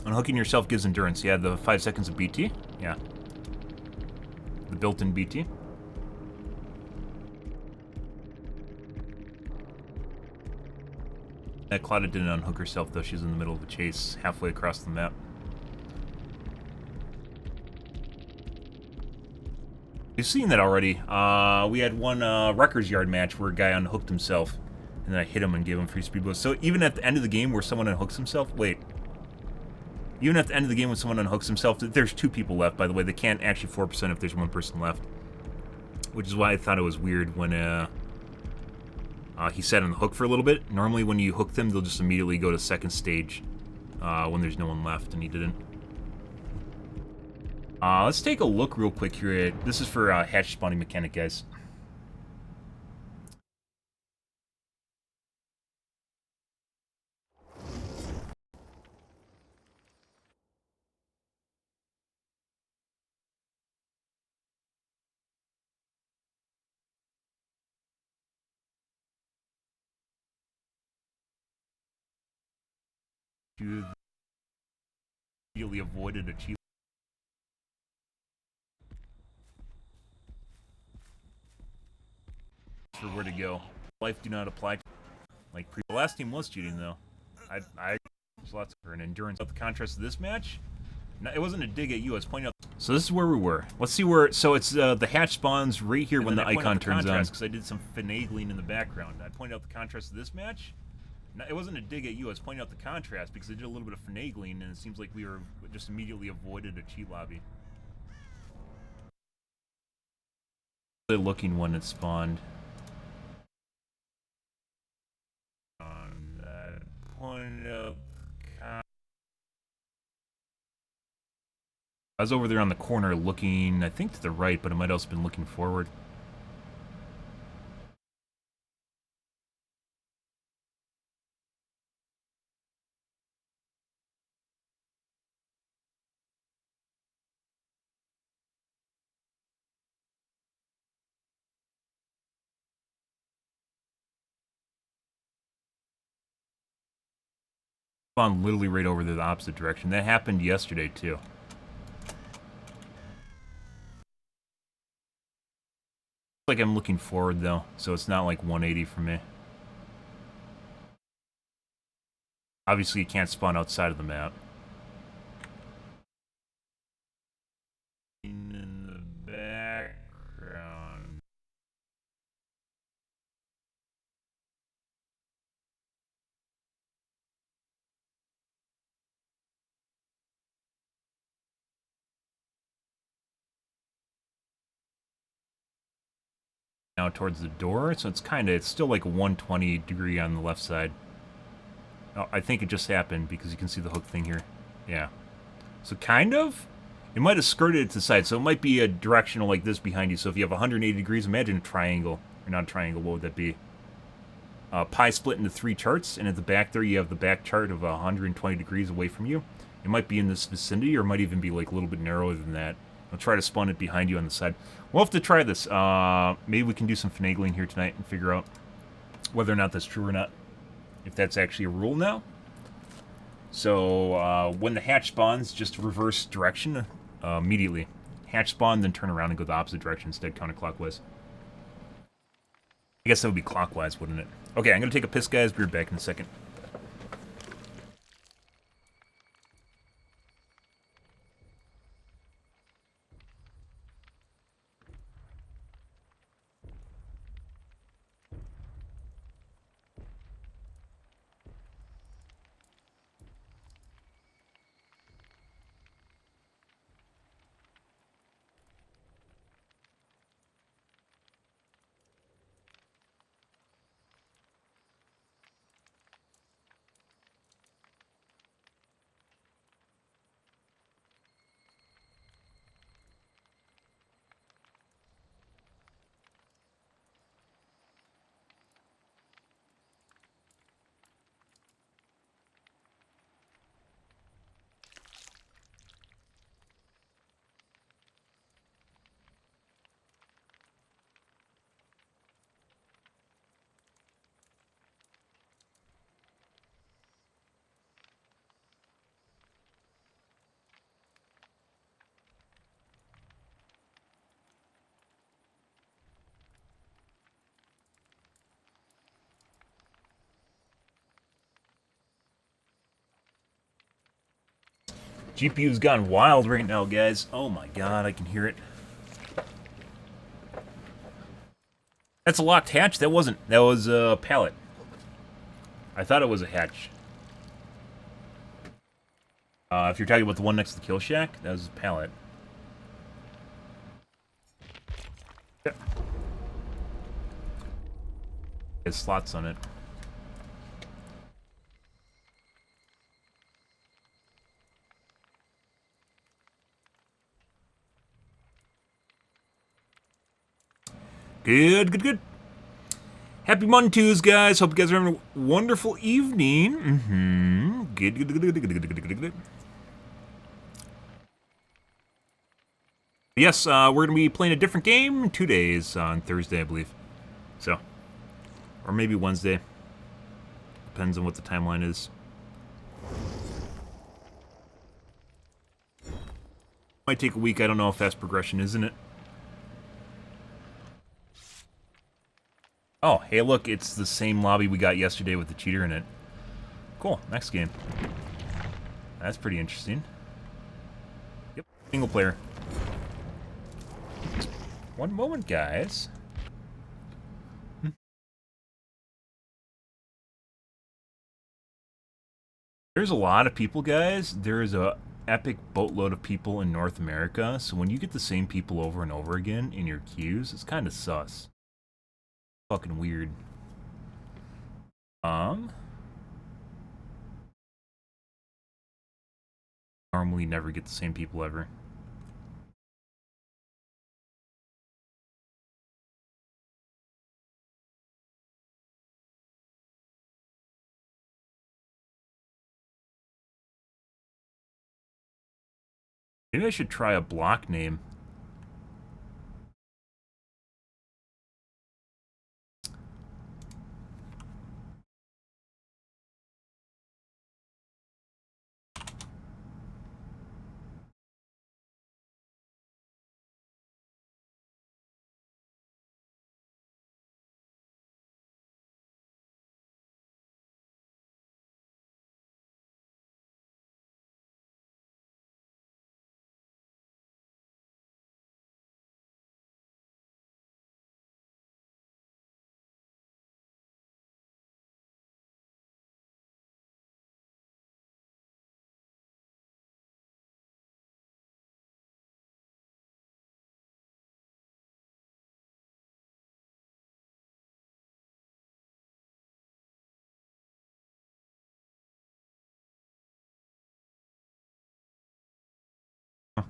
Unhooking yourself gives endurance. Yeah, the 5 seconds of BT. Yeah. The built-in BT. That Claudia didn't unhook herself, though. She's in the middle of a chase, halfway across the map. You've seen that already. We had one Rutgers Yard match where a guy unhooked himself. And then I hit him and gave him free speed boost. So even at the end of the game where someone unhooks himself... Wait. Even at the end of the game when someone unhooks himself... There's 2 people left, by the way. They can't actually 4% if there's 1 person left. Which is why I thought it was weird when he sat on the hook for a little bit. Normally when you hook them, they'll just immediately go to second stage when there's no one left, and he didn't. Let's take a look real quick here. This is for hatch spawning mechanic, guys. You immediately avoided a cheat. For where to go. Life do not apply to, like the last team was cheating though. There's lots of an endurance. But the contrast of this match, no, it wasn't a dig at you. I was pointing out. So this is where we were. Let's see where. So it's the hatch spawns right here when the icon turns on. Because I did some finagling in the background. I pointed out the contrast of this match. No, it wasn't a dig at you. I was pointing out the contrast because I did a little bit of finagling, and it seems like we were just immediately avoided a cheat lobby. The looking one that spawned. On that point of... I was over there on the corner looking, I think, to the right, but it might also have been looking forward. Spawned literally right over the opposite direction. That happened yesterday, too. Like I'm looking forward though, so it's not like 180 for me. Obviously, you can't spawn outside of the map. In the background. Now towards the door, so it's still like a 120 degree on the left side. Oh, I think it just happened because you can see the hook thing here. Yeah. So kind of, it might have skirted it to the side, so it might be a directional like this behind you. So if you have 180 degrees, imagine a triangle, or not a triangle, what would that be? Pie split into 3 charts, and at the back there you have the back chart of 120 degrees away from you. It might be in this vicinity, or it might even be like a little bit narrower than that. I'll try to spawn it behind you on the side. We'll have to try this. Maybe we can do some finagling here tonight and figure out whether or not that's true or not. If that's actually a rule now. So, when the hatch spawns, just reverse direction immediately. Hatch spawn, then turn around and go the opposite direction instead, counterclockwise. I guess that would be clockwise, wouldn't it? Okay, I'm going to take a piss, guys. Be right back in a second. GPU's gone wild right now, guys. Oh my god, I can hear it. That's a locked hatch? That wasn't. That was a pallet. I thought it was a hatch. If you're talking about the one next to the kill shack, that was a pallet. Yeah. It has slots on it. Good, good, good. Happy Mondays, guys. Hope you guys are having a wonderful evening. Good, good, good, good, good, good, good, good, good. Yes, we're going to be playing a different game in 2 days on Thursday, I believe. So, or maybe Wednesday. Depends on what the timeline is. Might take a week. I don't know how fast progression is in it. Oh, hey, look, it's the same lobby we got yesterday with the cheater in it. Cool, next game. That's pretty interesting. Yep, single player. One moment, guys. There's a lot of people, guys. There's a epic boatload of people in North America, so when you get the same people over and over again in your queues, it's kind of sus. Fucking weird. Normally never get the same people ever. Maybe I should try a block name.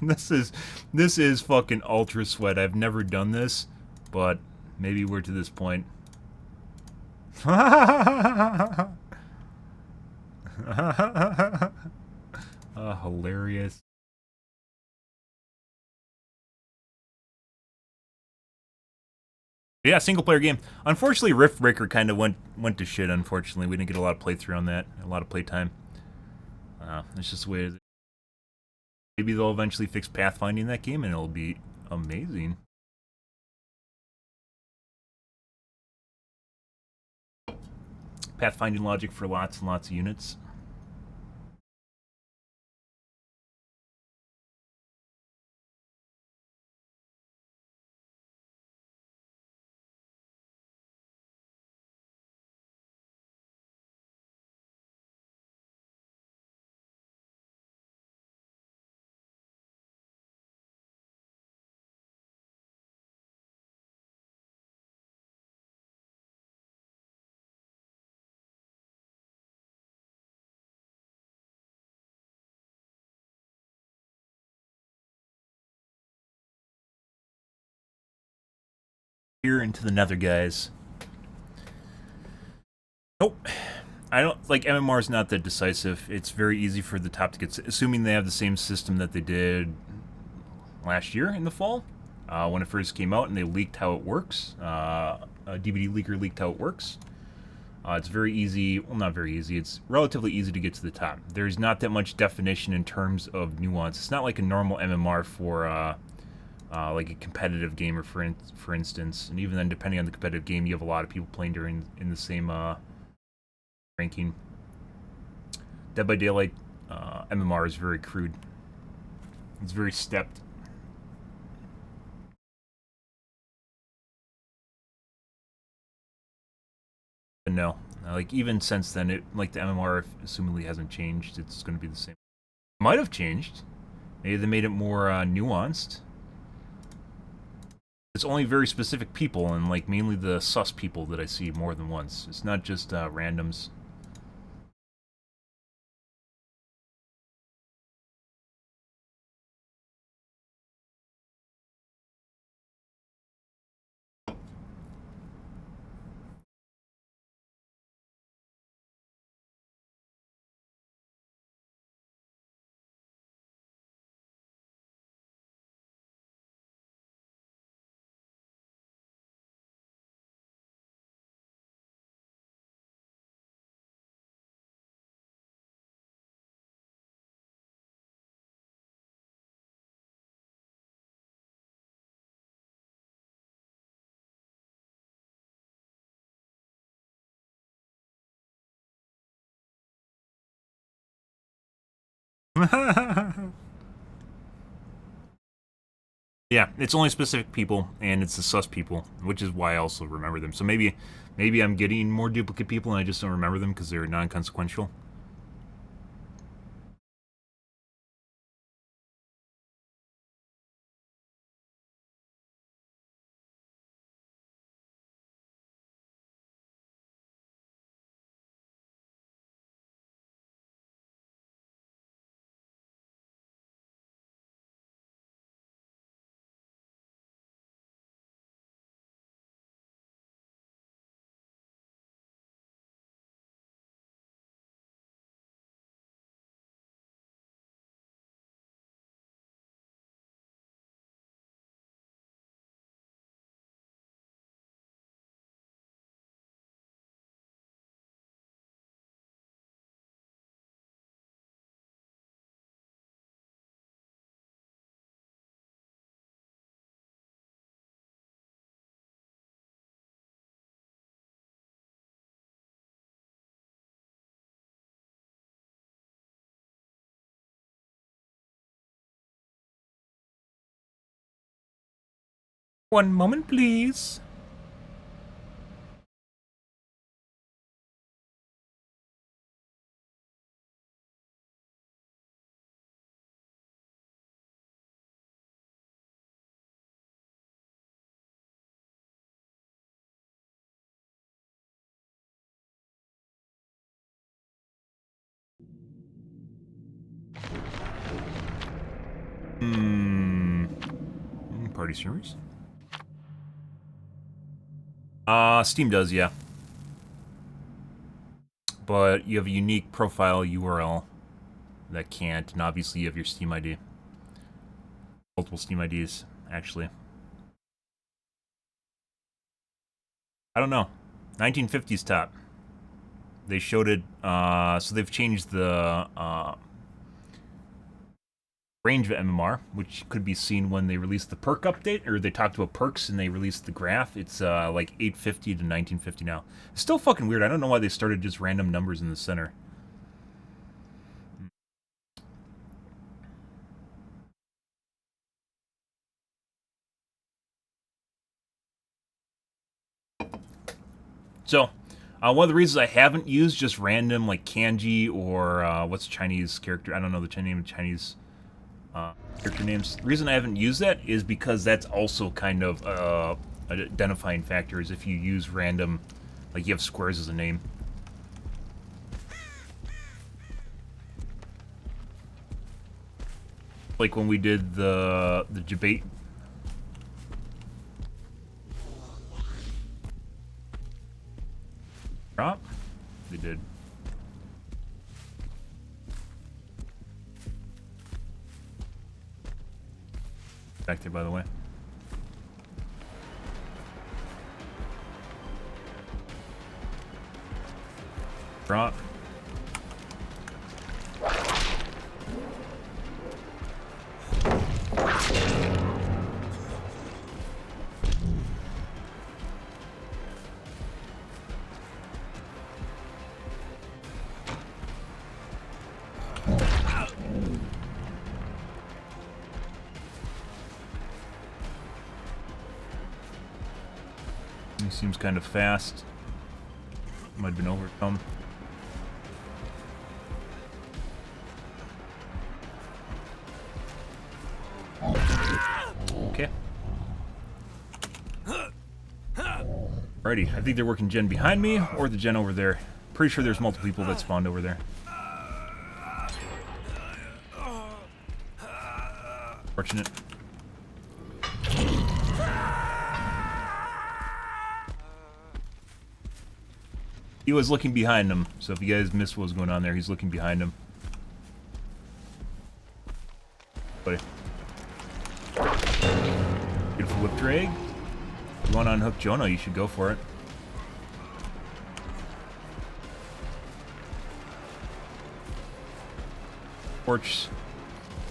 This is fucking ultra sweat. I've never done this, but maybe we're to this point. Hilarious. Yeah, single player game. Unfortunately, Rift Breaker kind of went to shit. Unfortunately, we didn't get a lot of playthrough on that, a lot of playtime. It's just the way it is. Maybe they'll eventually fix pathfinding in that game, and it'll be amazing. Pathfinding logic for lots and lots of units. Here into the nether, guys. Nope. I don't like MMR is not that decisive. It's very easy for the top to get, assuming they have the same system that they did last year in the fall when it first came out, and they leaked how it works. A DVD leaker leaked how it works. It's very easy. Well, not very easy. It's relatively easy to get to the top. There's not that much definition in terms of nuance. It's not like a normal MMR for like a competitive gamer, for instance. And even then, depending on the competitive game, you have a lot of people playing in the same ranking. Dead by Daylight MMR is very crude. It's very stepped. But no, like even since then, the MMR assumingly hasn't changed. It's going to be the same. It might have changed. Maybe they made it more nuanced. It's only very specific people, and like mainly the sus people that I see more than once. It's not just randoms. Yeah, it's only specific people, and it's the sus people, which is why I also remember them. So maybe I'm getting more duplicate people, and I just don't remember them because they're non-consequential. One moment, please. Party servers? Steam does, yeah. But you have a unique profile URL that can't, and obviously you have your Steam ID. Multiple Steam IDs, actually. I don't know. 1950s top. They showed it, so they've changed the range of MMR, which could be seen when they released the perk update, or they talked about perks and they released the graph. It's like 850 to 1950 now. It's still fucking weird. I don't know why they started just random numbers in the center. So, one of the reasons I haven't used just random, like, kanji or, what's Chinese character? I don't know the name of Chinese character names. The reason I haven't used that is because that's also kind of an identifying factor, is if you use random, like, you have squares as a name. Like when we did the debate. Drop? They did. Back there, by the way. Drop. He seems kind of fast. Might have been overcome. Okay. Alrighty, I think they're working gen behind me, or the gen over there. Pretty sure there's multiple people that spawned over there. Fortunate. He was looking behind him, so if you guys missed what was going on there, he's looking behind him. Buddy. Beautiful whip drag. If you want to unhook Jonah, you should go for it. Torch.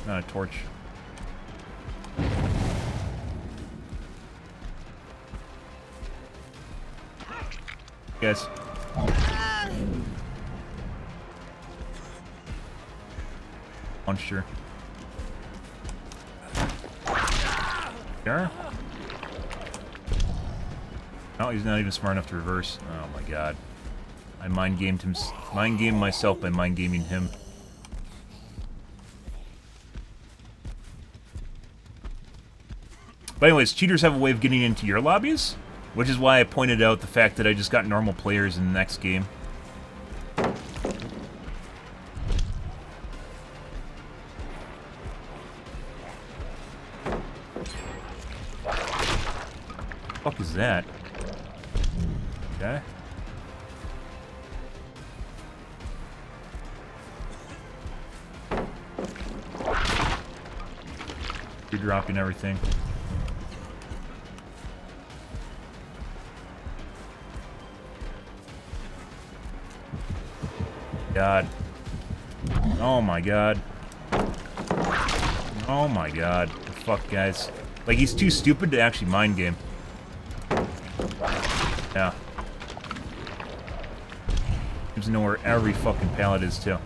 Not a torch. Guys. Punched her. There? No, he's not even smart enough to reverse. Oh my god. I mind gamed myself by mind gaming him. But anyways, cheaters have a way of getting into your lobbies, which is why I pointed out the fact that I just got normal players in the next game. What the fuck is that? Okay. You're dropping everything. God. Oh my god. Oh my god. The fuck, guys. Like, he's too stupid to actually mind game. Yeah. Seems to know where every fucking pallet is, too.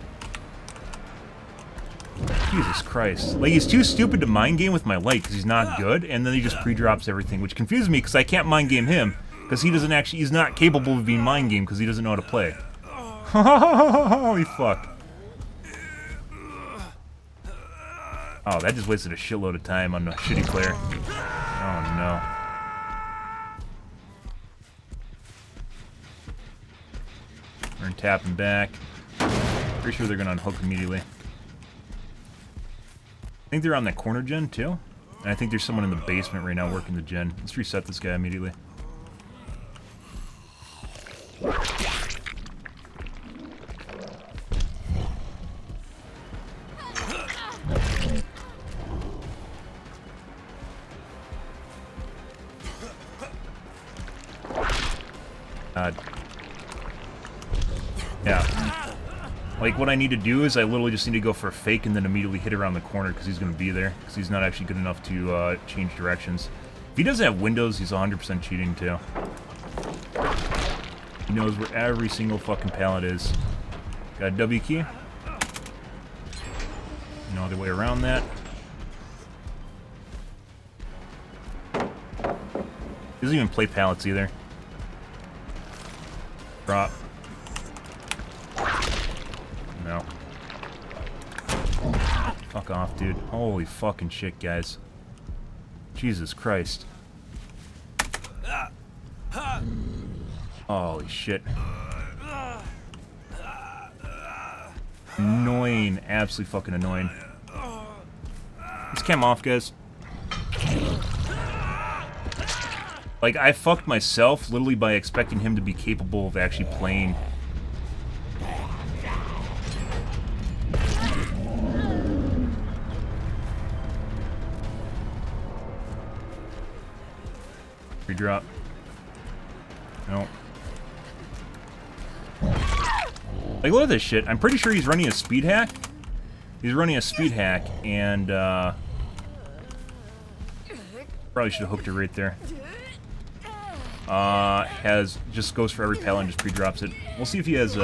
Jesus Christ. Like, he's too stupid to mind game with my light because he's not good, and then he just pre-drops everything, which confuses me because I can't mind game him because he's not capable of being mind game because he doesn't know how to play. Holy fuck. Oh, that just wasted a shitload of time on a shitty player. Oh no. We're tapping back. Pretty sure they're gonna unhook immediately. I think they're on that corner gen too. And I think there's someone in the basement right now working the gen. Let's reset this guy immediately. Yeah. Like, what I need to do is I literally just need to go for a fake and then immediately hit around the corner because he's going to be there. Because he's not actually good enough to change directions. If he doesn't have windows, he's 100% cheating too. He knows where every single fucking pallet is. Got a W key. No other way around that. He doesn't even play pallets either. Drop. No. Fuck off, dude. Holy fucking shit, guys. Jesus Christ. Holy shit. Annoying. Absolutely fucking annoying. Let's cam off, guys. Like, I fucked myself literally by expecting him to be capable of actually playing. Redrop. No. Like, look at this shit. I'm pretty sure he's running a speed hack. He's running a speed hack, and, probably should have hooked her right there. Just goes for every pallet and just pre-drops it. We'll see if he has,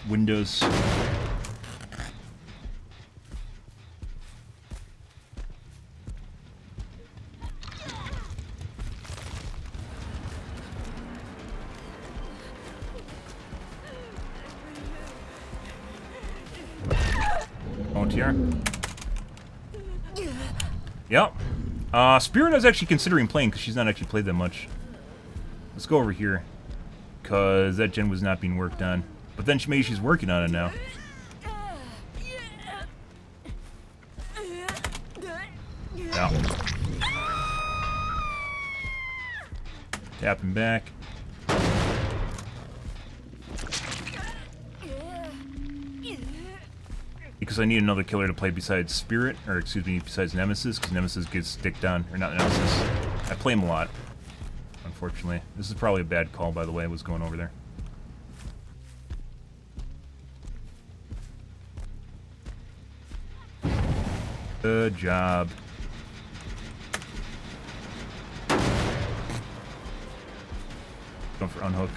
Windows. OTR. Yep. Spirit I was actually considering playing because she's not actually played that much. Let's go over here. Because that gen was not being worked on. But then maybe she's working on it now. Yeah. Tapping back. Because I need another killer to play besides Spirit, or excuse me, besides Nemesis, because Nemesis gets sticked on, or not Nemesis. I play him a lot, unfortunately. This is probably a bad call, by the way, I was going over there. Good job. Going for unhook.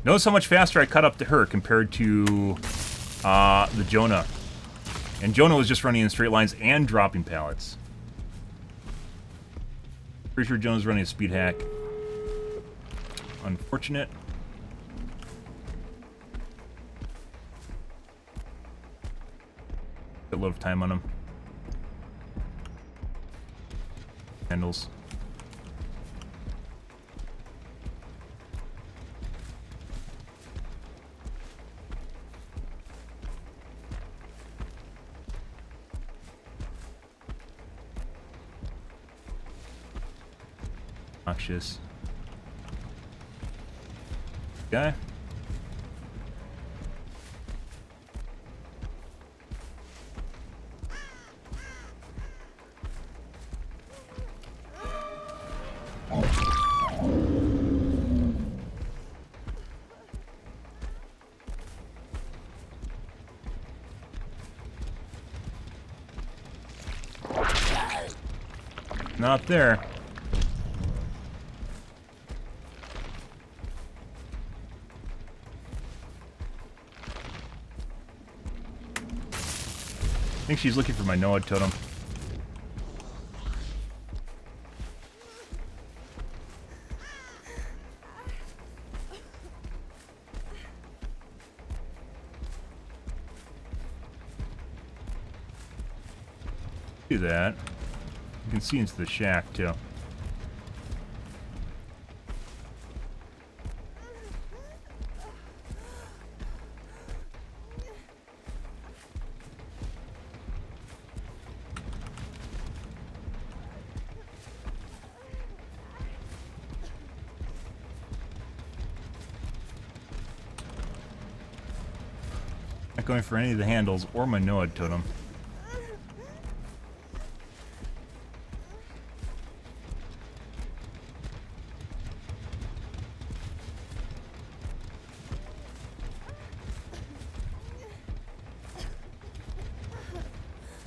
Notice how much faster I cut up to her compared to the Jonah. And Jonah was just running in straight lines and dropping pallets. Pretty sure Jonah's running a speed hack. Unfortunate. Got a lot of time on him. Handles. Noxious. Guy. Not there. I think she's looking for my Noah totem. Do that. You can see into the shack too. Not going for any of the handles or my Noah totem.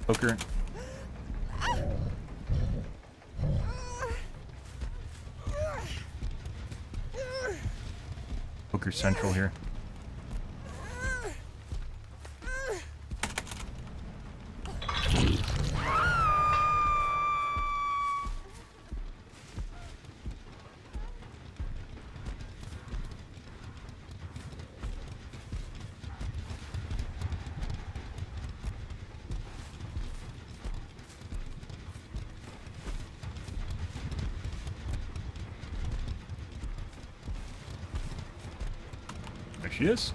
Poker. Poker central here. There she is.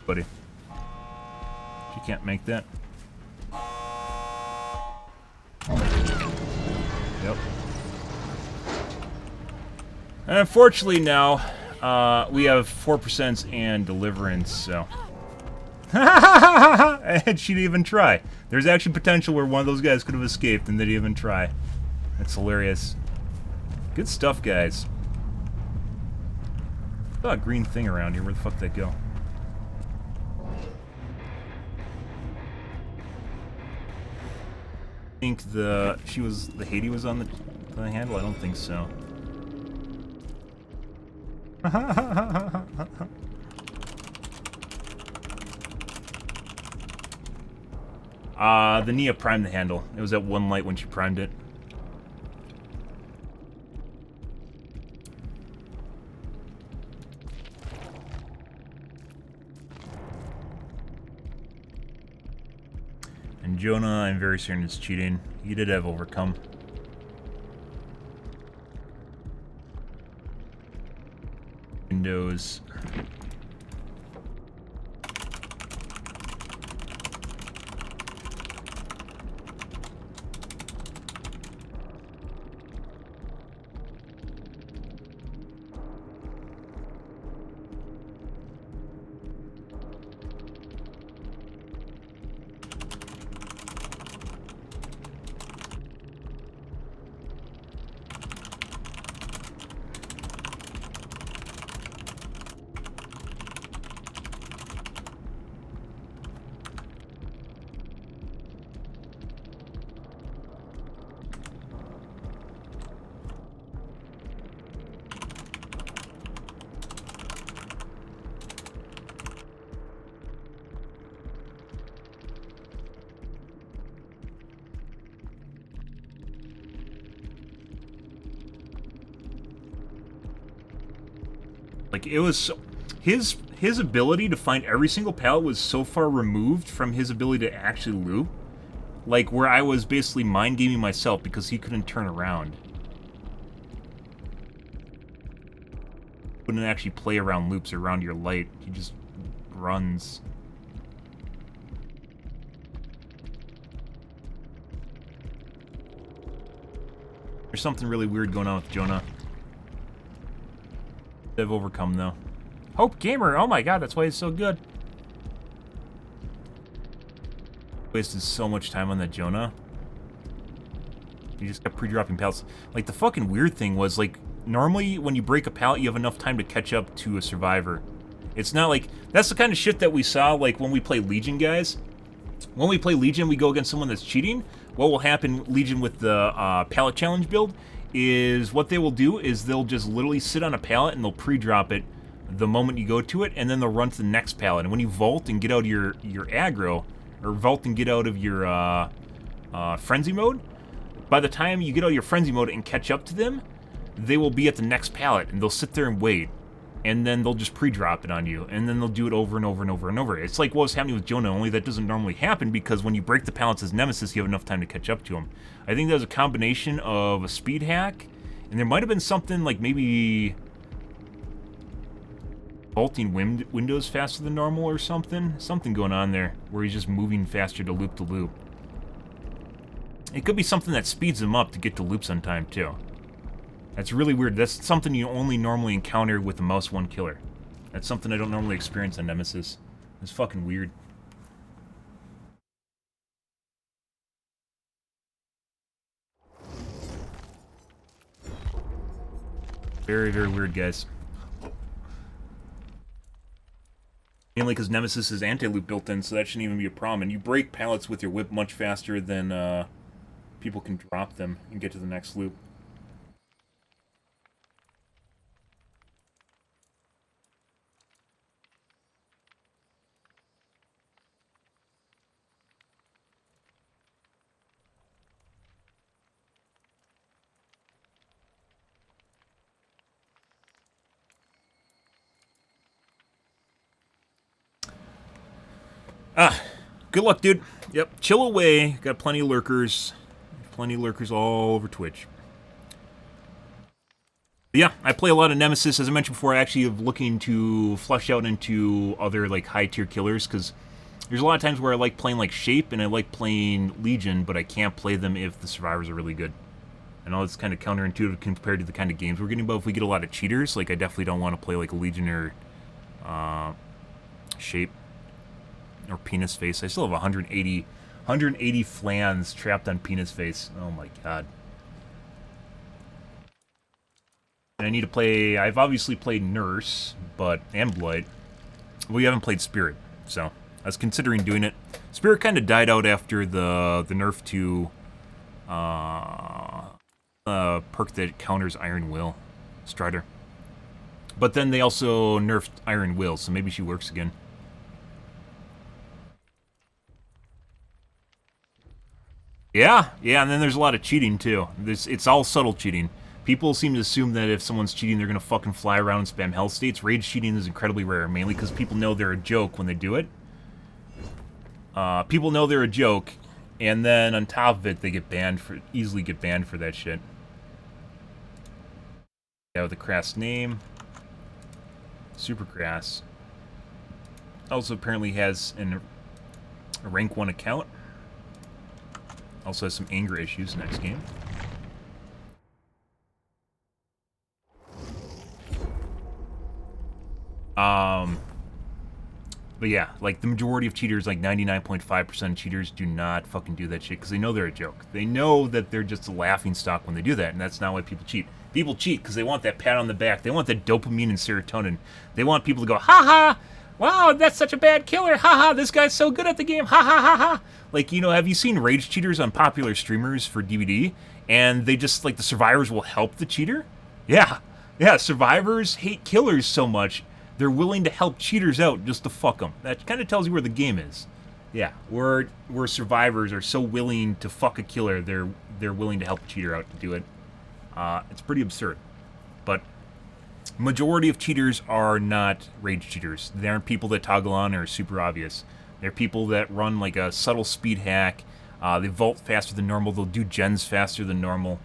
Buddy. She can't make that. Yep. And unfortunately now, we have 4% and deliverance, so. And she didn't even try. There's actually potential where one of those guys could have escaped and they didn't even try. That's hilarious. Good stuff, guys. Saw a green thing around here. Where the fuck did that go? I think the Haiti was on the handle. I don't think so. The Nia primed the handle. It was at one light when she primed it. And Jonah, I'm very certain it's cheating. He did have overcome. Windows. Like, it was so, his ability to find every single pallet was so far removed from his ability to actually loop. Like, where I was basically mind gaming myself because he couldn't turn around. Couldn't actually play around loops around your light. He just runs. There's something really weird going on with Jonah. They've overcome, though. Hope Gamer! Oh my god, that's why he's so good. Wasted so much time on that Jonah. He just kept pre-dropping pallets. Like, the fucking weird thing was, like, normally when you break a pallet, you have enough time to catch up to a survivor. It's not like... That's the kind of shit that we saw, like, when we play Legion, guys. When we play Legion, we go against someone that's cheating. what will happen, Legion, with the pallet challenge build, is what they will do is they'll just literally sit on a pallet and they'll pre-drop it the moment you go to it, and then they'll run to the next pallet. And when you vault and get out of your aggro, or vault and get out of your frenzy mode, by the time you get out of your frenzy mode and catch up to them, they will be at the next pallet, and they'll sit there and wait. And then they'll just pre-drop it on you, and then they'll do it over and over and over and over. It's like what was happening with Jonah, only that doesn't normally happen because when you break the pallets as Nemesis, you have enough time to catch up to him. I think that was a combination of a speed hack, and there might have been something like maybe vaulting windows faster than normal or something. Something going on there where he's just moving faster to loop. It could be something that speeds him up to get to loops on time too. That's really weird. That's something you only normally encounter with the Mouse 1 killer. That's something I don't normally experience on Nemesis. It's fucking weird. Very, very weird, guys. Mainly because Nemesis is anti-loop built in, so that shouldn't even be a problem. And you break pallets with your whip much faster than people can drop them and get to the next loop. Good luck, dude. Yep, chill away. Got plenty of lurkers. Plenty of lurkers all over Twitch. But yeah, I play a lot of Nemesis. As I mentioned before, I actually am looking to flesh out into other, like, high-tier killers, because there's a lot of times where I like playing, like, Shape, and I like playing Legion, but I can't play them if the survivors are really good. I know it's kind of counterintuitive compared to the kind of games we're getting, but if we get a lot of cheaters, like, I definitely don't want to play, like, a Legion or Shape. Or Penis Face. I still have 180 flans trapped on Penis Face. Oh my god. And I need to play... I've obviously played Nurse, and Blight. We haven't played Spirit, so I was considering doing it. Spirit kind of died out after the nerf to perk that counters Iron Will. Strider. But then they also nerfed Iron Will, so maybe she works again. Yeah, and then there's a lot of cheating, too. It's all subtle cheating. People seem to assume that if someone's cheating, they're gonna fucking fly around and spam hell states. Rage cheating is incredibly rare, mainly because people know they're a joke when they do it. People know they're a joke, and then on top of it, they easily get banned for that shit. Yeah, with a crass name. Super crass. Also apparently has a rank 1 account. Also has some anger issues next game. But yeah, like the majority of cheaters, like 99.5% of cheaters do not fucking do that shit because they know they're a joke. They know that they're just a laughing stock when they do that, and that's not why people cheat. People cheat because they want that pat on the back. They want that dopamine and serotonin. They want people to go, ha ha! Wow, that's such a bad killer. Haha, this guy's so good at the game. Ha ha ha ha. Like, you know, have you seen rage cheaters on popular streamers for DVD? And they just, like, the survivors will help the cheater? Yeah, survivors hate killers so much, they're willing to help cheaters out just to fuck them. That kind of tells you where the game is. Yeah, where survivors are so willing to fuck a killer, they're willing to help a cheater out to do it. It's pretty absurd. But majority of cheaters are not rage cheaters. They aren't people that toggle on or are super obvious. They're people that run like a subtle speed hack. They vault faster than normal. They'll do gens faster than normal.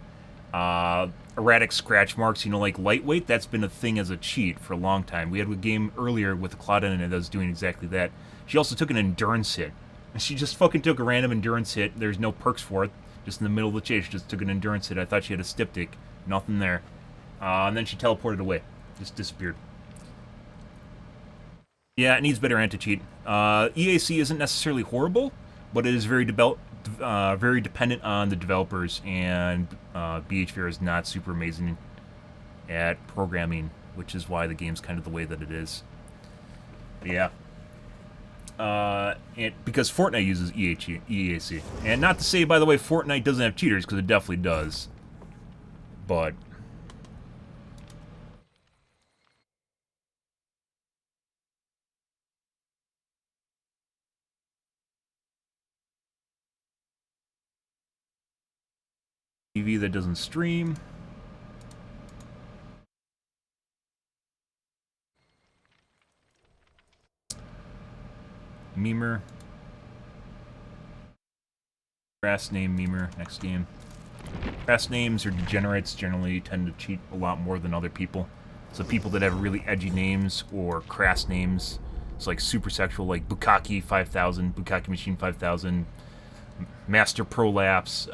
Erratic scratch marks, you know, like lightweight, that's been a thing as a cheat for a long time. We had a game earlier with the Claudine that was doing exactly that. She also took an endurance hit. She just fucking took a random endurance hit. There's no perks for it. Just in the middle of the chase, she just took an endurance hit. I thought she had a styptic. Nothing there. And then she teleported away. Just disappeared. Yeah, it needs better anti-cheat. EAC isn't necessarily horrible, but it is very dependent on the developers, and BHVR is not super amazing at programming, which is why the game's kind of the way that it is. But yeah. because Fortnite uses EAC. And not to say, by the way, Fortnite doesn't have cheaters, because it definitely does. But TV that doesn't stream. Memer. Grass name Memer. Next game. Grass names or degenerates generally tend to cheat a lot more than other people. So people that have really edgy names or crass names, it's like super sexual, like Bukaki 5000, Bukaki Machine 5000, Master Prolapse,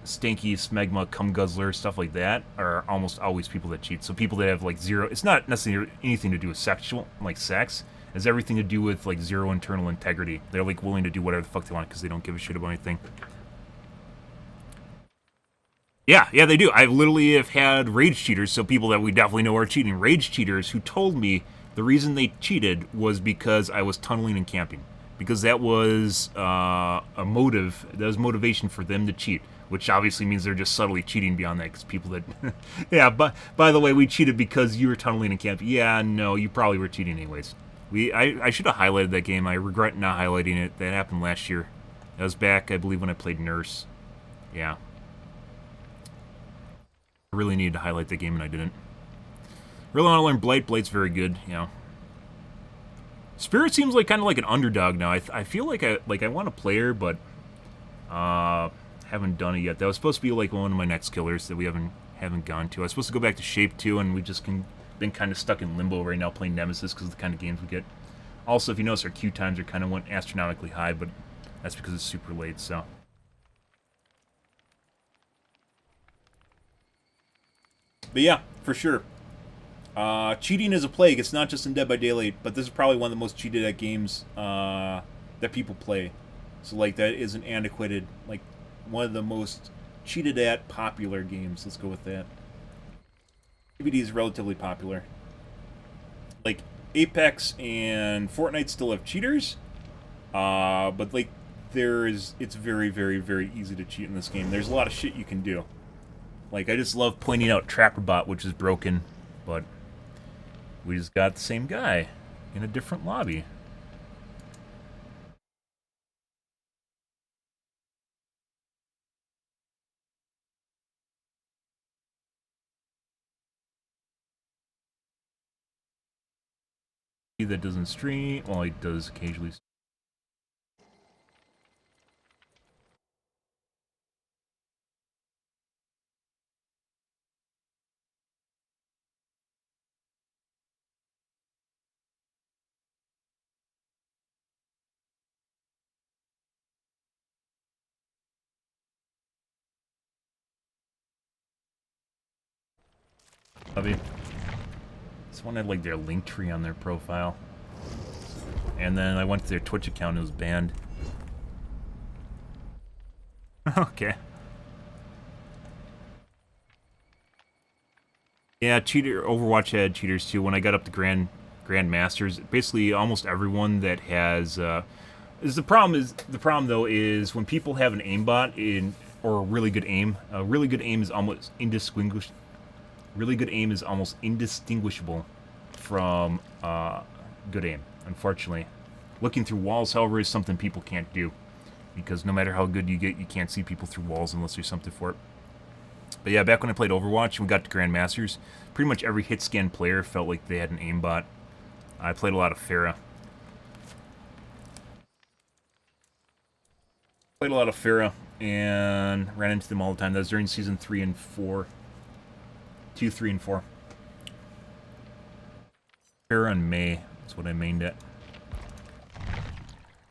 Stanky Smegma, Cum Guzzler, stuff like that, are almost always people that cheat. So people that have like zero, it's not necessarily anything to do with sexual, like sex. It's everything to do with like zero internal integrity. They're like willing to do whatever the fuck they want because they don't give a shit about anything. Yeah, they do. I literally have had rage cheaters, so people that we definitely know are cheating. Rage cheaters who told me the reason they cheated was because I was tunneling and camping. Because that was a motive, that was motivation for them to cheat. Which obviously means they're just subtly cheating beyond that, because people that... yeah, but by the way, we cheated because you were tunneling and camping. Yeah, no, you probably were cheating anyways. I should have highlighted that game. I regret not highlighting it. That happened last year. That was back, I believe, when I played Nurse. Yeah. I really needed to highlight that game, and I didn't. Really want to learn Blight. Blight's very good, you know. Spirit seems like kind of like an underdog now. I feel like I want to play her, but haven't done it yet. That was supposed to be like one of my next killers that we haven't gone to. I was supposed to go back to Shape 2, and we've just been kind of stuck in limbo right now playing Nemesis because of the kind of games we get. Also, if you notice, our queue times are kind of went astronomically high, but that's because it's super late, so... But yeah, for sure. Cheating is a plague. It's not just in Dead by Daylight, but this is probably one of the most cheated at games that people play. So, like, that is an antiquated, like, one of the most cheated at popular games. Let's go with that. DVD is relatively popular. Like, Apex and Fortnite still have cheaters, but, like, it's very, very, very easy to cheat in this game. There's a lot of shit you can do. Like, I just love pointing out TrapperBot, which is broken, but we just got the same guy in a different lobby. That doesn't stream. Well, he does occasionally. This one had like their link tree on their profile. And then I went to their Twitch account and it was banned. Okay. Yeah, Overwatch had cheaters too. When I got up to Grand Masters, basically almost everyone that has the problem though is when people have an aimbot or a really good aim is almost indistinguishable. Really good aim is almost indistinguishable from good aim, unfortunately. Looking through walls, however, is something people can't do. Because no matter how good you get, you can't see people through walls unless there's something for it. But yeah, back when I played Overwatch and we got to Grandmasters, pretty much every hit scan player felt like they had an aimbot. I played a lot of Pharah. Played a lot of Pharah and ran into them all the time. That was during Season 3 and 4. 2, 3, and 4. Pharah and May is what I mained at.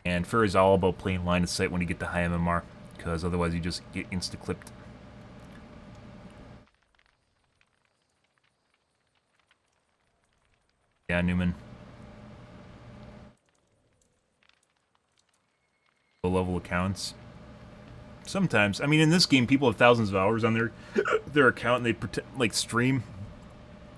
And Pharah is all about playing line of sight when you get to high MMR, because otherwise you just get insta-clipped. Yeah, Newman. Low-level accounts. Sometimes. I mean, in this game, people have thousands of hours on their account, and they pretend, like, stream,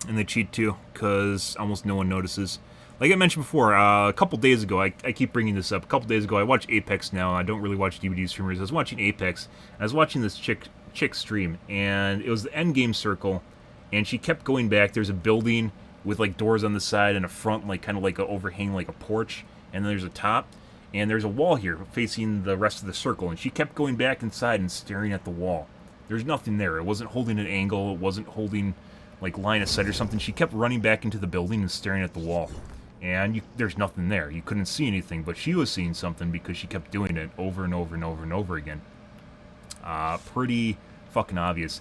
and they cheat too, because almost no one notices. Like I mentioned before, a couple days ago, I keep bringing this up. A couple days ago, I watched Apex now. I don't really watch DVD streamers. I was watching Apex, and I was watching this chick stream, and it was the end game circle, and she kept going back. There's a building with like doors on the side and a front, like kind of like an overhang, like a porch, and then there's a top, and there's a wall here facing the rest of the circle, and she kept going back inside and staring at the wall. There's nothing there. It wasn't holding an angle. It wasn't holding like line of sight or something. She kept running back into the building and staring at the wall. And there's nothing there. You couldn't see anything, but she was seeing something because she kept doing it over and over and over and over again. Pretty fucking obvious.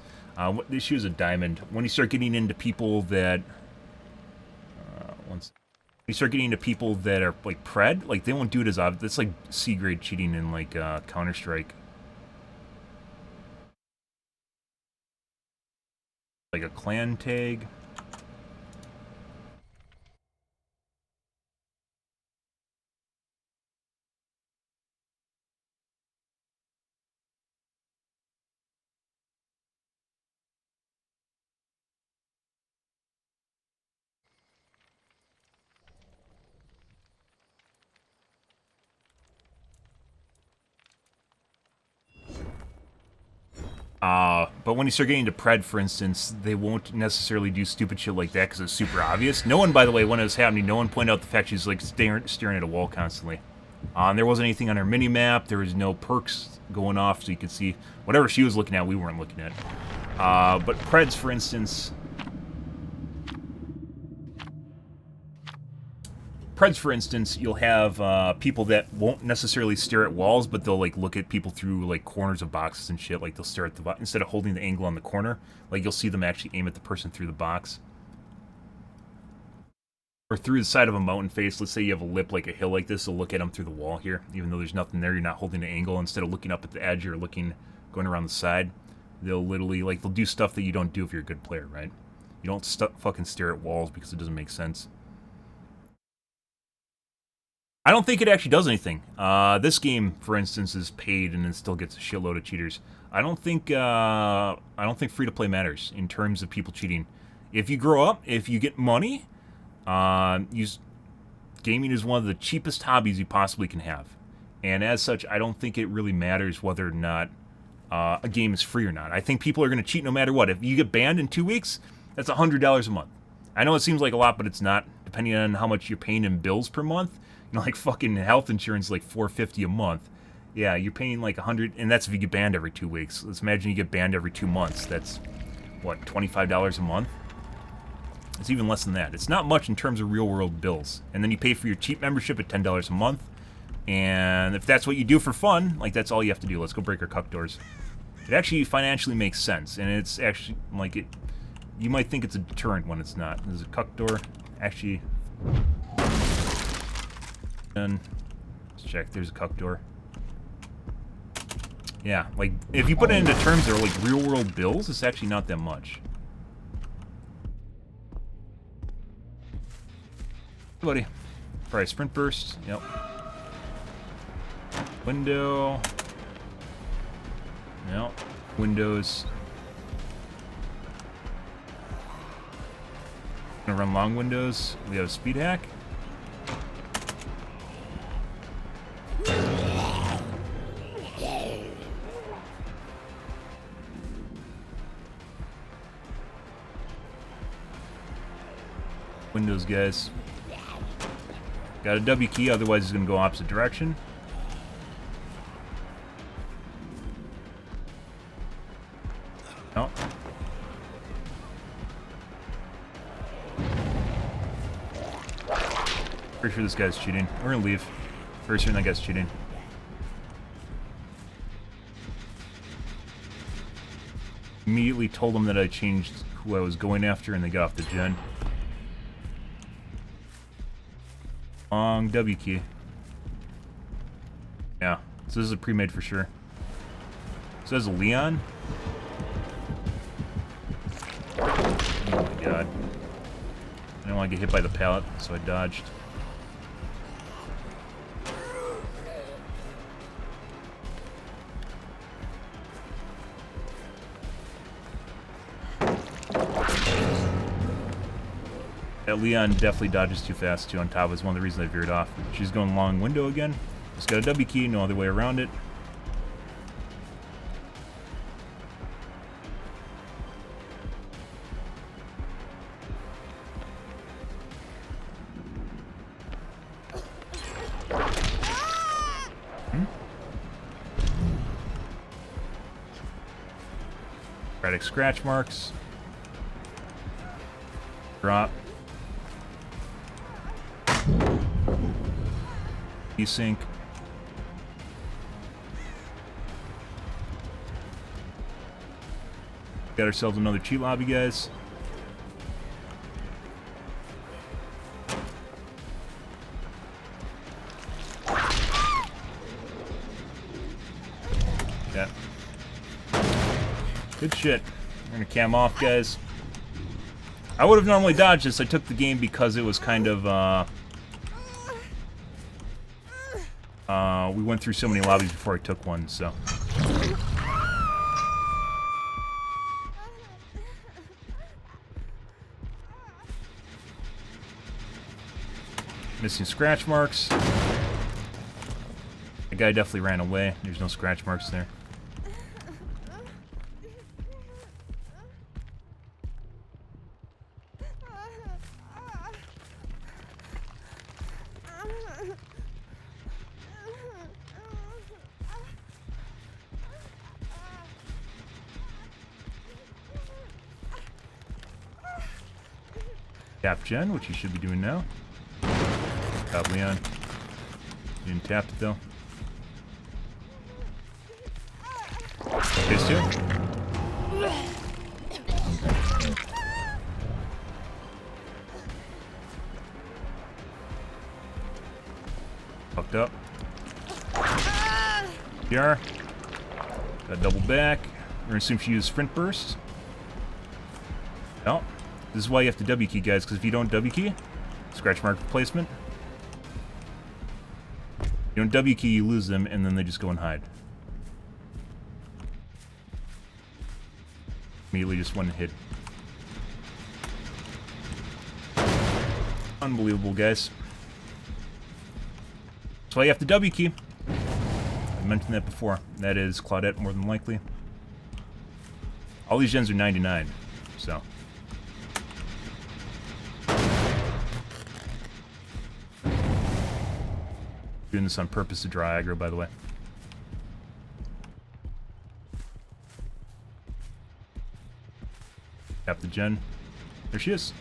She was a diamond. When you start getting into people that... once you start getting into people that are, like, pred, like, they won't do it as obvious. That's like C-grade cheating in, like, Counter-Strike. Like a clan tag. But when you start getting to pred, for instance, they won't necessarily do stupid shit like that because it's super obvious. No one, by the way, when it was happening, no one pointed out the fact she's like staring at a wall constantly. There wasn't anything on her mini-map. There was no perks going off, so you could see whatever she was looking at, we weren't looking at. But preds, for instance... you'll have people that won't necessarily stare at walls, but they'll like look at people through like corners of boxes and shit. Like they'll stare at the instead of holding the angle on the corner, like you'll see them actually aim at the person through the box. Or through the side of a mountain face. Let's say you have a lip like a hill like this, they'll look at them through the wall here. Even though there's nothing there, you're not holding an angle. Instead of looking up at the edge, you're looking, going around the side. They'll literally, like, they'll do stuff that you don't do if you're a good player, right? You don't fucking stare at walls because it doesn't make sense. I don't think it actually does anything. This game, for instance, is paid and it still gets a shitload of cheaters. I don't think free-to-play matters in terms of people cheating. If you grow up, if you get money, gaming is one of the cheapest hobbies you possibly can have. And as such, I don't think it really matters whether or not a game is free or not. I think people are going to cheat no matter what. If you get banned in 2 weeks, that's $100 a month. I know it seems like a lot, but it's not, depending on how much you're paying in bills per month. You know, like fucking health insurance, like $450 a month. Yeah, you're paying like $100, and that's if you get banned every 2 weeks. Let's imagine you get banned every 2 months. That's, what, $25 a month? It's even less than that. It's not much in terms of real-world bills. And then you pay for your cheap membership at $10 a month. And if that's what you do for fun, like, that's all you have to do. Let's go break our cuck doors. It actually financially makes sense. And it's actually, like, you might think it's a deterrent when it's not. There's a cuck door. Actually... Let's check. There's a cuck door. Yeah, like, if you put it into terms that are, like, real-world bills, it's actually not that much. Hey, buddy. Probably sprint burst. Yep. Window. Yep. Windows. Gonna run long windows. We have a speed hack. Windows, guys. Got a W key, otherwise it's going to go opposite direction. No. Pretty sure this guy's cheating. We're going to leave. Pretty sure that guy's cheating. Immediately told them that I changed who I was going after, and they got off the gen. Long W key. Yeah, so this is a pre-made for sure. So there's a Leon. Oh my god. I didn't want to get hit by the pallet, so I dodged. That Leon definitely dodges too fast, too, on top. Is one of the reasons I veered off. She's going long window again. Just got a W key, no other way around it. Erratic scratch marks. Drop. Desync. Got ourselves another cheat lobby, guys. Yeah. Good shit. We're gonna cam off, guys. I would have normally dodged this. I took the game because it was kind of, we went through so many lobbies before I took one, so. Missing scratch marks. The guy definitely ran away. There's no scratch marks there. Tap Jen, which you should be doing now. Tap Leon. Didn't tap it though. Phase 2. Fucked up. PR. Got double back. We're gonna assume she used sprint burst. No. This is why you have to W key, guys, because if you don't W key, scratch mark replacement. You don't W key, you lose them, and then they just go and hide. Immediately just one hit. Unbelievable, guys. That's why you have to W key. I mentioned that before. That is Claudette, more than likely. All these gens are 99, so. Doing this on purpose to draw aggro, by the way. Tap the gen. There she is.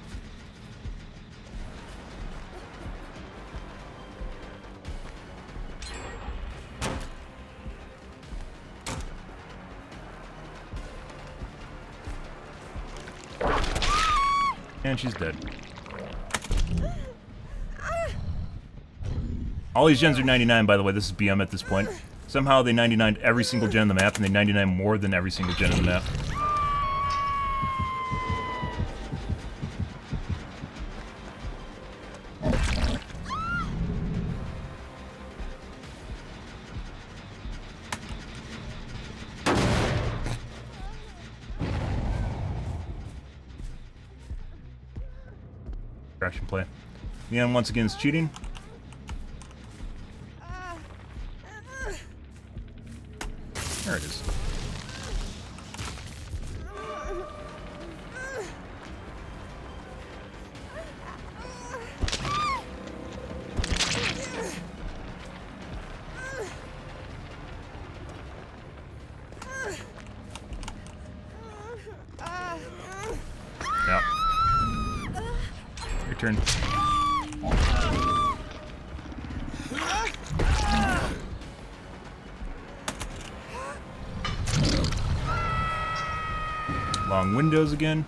And she's dead. All these gens are 99, by the way. This is BM at this point. Somehow they 99'd every single gen on the map, and they 99 more than every single gen on the map. Distraction play. Leon once again is cheating. There it is. Yeah. Your turn. Long windows again.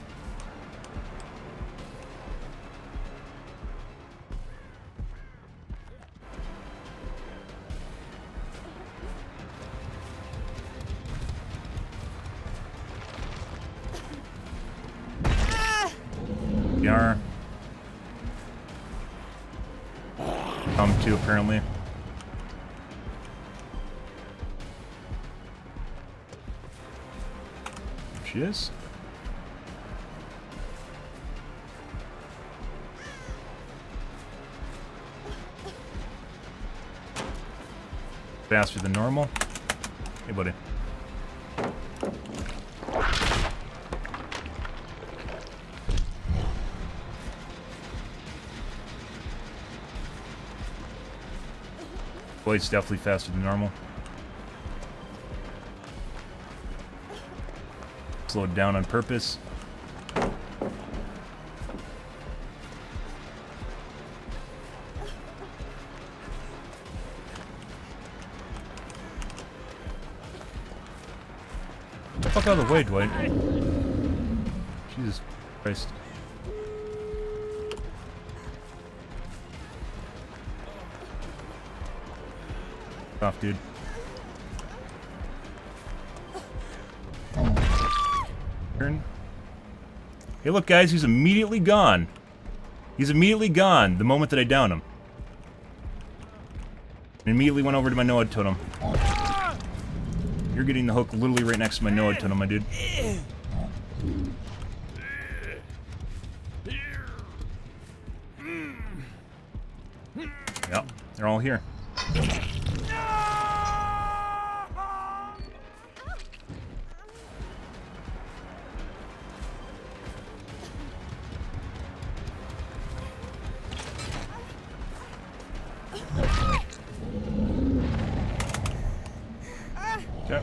PR. Come to apparently. There she is. Faster than normal. Hey, buddy. Boy, it's definitely faster than normal. Slowed down on purpose. Get the fuck out of the way, Dwight. Jesus Christ. Off, dude. Turn. Hey, look, guys, he's immediately gone. He's immediately gone the moment that I down him. And immediately went over to my Noad totem. You're getting the hook literally right next to my Noad totem, my dude. Yep, they're all here. Okay.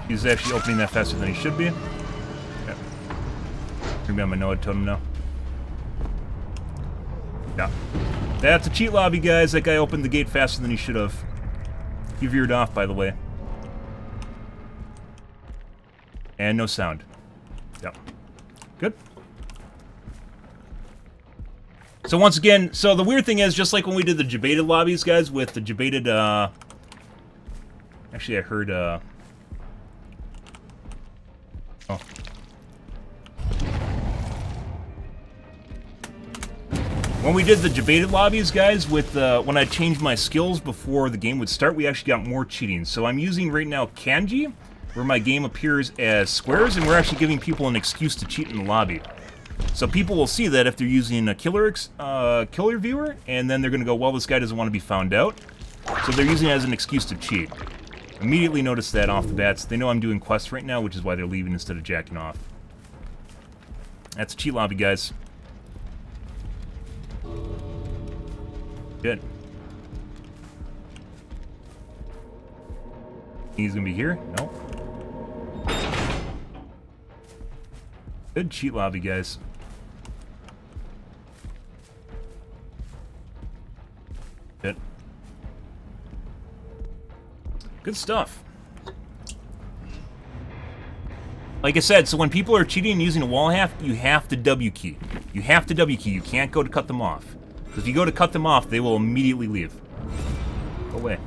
He's actually opening that faster than he should be. Okay. Gonna be on my Noah totem now. Yeah. That's a cheat lobby, guys. That guy opened the gate faster than he should have. He veered off, by the way. And no sound. Yep. Good. So once again, so the weird thing is, just like when we did the debated lobbies, guys, with the debated, actually I heard, oh. When we did the debated lobbies, guys, with, when I changed my skills before the game would start, we actually got more cheating. So I'm using right now kanji, where my game appears as squares, and we're actually giving people an excuse to cheat in the lobby. So people will see that if they're using a killer viewer, and then they're going to go, well, this guy doesn't want to be found out. So they're using it as an excuse to cheat. Immediately notice that off the bat. So they know I'm doing quests right now, which is why they're leaving instead of jacking off. That's a cheat lobby, guys. Good. He's going to be here? Nope. Good cheat lobby, guys. Good. Good stuff. Like I said, so when people are cheating and using a wall hack, you have to W key. You have to W key. You can't go to cut them off. Because if you go to cut them off, they will immediately leave. Go away.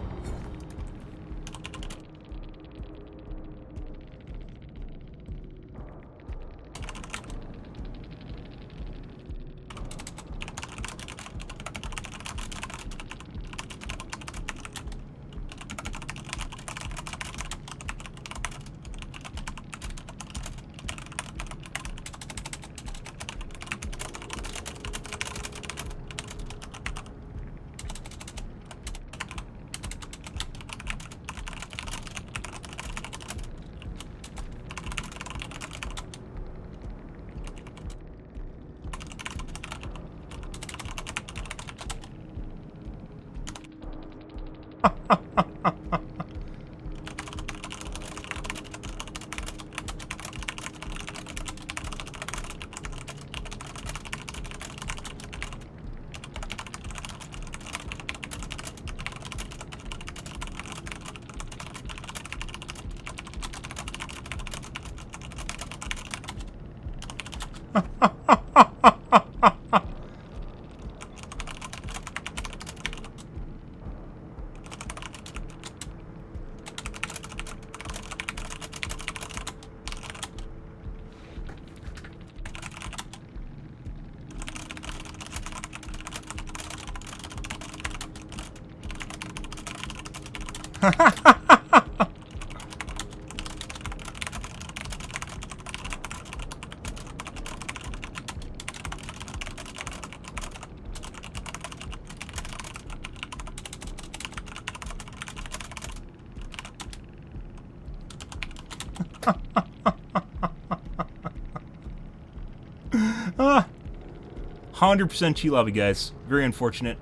100% cheat lobby, guys. Very unfortunate.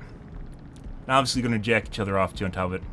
And obviously going to jack each other off too on top of it.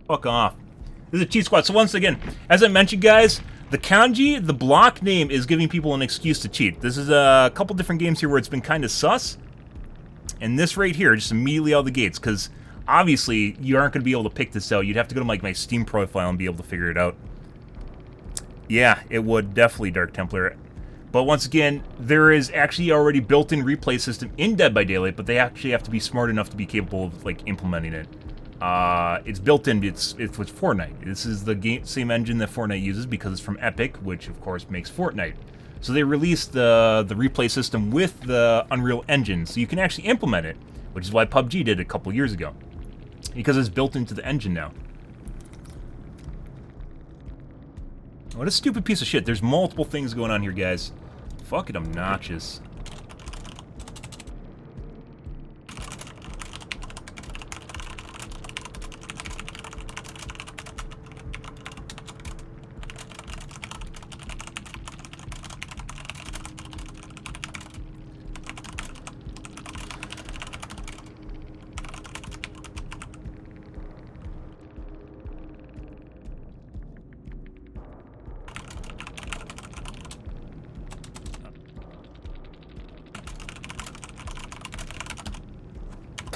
Fuck off. This is a cheat squad. So once again, as I mentioned, guys, the kanji, the block name, is giving people an excuse to cheat. This is a couple different games here where it's been kind of sus. And this right here, just immediately out of the gates, because obviously you aren't going to be able to pick this out. You'd have to go to like my Steam profile and be able to figure it out. Yeah, it would definitely, Dark Templar. But once again, there is actually already built-in replay system in Dead by Daylight, but they actually have to be smart enough to be capable of like implementing it. It's built in. It's with Fortnite. This is the same engine that Fortnite uses because it's from Epic, which of course makes Fortnite. So they released the replay system with the Unreal Engine, so you can actually implement it, which is why PUBG did a couple years ago, because it's built into the engine now. What a stupid piece of shit. There's multiple things going on here, guys. Fucking obnoxious.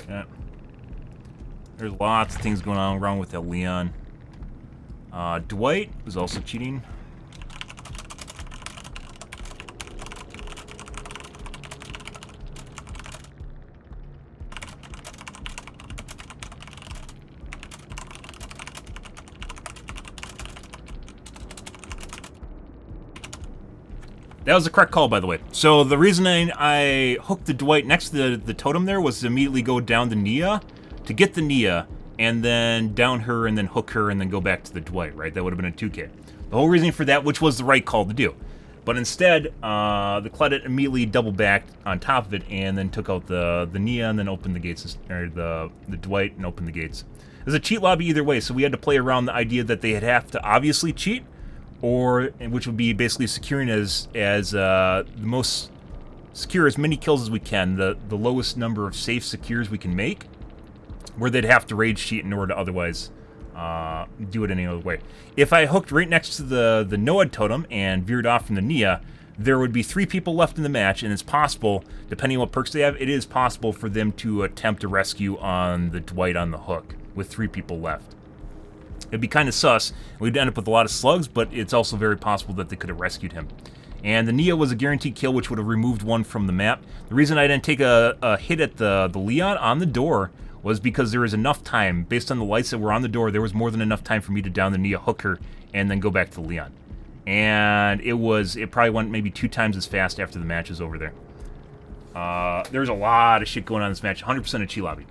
Yeah. There's lots of things going on wrong with that Leon. Dwight was also cheating. That was the correct call, by the way. So the reason I hooked the Dwight next to the totem there was to immediately go down to Nia, to get the Nia, and then down her, and then hook her, and then go back to the Dwight, right? That would have been a 2K. The whole reason for that, which was the right call to do. But instead, the Claudette immediately double backed on top of it, and then took out the Nia, and then opened the gates, or the Dwight, and opened the gates. There's a cheat lobby either way, so we had to play around the idea that they'd have to obviously cheat, or which would be basically securing as the most secure as many kills as we can, the lowest number of safe secures we can make, where they'd have to rage cheat in order to otherwise do it any other way. If I hooked right next to the Noad totem and veered off from the Nia, there would be 3 people left in the match, and it's possible, depending on what perks they have, it is possible for them to attempt a rescue on the Dwight on the hook with 3 people left. It'd be kind of sus. We'd end up with a lot of slugs, but it's also very possible that they could have rescued him. And the Nia was a guaranteed kill, which would have removed one from the map. The reason I didn't take a hit at the Leon on the door was because there was enough time, based on the lights that were on the door, there was more than enough time for me to down the Nia, hook her, and then go back to the Leon. And it probably went maybe 2 times as fast after the match is over there. There's a lot of shit going on in this match. 100% of Chi Lobby.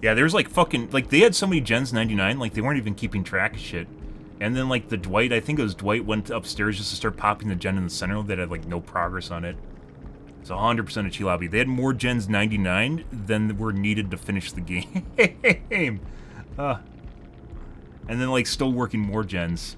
Yeah, there's like fucking, like, they had so many gens 99, like, they weren't even keeping track of shit. And then, like, the Dwight, I think it was Dwight, went upstairs just to start popping the gen in the center that had, like, no progress on it. It's 100% of Chi Lobby. They had more gens 99 than were needed to finish the game. And then, like, still working more gens.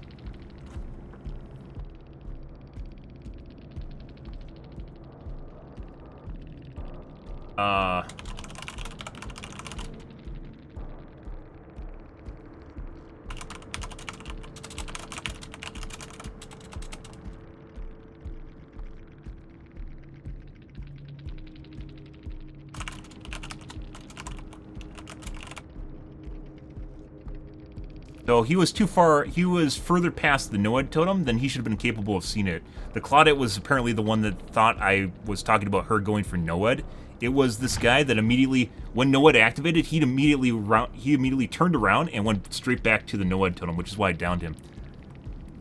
So he was too far, he was further past the Noad totem than he should have been capable of seeing it. The Claudette was apparently the one that thought I was talking about her going for Noad. It was this guy that immediately, when Noad activated, he immediately turned around and went straight back to the Noad totem, which is why I downed him.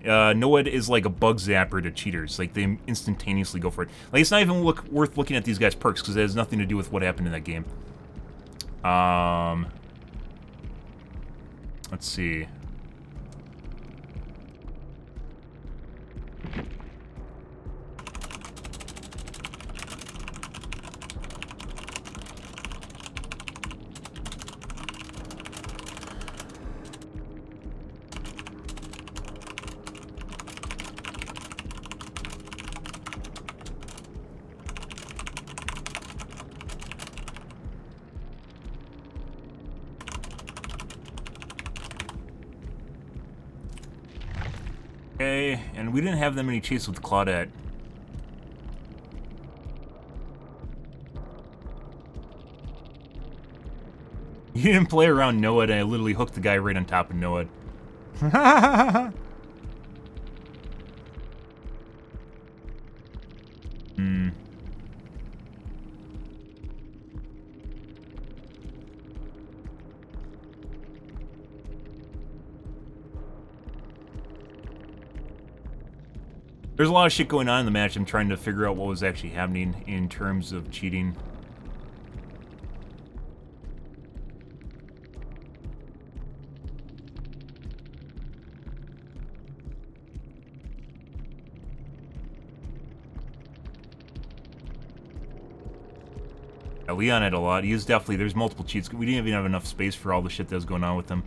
Noad is like a bug zapper to cheaters. Like, they instantaneously go for it. Like, it's not even worth looking at these guys' perks, because it has nothing to do with what happened in that game. Let's see. Okay, and we didn't have that many chases with Claudette. You didn't play around Noad, and I literally hooked the guy right on top of Noad. There's a lot of shit going on in the match. I'm trying to figure out what was actually happening in terms of cheating. Yeah, Leon had a lot. He was definitely, there's multiple cheats. We didn't even have enough space for all the shit that was going on with him.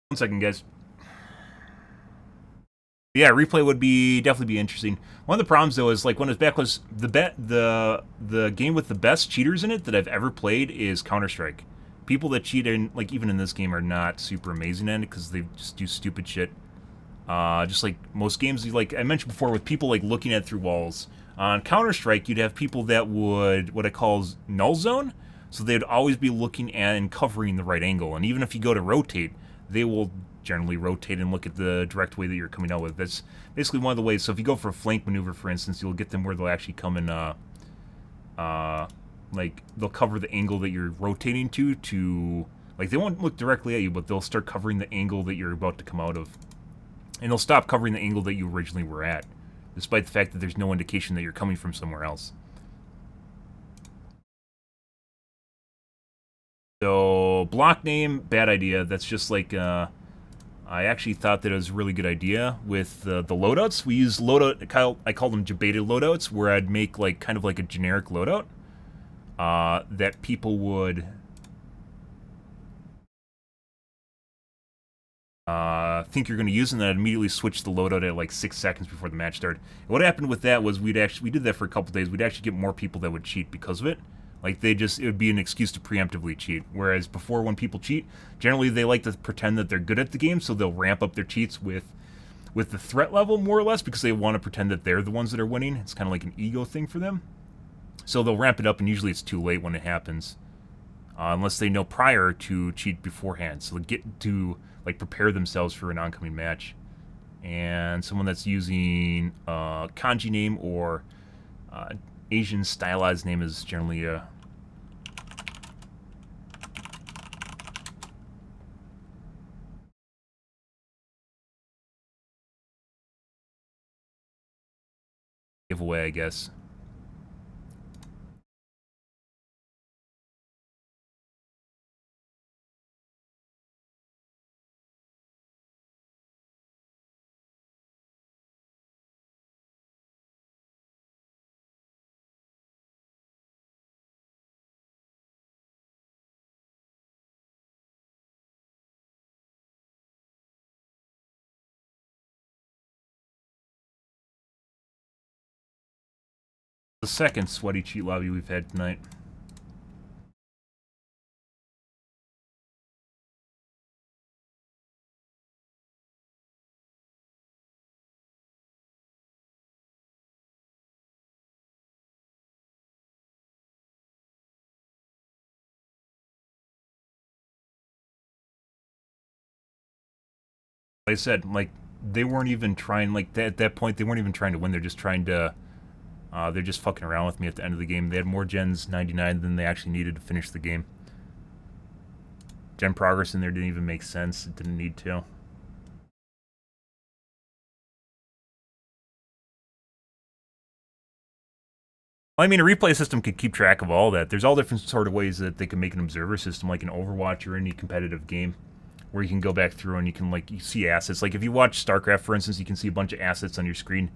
One second, guys. Yeah, replay would definitely be interesting. One of the problems though is, like, when it was back, was the game with the best cheaters in it that I've ever played is Counter-Strike. People that cheat in, like, even in this game, are not super amazing at it because they just do stupid shit. Just like most games, like I mentioned before, with people like looking at through walls. On Counter-Strike, you'd have people that would, what I call null zone, so they'd always be looking at and covering the right angle. And even if you go to rotate, they will generally rotate and look at the direct way that you're coming out with. That's basically one of the ways. So if you go for a flank maneuver, for instance, you'll get them where they'll actually come in, like, they'll cover the angle that you're rotating to, like, they won't look directly at you, but they'll start covering the angle that you're about to come out of. And they'll stop covering the angle that you originally were at, despite the fact that there's no indication that you're coming from somewhere else. So, block name, bad idea. That's just like, I actually thought that it was a really good idea with the loadouts. We use loadout, I call them debated loadouts, where I'd make like kind of like a generic loadout that people would think you're going to use, and then I'd immediately switch the loadout at like 6 seconds before the match started. And what happened with that was we did that for a couple days. We'd actually get more people that would cheat because of it. Like, it would be an excuse to preemptively cheat. Whereas before, when people cheat, generally they like to pretend that they're good at the game, so they'll ramp up their cheats with the threat level, more or less, because they want to pretend that they're the ones that are winning. It's kind of like an ego thing for them. So they'll ramp it up, and usually it's too late when it happens. Unless they know prior to cheat beforehand. So they'll get to, like, prepare themselves for an oncoming match. And someone that's using a kanji name or Asian stylized name is generally a giveaway, I guess. The second sweaty cheat lobby we've had tonight. Like I said, like, they weren't even trying, like, at that point, they weren't even trying to win. They're just trying to, they're just fucking around with me at the end of the game. They had more gens 99 than they actually needed to finish the game. Gen progress in there didn't even make sense. It didn't need to. Well, I mean, a replay system could keep track of all that. There's all different sort of ways that they can make an observer system, like an Overwatch or any competitive game, where you can go back through and you can, like, you see assets. Like, if you watch StarCraft, for instance, you can see a bunch of assets on your screen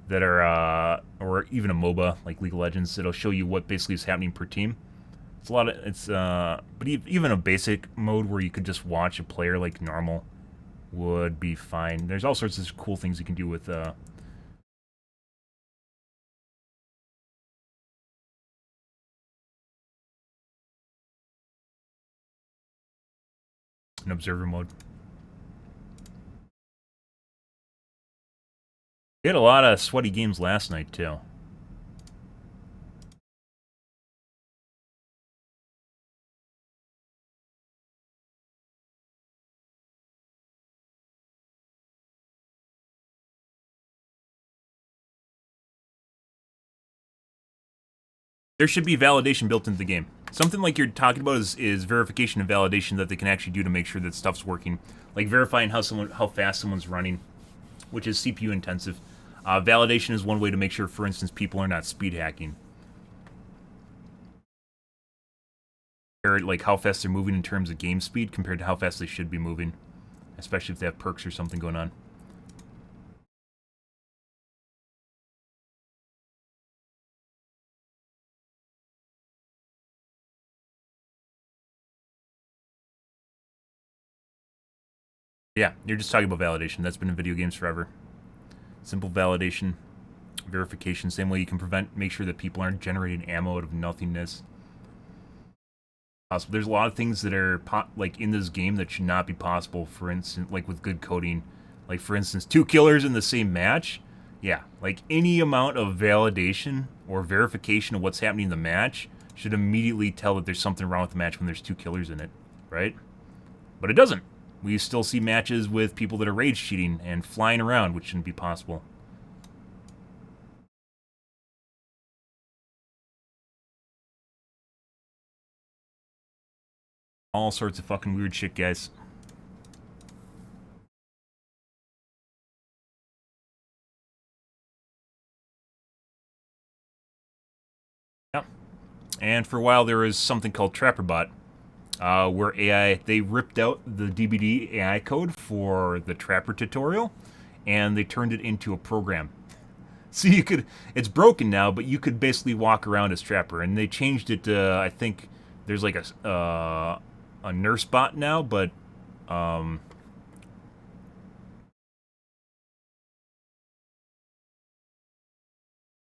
that are, or even a MOBA, like League of Legends, it'll show you what basically is happening per team. It's a lot of, but even a basic mode where you could just watch a player like normal would be fine. There's all sorts of cool things you can do with, an observer mode. We had a lot of sweaty games last night, too. There should be validation built into the game. Something like you're talking about is verification and validation that they can actually do to make sure that stuff's working. Like verifying how fast someone's running, which is CPU intensive. Validation is one way to make sure, for instance, people are not speed hacking. Or like how fast they're moving in terms of game speed compared to how fast they should be moving, especially if they have perks or something going on. Yeah, you're just talking about validation. That's been in video games forever. Simple validation, verification, same way you can make sure that people aren't generating ammo out of nothingness. Possible. There's a lot of things that are like in this game that should not be possible. For instance, like with good coding, like for instance, 2 killers in the same match. Yeah, like any amount of validation or verification of what's happening in the match should immediately tell that there's something wrong with the match when there's 2 killers in it, right? But it doesn't. We still see matches with people that are rage cheating and flying around, which shouldn't be possible. All sorts of fucking weird shit, guys. Yep. And for a while there was something called TrapperBot, where AI, they ripped out the DBD AI code for the Trapper tutorial, and they turned it into a program. So you could, it's broken now, but you could basically walk around as Trapper, and they changed it to, I think there's like a nurse bot now, but,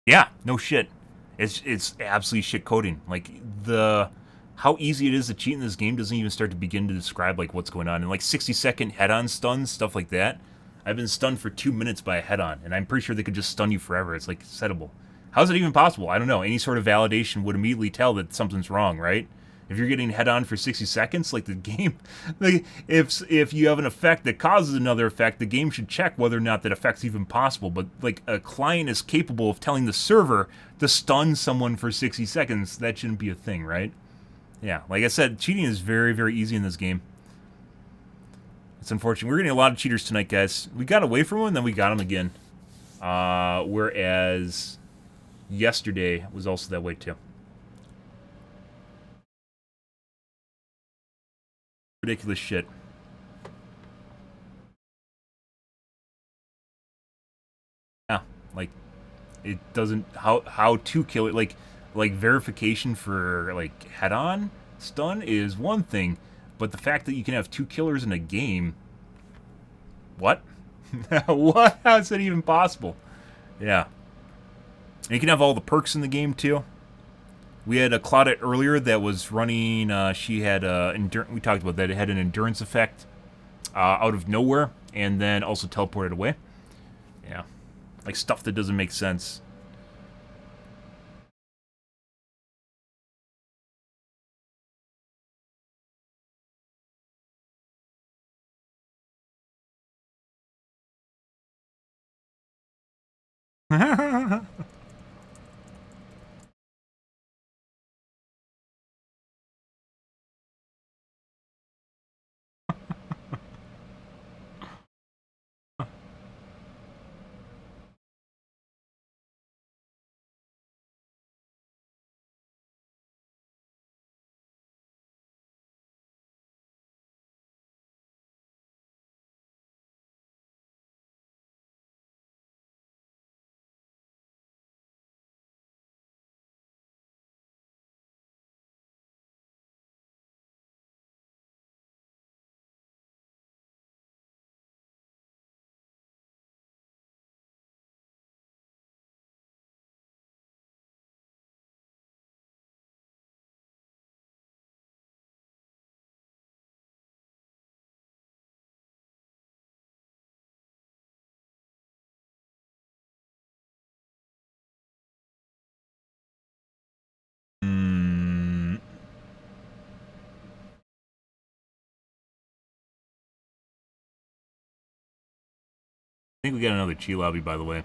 yeah, no shit. It's absolutely shit coding. Like, how easy it is to cheat in this game doesn't even start to begin to describe, like, what's going on. And, like, 60-second head-on stuns, stuff like that. I've been stunned for 2 minutes by a head-on, and I'm pretty sure they could just stun you forever. It's, like, settable. How's it even possible? I don't know. Any sort of validation would immediately tell that something's wrong, right? If you're getting head-on for 60 seconds, like, the game... Like, if you have an effect that causes another effect, the game should check whether or not that effect's even possible. But, like, a client is capable of telling the server to stun someone for 60 seconds. That shouldn't be a thing, right? Yeah, like I said, cheating is very, very easy in this game. It's unfortunate. We're getting a lot of cheaters tonight, guys. We got away from them, and then we got them again. Whereas yesterday was also that way, too. Ridiculous shit. Yeah, like, it doesn't... How to kill it, like verification for, like, head-on stun is one thing, but the fact that you can have 2 killers in a game... What? What? How is that even possible? Yeah. And you can have all the perks in the game, too. We had a Claudette earlier that was running, she had we talked about that, it had an endurance effect out of nowhere, and then also teleported away. Yeah. Like, stuff that doesn't make sense. I think we got another chi lobby, by the way.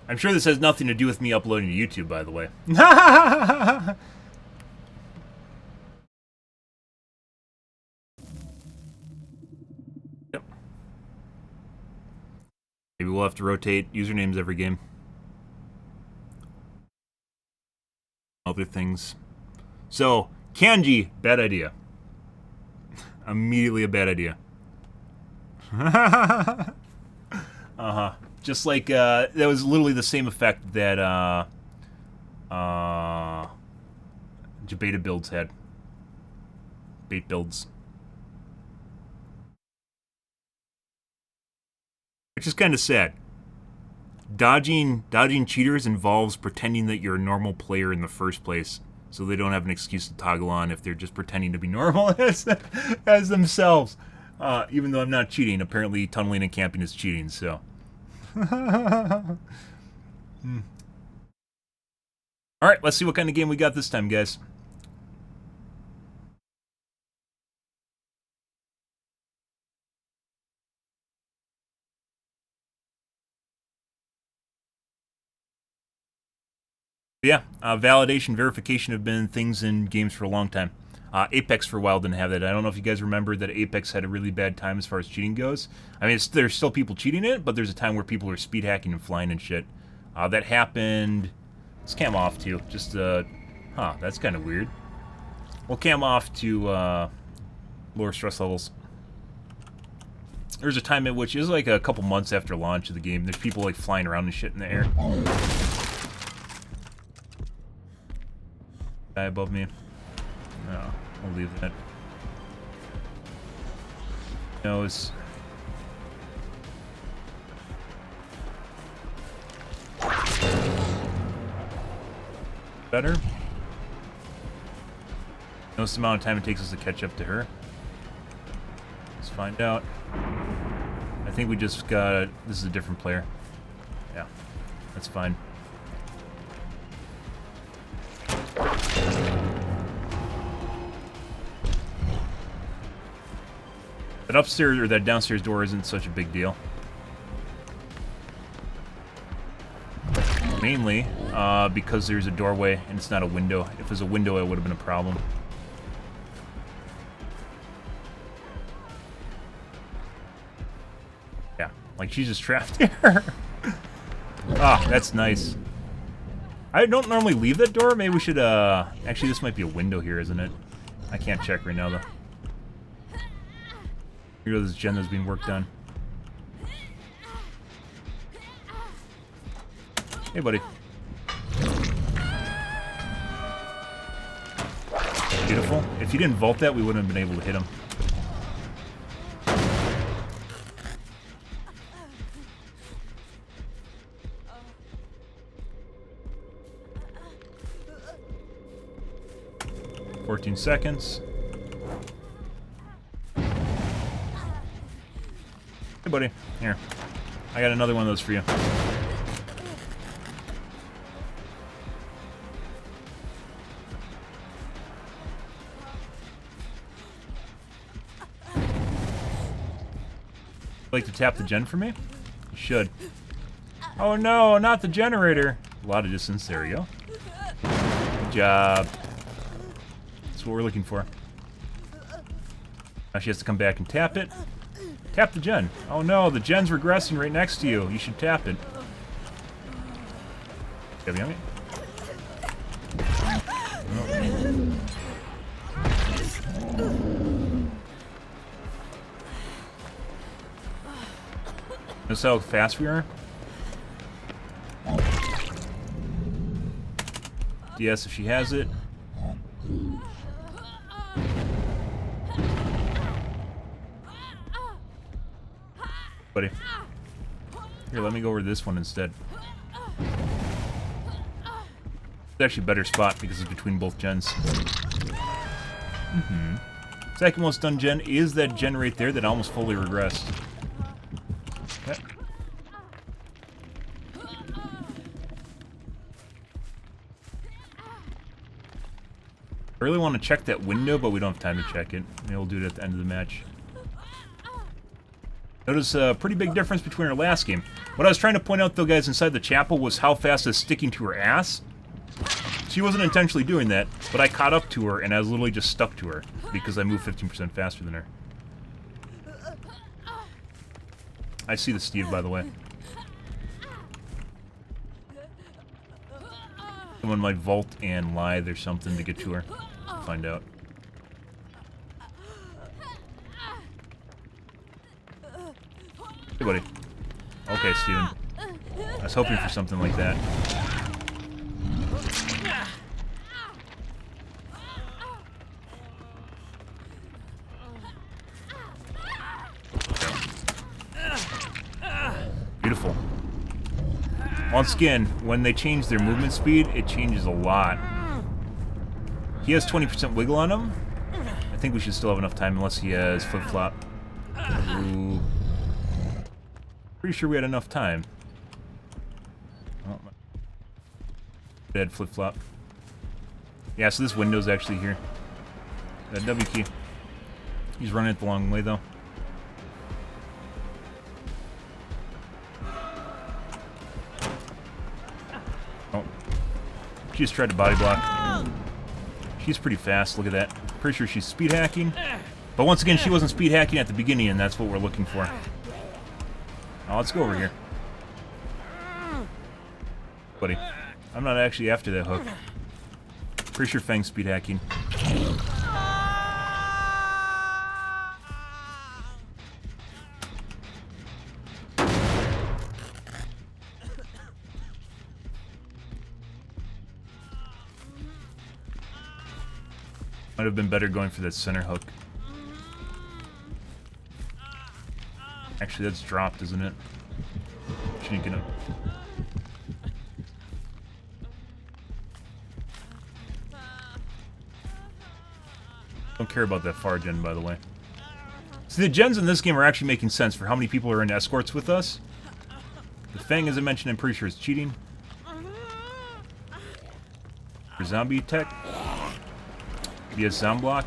I'm sure this has nothing to do with me uploading to YouTube, by the way. Yep. Maybe we'll have to rotate usernames every game. Other things. So, kanji, bad idea. Immediately a bad idea. Uh-huh. Just like, that was literally the same effect that, Jabeta builds had. clickbait builds. Which is kind of sad. Dodging cheaters involves pretending that you're a normal player in the first place, so they don't have an excuse to toggle on if they're just pretending to be normal as themselves. Even though I'm not cheating, apparently tunneling and camping is cheating, so. Alright, let's see what kind of game we got this time, guys. Yeah, validation, verification have been things in games for a long time. Apex for a while didn't have that. I don't know if you guys remember that Apex had a really bad time as far as cheating goes. I mean, there's still people cheating in it, but there's a time where people are speed hacking and flying and shit. That happened... Let's cam off too. Just, huh, that's kind of weird. We'll cam off to lower stress levels. There's a time at which, it was like a couple months after launch of the game, there's people like flying around and shit in the air. Guy above me. No, I'll leave that. No, it's... better. Notice the amount of time it takes us to catch up to her. Let's find out. I think we just got... This is a different player. Yeah, that's fine. That upstairs or that downstairs door isn't such a big deal. Mainly because there's a doorway and it's not a window. If it was a window, it would have been a problem. Yeah, like she's just trapped here. Ah, that's nice. I don't normally leave that door. Maybe we should, actually this might be a window here, isn't it? I can't check right now, though. Here goes this gen that's being worked on. Hey, buddy. Beautiful. If you didn't vault that, we wouldn't have been able to hit him. "14 seconds. Hey, buddy. Here. I got another one of those for you. Like to tap the gen for me? You should. Oh no, not the generator. A lot of distance. There we go. Good job. That's what we're looking for. Now she has to come back and tap it. Tap the gen. Oh no, the gen's regressing right next to you. You should tap it. Gotta be on me. Notice how fast we are? DS if she has it. Buddy. Here, let me go over this one instead. It's actually a better spot because it's between both gens. Second most done gen is that gen right there that almost fully regressed. Okay. I really want to check that window, but we don't have time to check it. Maybe we'll do it at the end of the match. Notice a pretty big difference between our last game. What I was trying to point out, though, guys, inside the chapel was how fast it's sticking to her ass. She wasn't intentionally doing that, but I caught up to her, and I was literally just stuck to her because I moved 15% faster than her. I see the Steve, by the way. Someone might vault and lie. There's something to get to her. Find out. Hey, buddy. Okay, Steven. I was hoping for something like that. Once again, when they change their movement speed, it changes a lot. He has 20% wiggle on him. I think we should still have enough time unless he has flip-flop. Ooh. Pretty sure we had enough time. Oh, dead flip-flop. Yeah, so this window's actually here. That W key. He's running it the long way, though. Oh. She just tried to body block. She's pretty fast, look at that. Pretty sure she's speed hacking. But once again, she wasn't speed hacking at the beginning, and that's what we're looking for. Now let's go over here. Buddy, I'm not actually after that hook. Pretty sure Fang's speed hacking. Might have been better going for that center hook. Actually, that's dropped, isn't it? Shouldn't get up. Don't care about that far gen, by the way. See, the gens in this game are actually making sense for how many people are in escorts with us. The Fang, as I mentioned, I'm pretty sure is cheating. For zombie tech. Via sound block.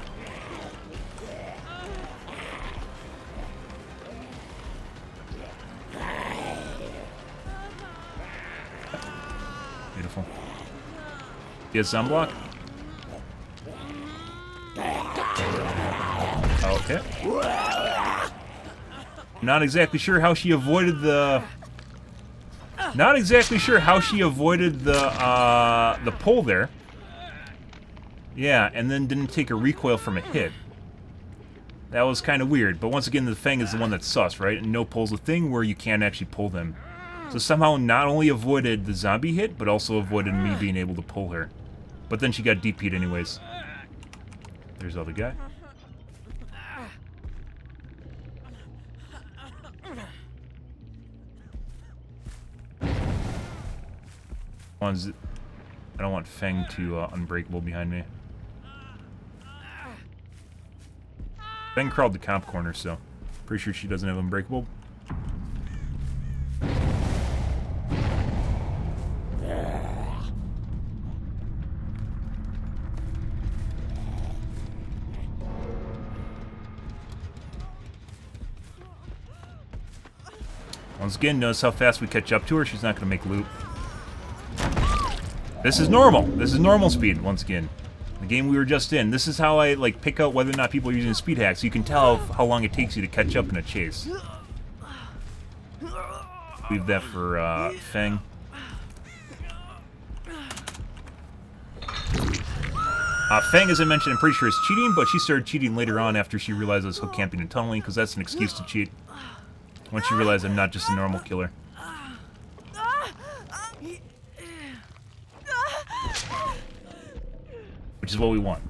Beautiful. Via sound block. Okay. Not exactly sure how she avoided the. Not exactly sure how she avoided the pull there. Yeah, and then didn't take a recoil from a hit. That was kind of weird, but once again, the Fang is the one that's sus, right? And no pull's a thing where you can't actually pull them. So somehow not only avoided the zombie hit, but also avoided me being able to pull her. But then she got DP'd anyways. There's the other guy. I don't want Fang to unbreakable behind me. Fang crawled the comp corner, so pretty sure she doesn't have unbreakable. Once again, notice how fast we catch up to her. She's not going to make loop. This is normal. This is normal speed, once again. The game we were just in. This is how I like pick out whether or not people are using speed hacks. So you can tell how long it takes you to catch up in a chase. Leave that for Fang. Fang, as I mentioned, I'm pretty sure is cheating, but she started cheating later on after she realized I was hook camping and tunneling, because that's an excuse to cheat. Once she realized I'm not just a normal killer. Which is what we want.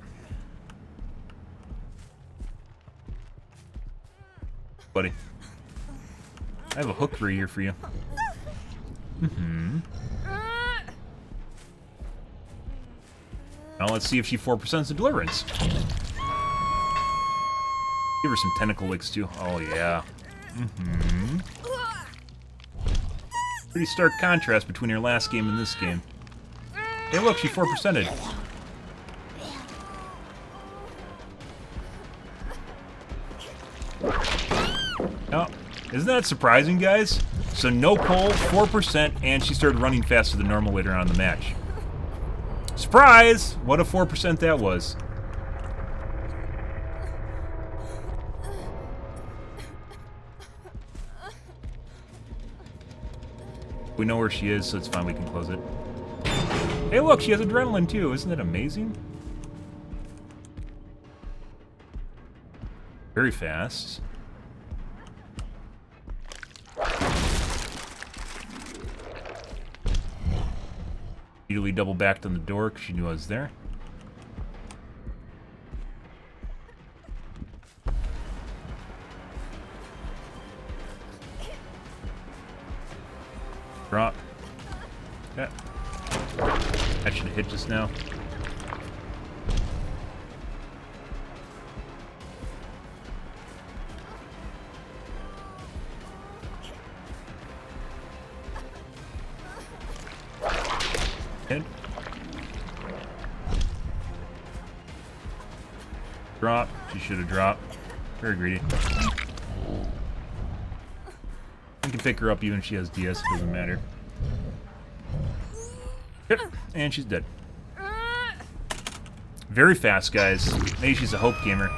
Buddy. I have a hook right here for you. Now let's see if she 4%s the deliverance. Give her some tentacle licks too. Oh yeah. Pretty stark contrast between her last game and this game. Hey look, she 4%ed. Oh, isn't that surprising, guys? So no pull, 4%, and she started running faster than normal later on in the match. Surprise! What a 4% that was. We know where she is, so it's fine, we can close it. Hey look, she has adrenaline too, isn't that amazing? Very fast. Immediately double backed on the door because she knew I was there. Drop. That should have hit just now. Hit. Drop. She should have dropped. Very greedy. I can pick her up even if she has DS, it doesn't matter. Hit. And she's dead. Very fast, guys. Maybe she's a Hope gamer.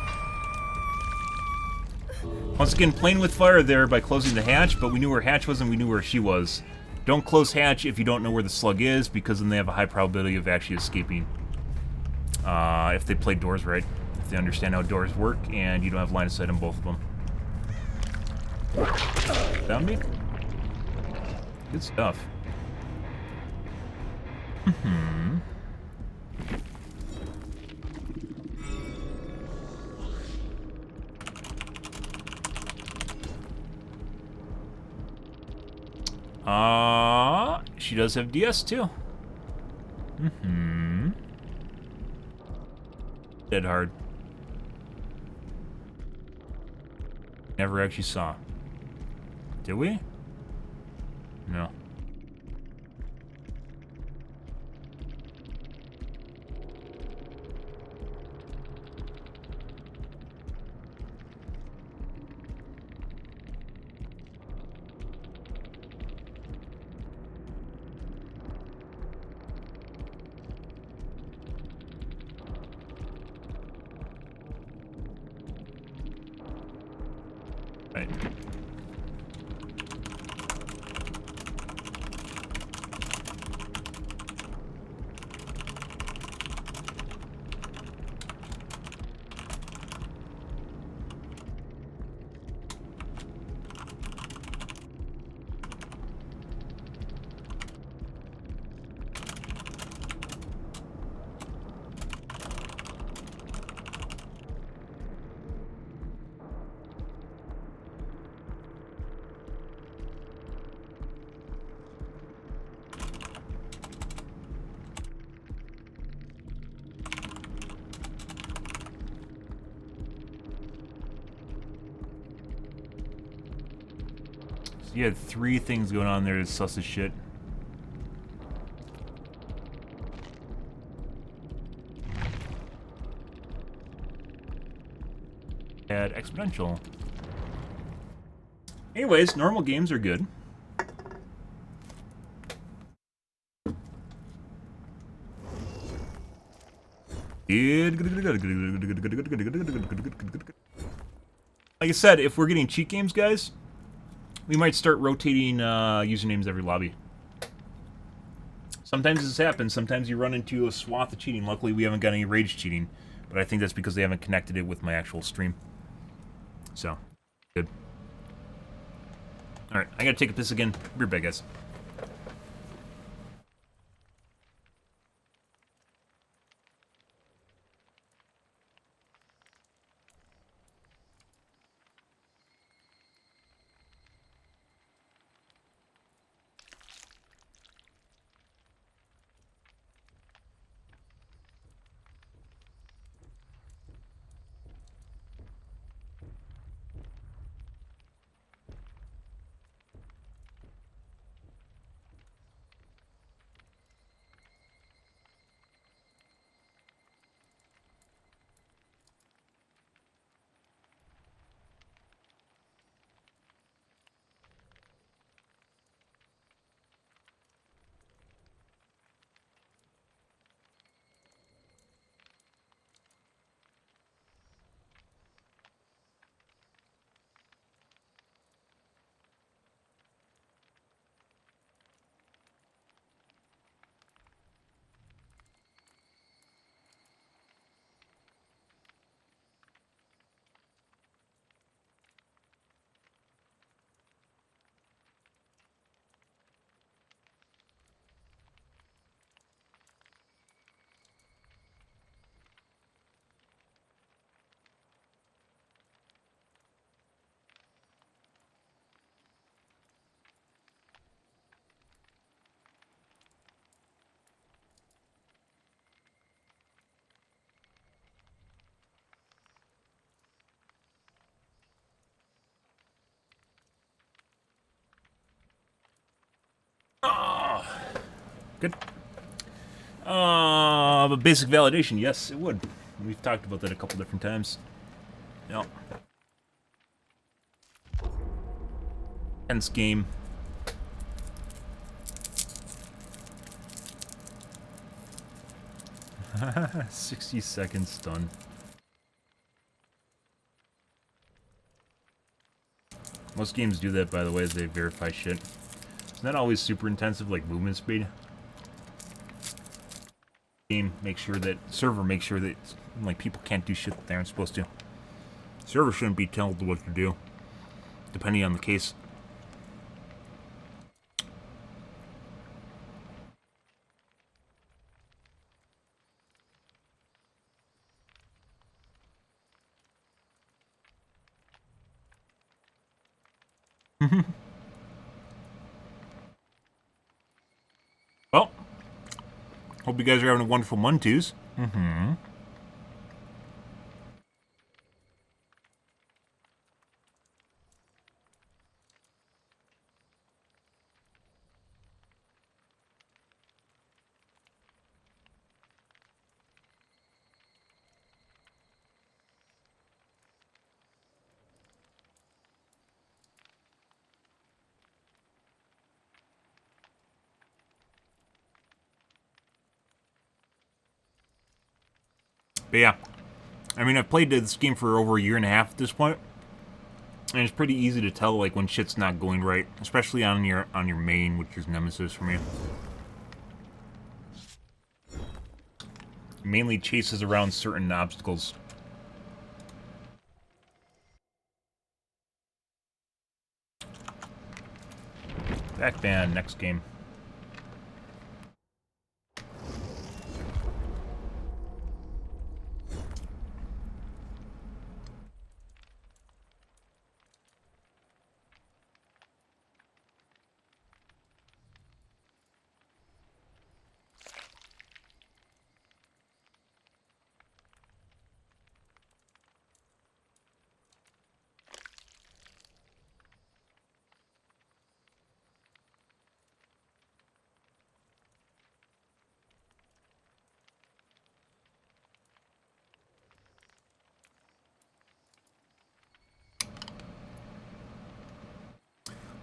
Once again, playing with fire there by closing the hatch, but we knew where hatch was and we knew where she was. Don't close hatch if you don't know where the slug is, because then they have a high probability of actually escaping. If they play doors right. If they understand how doors work, and you don't have line of sight on both of them. Found me? Good stuff. Mm-hmm. She does have DS too. Mm-hmm. Dead hard. Never actually saw. Did we? No. Right. You had 3 things going on there that's sus as shit. Add exponential. Anyways, normal games are good. Like I said, if we're getting cheat games, guys, we might start rotating usernames every lobby. Sometimes this happens. Sometimes you run into a swath of cheating. Luckily, we haven't got any rage cheating. But I think that's because they haven't connected it with my actual stream. So, good. Alright, I gotta take a piss again. Be right back, guys. Good. But basic validation, yes, it would. We've talked about that a couple different times. Yep. Tense game. Haha, 60 seconds stun. Most games do that, by the way, as they verify shit. It's not always super intensive, like movement speed. Game make sure that server makes sure that like people can't do shit that they aren't supposed to. Server shouldn't be told what to do, depending on the case. Well, hope you guys are having a wonderful Mondays. But yeah, I mean, I've played this game for over a year and a half at this point, and it's pretty easy to tell like when shit's not going right, especially on your main, which is Nemesis for me. Mainly chases around certain obstacles. Back ban, next game.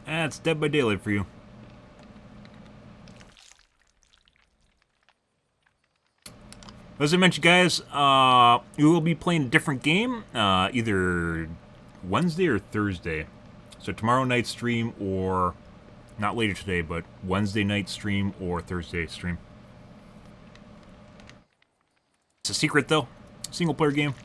It's Dead by Daylight for you. As I mentioned, guys, we will be playing a different game, either Wednesday or Thursday. So tomorrow night stream, or not later today, but Wednesday night stream or Thursday stream. It's a secret, though. Single player game.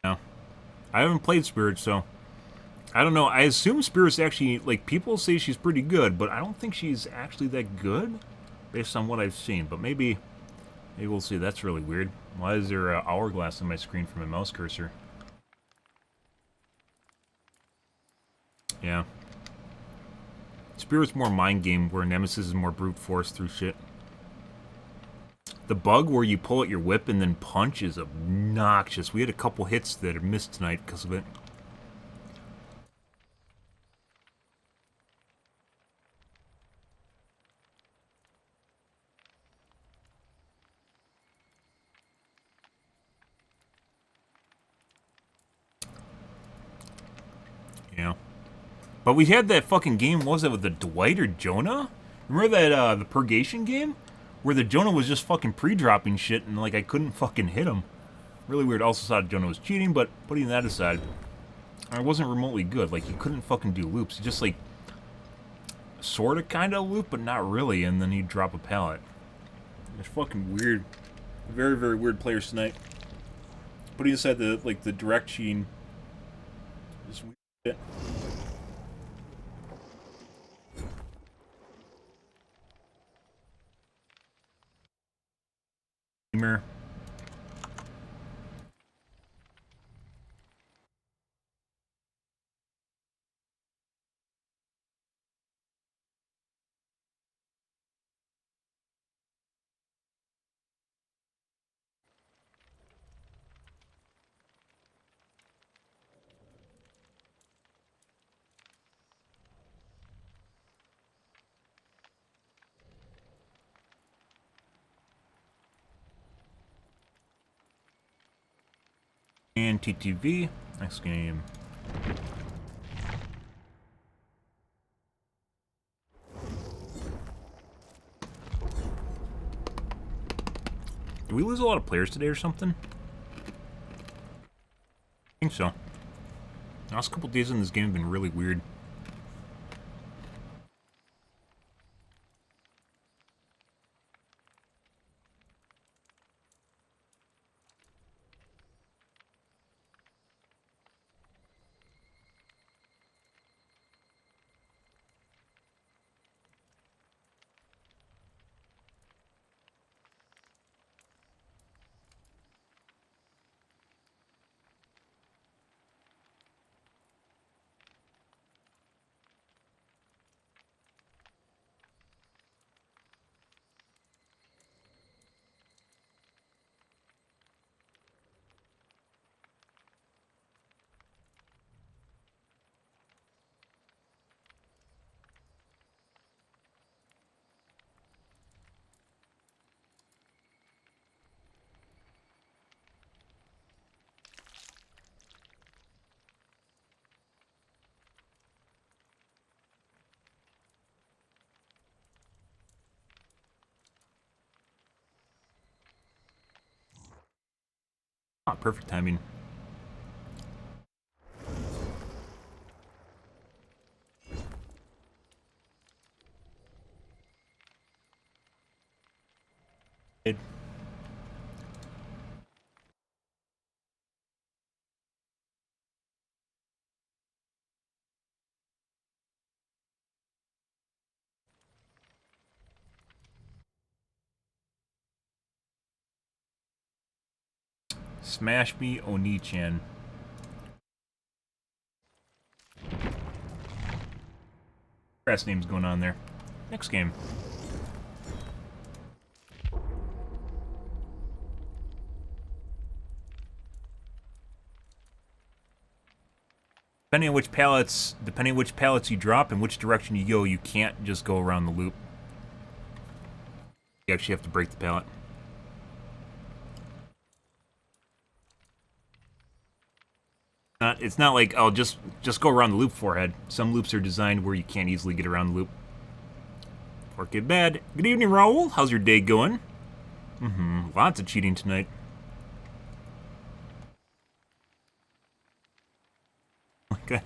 No. I haven't played Spirit, so I don't know. I assume Spirit's actually, like, people say she's pretty good, but I don't think she's actually that good based on what I've seen. But maybe we'll see. That's really weird. Why is there an hourglass on my screen from a mouse cursor? Yeah. Spirit's more mind game, where Nemesis is more brute force through shit. The bug where you pull out your whip and then punch is obnoxious. We had a couple hits that are missed tonight because of it. Yeah. But we had that fucking game, what was it, with the Dwight or Jonah? Remember that, the Purgation game? Where the Jonah was just fucking pre-dropping shit and, like, I couldn't fucking hit him. Really weird. Also thought Jonah was cheating, but putting that aside, I wasn't remotely good. Like, he couldn't fucking do loops. He just, like, sorta kinda loop, but not really, and then he'd drop a pallet. It's fucking weird. Very, very weird players tonight. Putting aside the, like, the direct cheating. Just weird shit. Gamer. And TTV. Next game. Did we lose a lot of players today or something? I think so. The last couple days in this game have been really weird. Ah, perfect timing. Smash me, Oni-chan. Grass names going on there. Next game. Depending on which pallets you drop and which direction you go, you can't just go around the loop. You actually have to break the pallet. It's not like, oh, just go around the loop, forehead. Some loops are designed where you can't easily get around the loop. Fork it bad. Good evening, Raul. How's your day going? Lots of cheating tonight. Okay.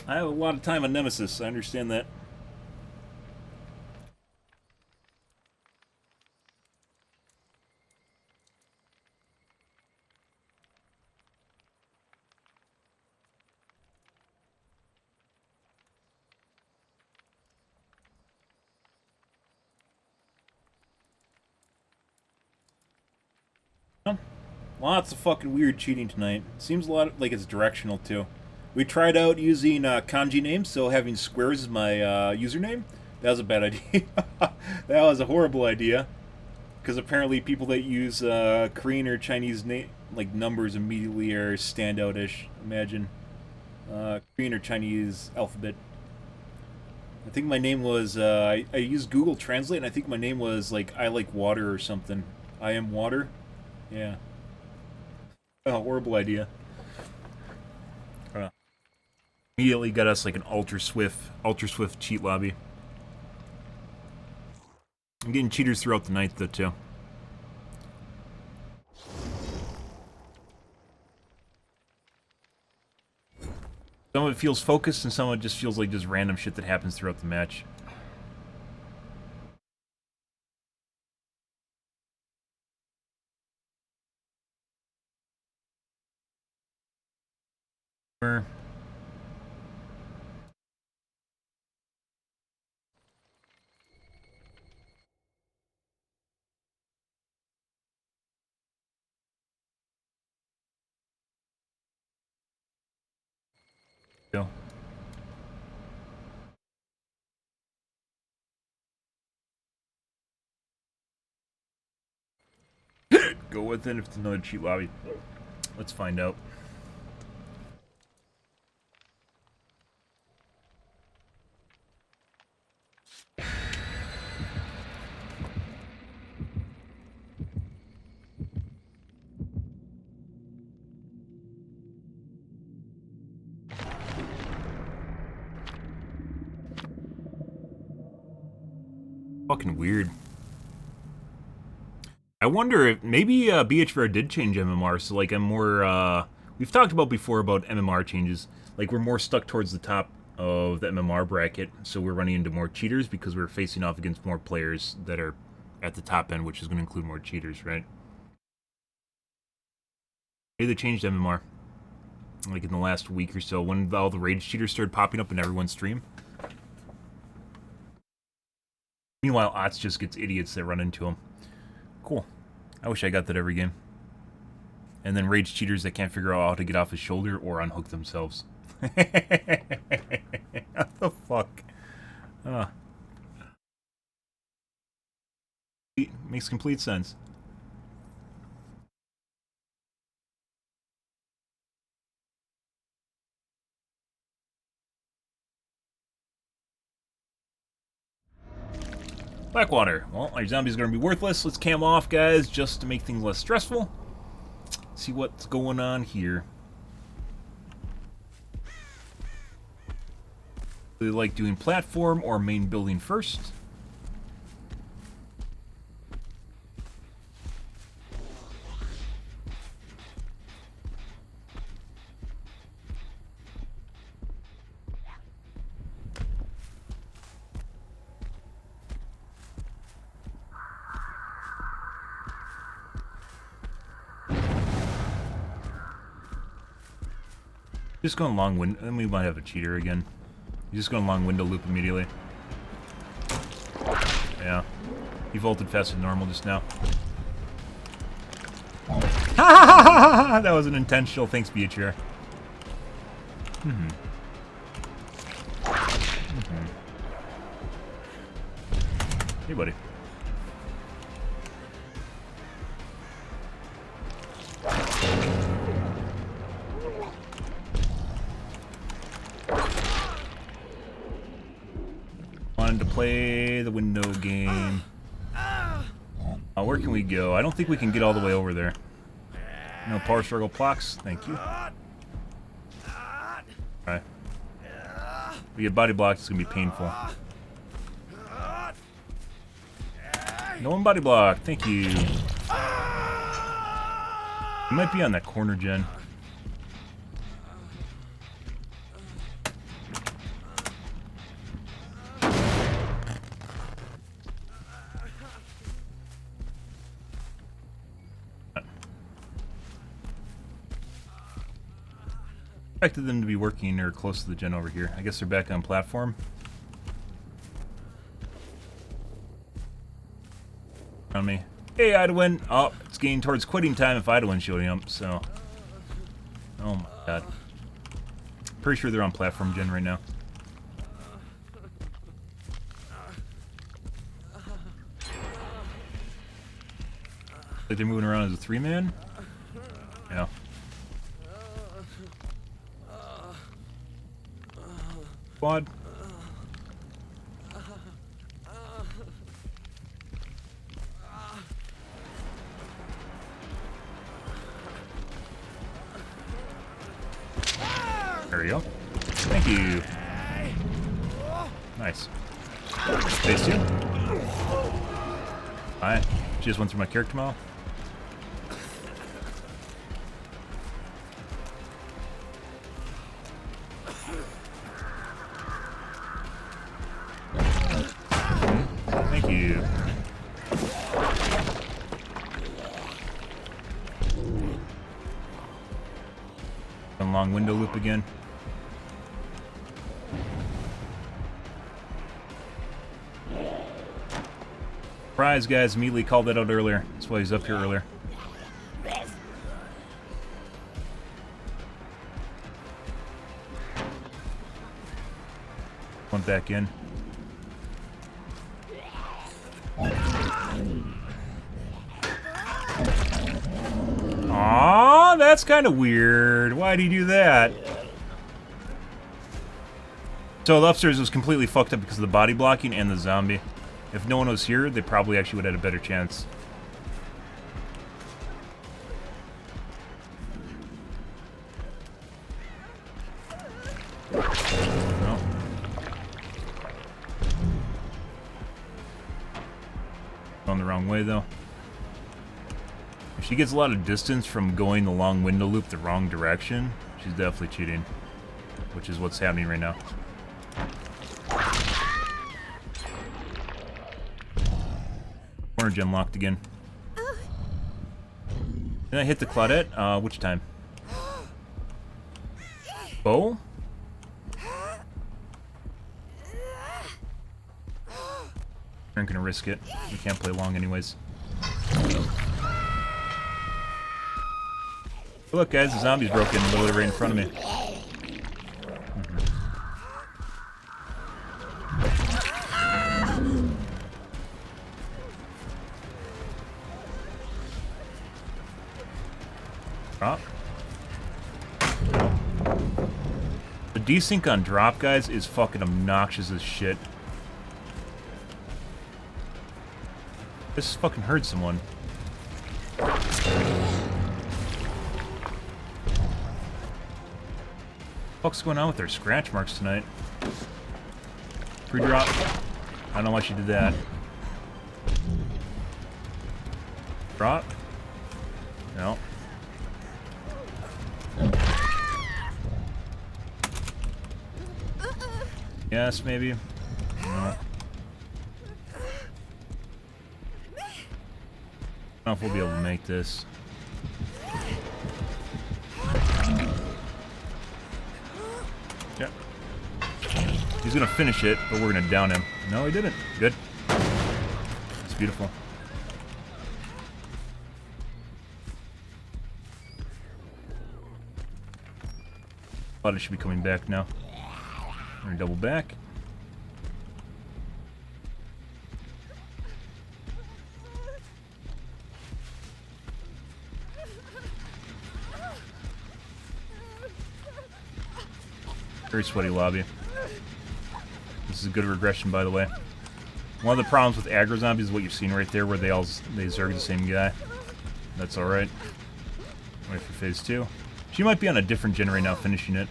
I have a lot of time on Nemesis. I understand that. Lots of fucking weird cheating tonight. Seems a lot like it's directional too. We tried out using kanji names, so having squares as my username. That was a bad idea. That was a horrible idea. Because apparently people that use Korean or Chinese like numbers immediately are standout-ish. Imagine. Korean or Chinese alphabet. I think my name was, I used Google Translate, and I think my name was like, I like water or something. I am water. Yeah. Oh, horrible idea. Immediately got us like an ultra swift cheat lobby. I'm getting cheaters throughout the night though too. Some of it feels focused, and some of it just feels like just random shit that happens throughout the match. Go. Go with it if it's another cheat lobby. Let's find out. Fucking weird. I wonder if maybe BHVR did change MMR, so like I'm more, we've talked about before about MMR changes. Like we're more stuck towards the top of the MMR bracket, so we're running into more cheaters because we're facing off against more players that are at the top end, which is going to include more cheaters, right? Maybe they changed MMR, like in the last week or so, when all the rage cheaters started popping up in everyone's stream. Meanwhile, Ots just gets idiots that run into him. Cool. I wish I got that every game. And then rage cheaters that can't figure out how to get off his shoulder or unhook themselves. What the fuck? It makes complete sense. Blackwater. Well, our zombies are going to be worthless. Let's cam off, guys, just to make things less stressful. See what's going on here. Really like doing platform or main building first. Just going long window, and we might have a cheater again. He's just going long window loop immediately. Yeah. He vaulted faster than normal just now. That was an intentional. Thanks, BHR. Hey, buddy. Wanted to play the window game. Where can we go? I don't think we can get all the way over there. No power struggle blocks. Thank you. Alright. We get body blocks, it's gonna be painful. No one body block. Thank you. You might be on that corner, Jen. Expected them to be working or close to the gen over here. I guess they're back on platform. On me. Hey, Idawin. Oh, it's getting towards quitting time if Idawin showing up, so. Oh my god. Pretty sure they're on platform gen right now. Like they're moving around as a three-man? Yeah. Squad. There we go. Thank you. Nice. Phase 2. Alright. Just went through my character model. Thank you. One long window loop again. Surprise, guys. Immediately called that out earlier. That's why he's up here earlier. Went back in. Aw, that's kind of weird. Why'd he do that? So the upstairs was completely fucked up because of the body blocking and the zombie. If no one was here, they probably actually would have had a better chance. No. wrong way, though. If she gets a lot of distance from going the long window loop the wrong direction, she's definitely cheating. Which is what's happening right now. Corner gem locked again. Did I hit the Claudette? Which time? Bow? Aren't gonna risk it. We can't play long anyways. Look guys, the zombie's broken literally right in front of me. Drop. The desync on drop, guys, is fucking obnoxious as shit. This fucking hurt someone. What's going on with their scratch marks tonight? Pre-drop. I don't know why she did that. Drop. No. Yes, maybe. No. I don't know if we'll be able to make this. Yep. He's gonna finish it, but we're gonna down him. No, he didn't. Good. It's beautiful. Thought it should be coming back now. We're gonna double back. Very sweaty lobby. This is a good regression, by the way. One of the problems with aggro zombies is what you've seen right there, where they zerg the same guy. That's alright. Wait for phase 2. She might be on a different gen right now, finishing it.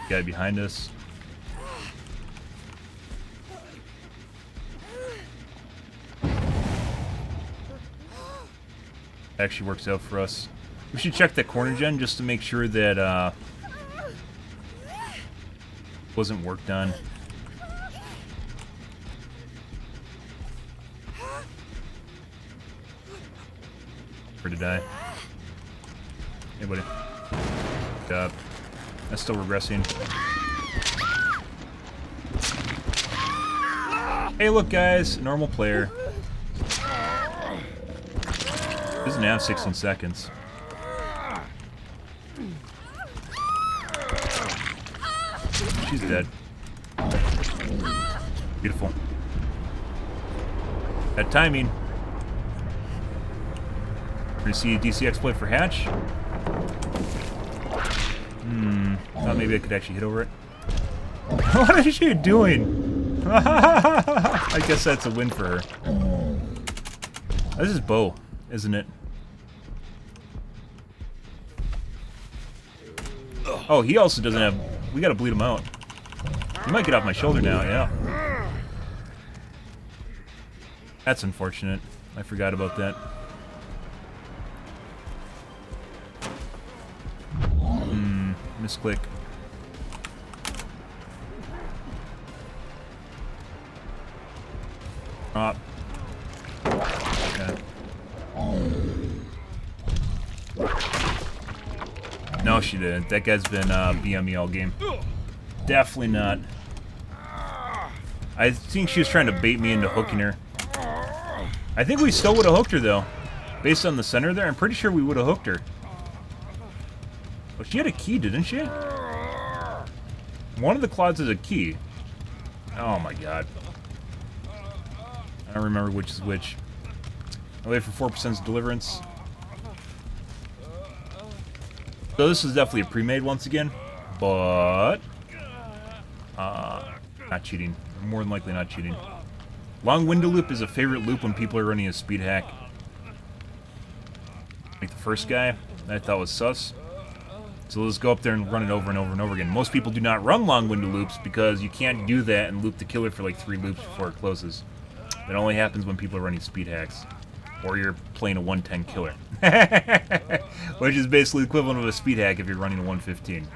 Guy behind us. Actually works out for us. We should check that corner gen just to make sure that wasn't worked on. Where to die? Hey buddy. Good job. That's still regressing. Hey look guys, normal player. Doesn't have 16 seconds. She's dead. Beautiful. That timing. We're gonna see a DC exploit for Hatch. Thought maybe I could actually hit over it. What is she doing? I guess that's a win for her. This is Bo, isn't it? Oh, he also doesn't have... We gotta bleed him out. He might get off my shoulder now, yeah. That's unfortunate. I forgot about that. Misclick. Drop. Okay. No, she didn't. That guy's been BME all game. Definitely not. I think she was trying to bait me into hooking her. I think we still would have hooked her, though. Based on the center there, I'm pretty sure we would have hooked her. Oh, she had a key, didn't she? One of the clouds is a key. Oh my god. I don't remember which is which. I wait for 4% deliverance. So this is definitely a pre-made once again, but not cheating. More than likely not cheating. Long window loop is a favorite loop when people are running a speed hack. Like the first guy, I thought was sus. So let's go up there and run it over and over and over again. Most people do not run long window loops because you can't do that and loop the killer for like 3 loops before it closes. It only happens when people are running speed hacks. Or you're playing a 110 killer. Which is basically the equivalent of a speed hack if you're running a 115.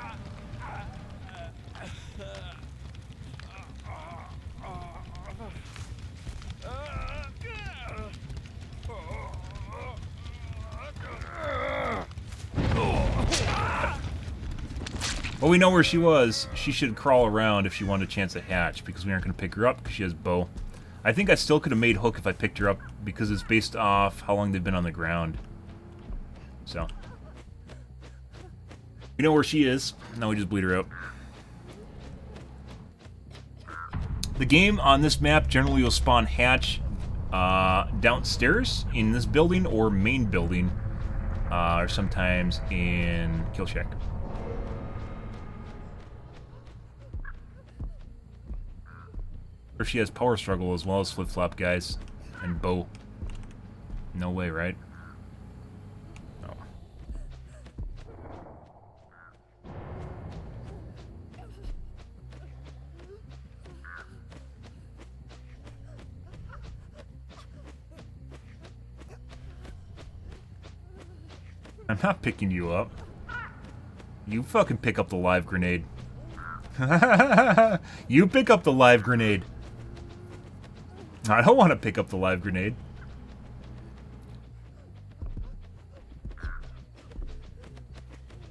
Well, we know where she was. She should crawl around if she wanted a chance to hatch, because we aren't going to pick her up because she has bow. I think I still could have made Hook if I picked her up, because it's based off how long they've been on the ground. So. We know where she is. Now we just bleed her out. The game on this map generally will spawn hatch downstairs in this building or main building, or sometimes in Kill Shack. Or she has power struggle as well as flip flop, guys, and bow. No way, right? No. I'm not picking you up. You fucking pick up the live grenade. You pick up the live grenade. I don't want to pick up the live grenade.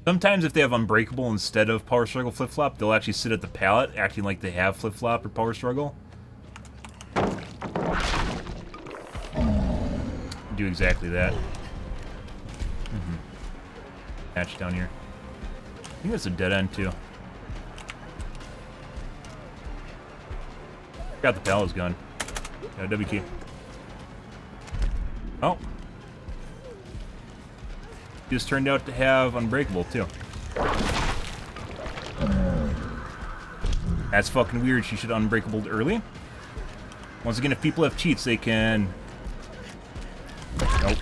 Sometimes if they have Unbreakable instead of Power Struggle Flip Flop, they'll actually sit at the pallet acting like they have Flip Flop or Power Struggle. Do exactly that. Hatch down here. I think that's a dead end too. Got the pallets gun. Got a W key. Oh. Just turned out to have Unbreakable, too. That's fucking weird. She should Unbreakable early. Once again, if people have cheats, they can... Nope.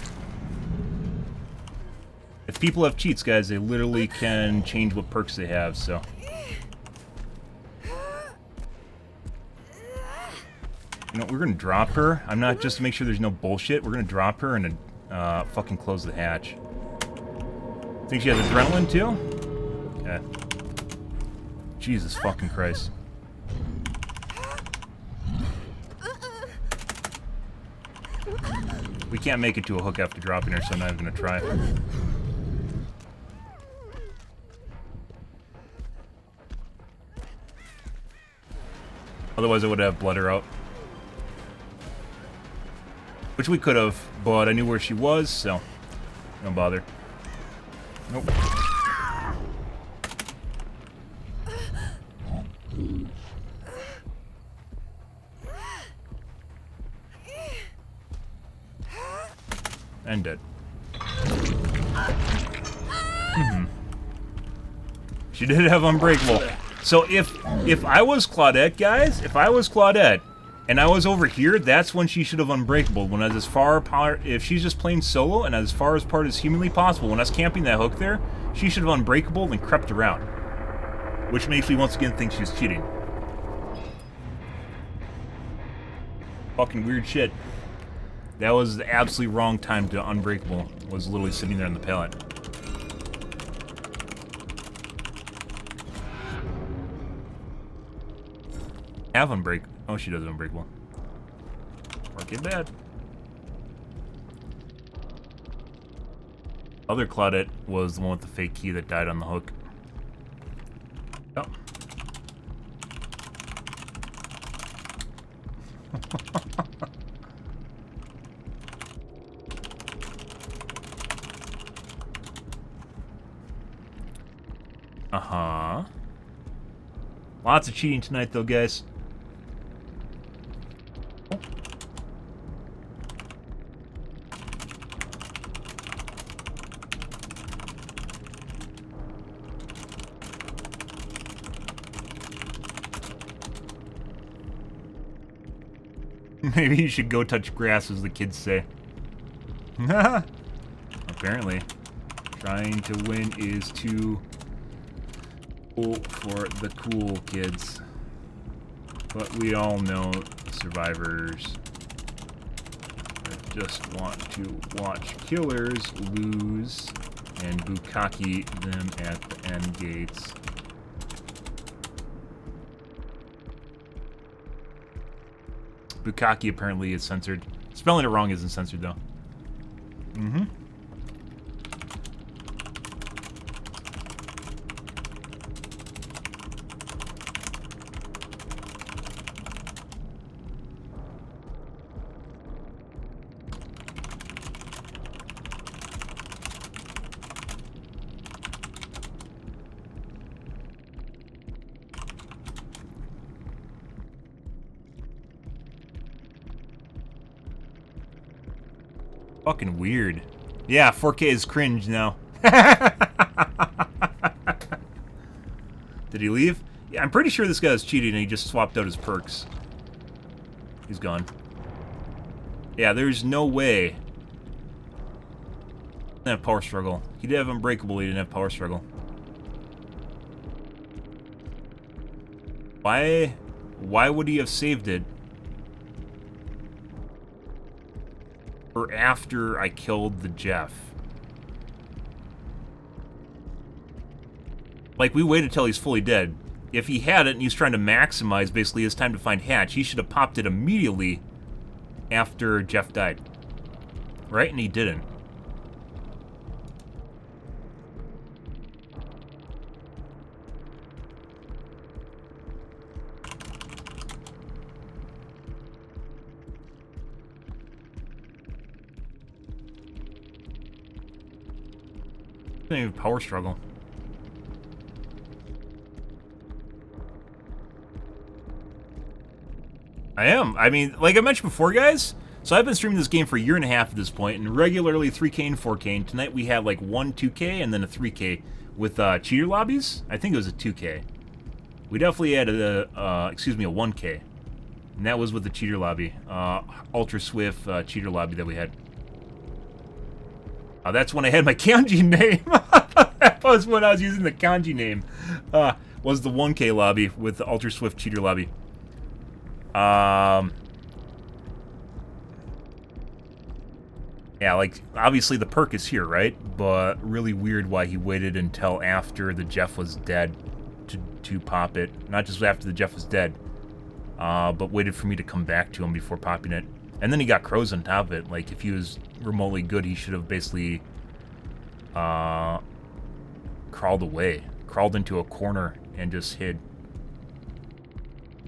If people have cheats, guys, they literally can change what perks they have, so... You know, we're gonna drop her. I'm not, just to make sure there's no bullshit. We're gonna drop her and fucking close the hatch. Think she has adrenaline too? Okay. Jesus fucking Christ. We can't make it to a hook after dropping her, so I'm not even gonna try. Otherwise, I would have bled her out. Which we could have, but I knew where she was, so no bother. Nope. And dead. She did have Unbreakable. So if I was Claudette, guys, if I was Claudette, and I was over here, that's when she should have Unbreakable. When I was as far apart, if she's just playing solo and as far apart as humanly possible, when I was camping that hook there, she should have Unbreakable and crept around. Which makes me once again think she's cheating. Fucking weird shit. That was the absolutely wrong time to Unbreakable. Was literally sitting there on the pallet. Have Unbreak. Oh, she does Unbreakable. Fucking bad. Other Claudette was the one with the fake key that died on the hook. Oh. Uh-huh. Lots of cheating tonight, though, guys. Maybe you should go touch grass, as the kids say. Apparently. Trying to win is to Cool for the cool kids. But we all know survivors just want to watch killers lose and bukkake them at the end gates. Bukkake apparently is censored. Spelling it wrong isn't censored though. Mm-hmm. Fucking weird. Yeah, 4K is cringe now. Did he leave? Yeah, I'm pretty sure this guy was cheating and he just swapped out his perks. He's gone. Yeah, there's no way. He didn't have power struggle. He did have unbreakable, he didn't have power struggle. Why would he have saved it? Or after I killed the Jeff. Like, we waited till he's fully dead. If he had it and he's trying to maximize basically his time to find Hatch, he should have popped it immediately after Jeff died. Right? And he didn't. Didn't even power struggle. I am. I mean, like I mentioned before, guys, so I've been streaming this game for a year and a half at this point, and regularly 3K and 4K, and tonight we had like one 2K and then a 3K with cheater lobbies. I think it was a 2K. We definitely had a 1K. And that was with the cheater lobby. Ultra Swift cheater lobby that we had. That's when I had my kanji name. That was when I was using the kanji name. Was the 1K lobby with the Ultra Swift cheater lobby. Yeah, like, obviously the perk is here, right? But really weird why he waited until after the Jeff was dead to pop it. Not just after the Jeff was dead, but waited for me to come back to him before popping it. And then he got crows on top of it. Like, if he was remotely good, he should have basically crawled away. Crawled into a corner and just hid.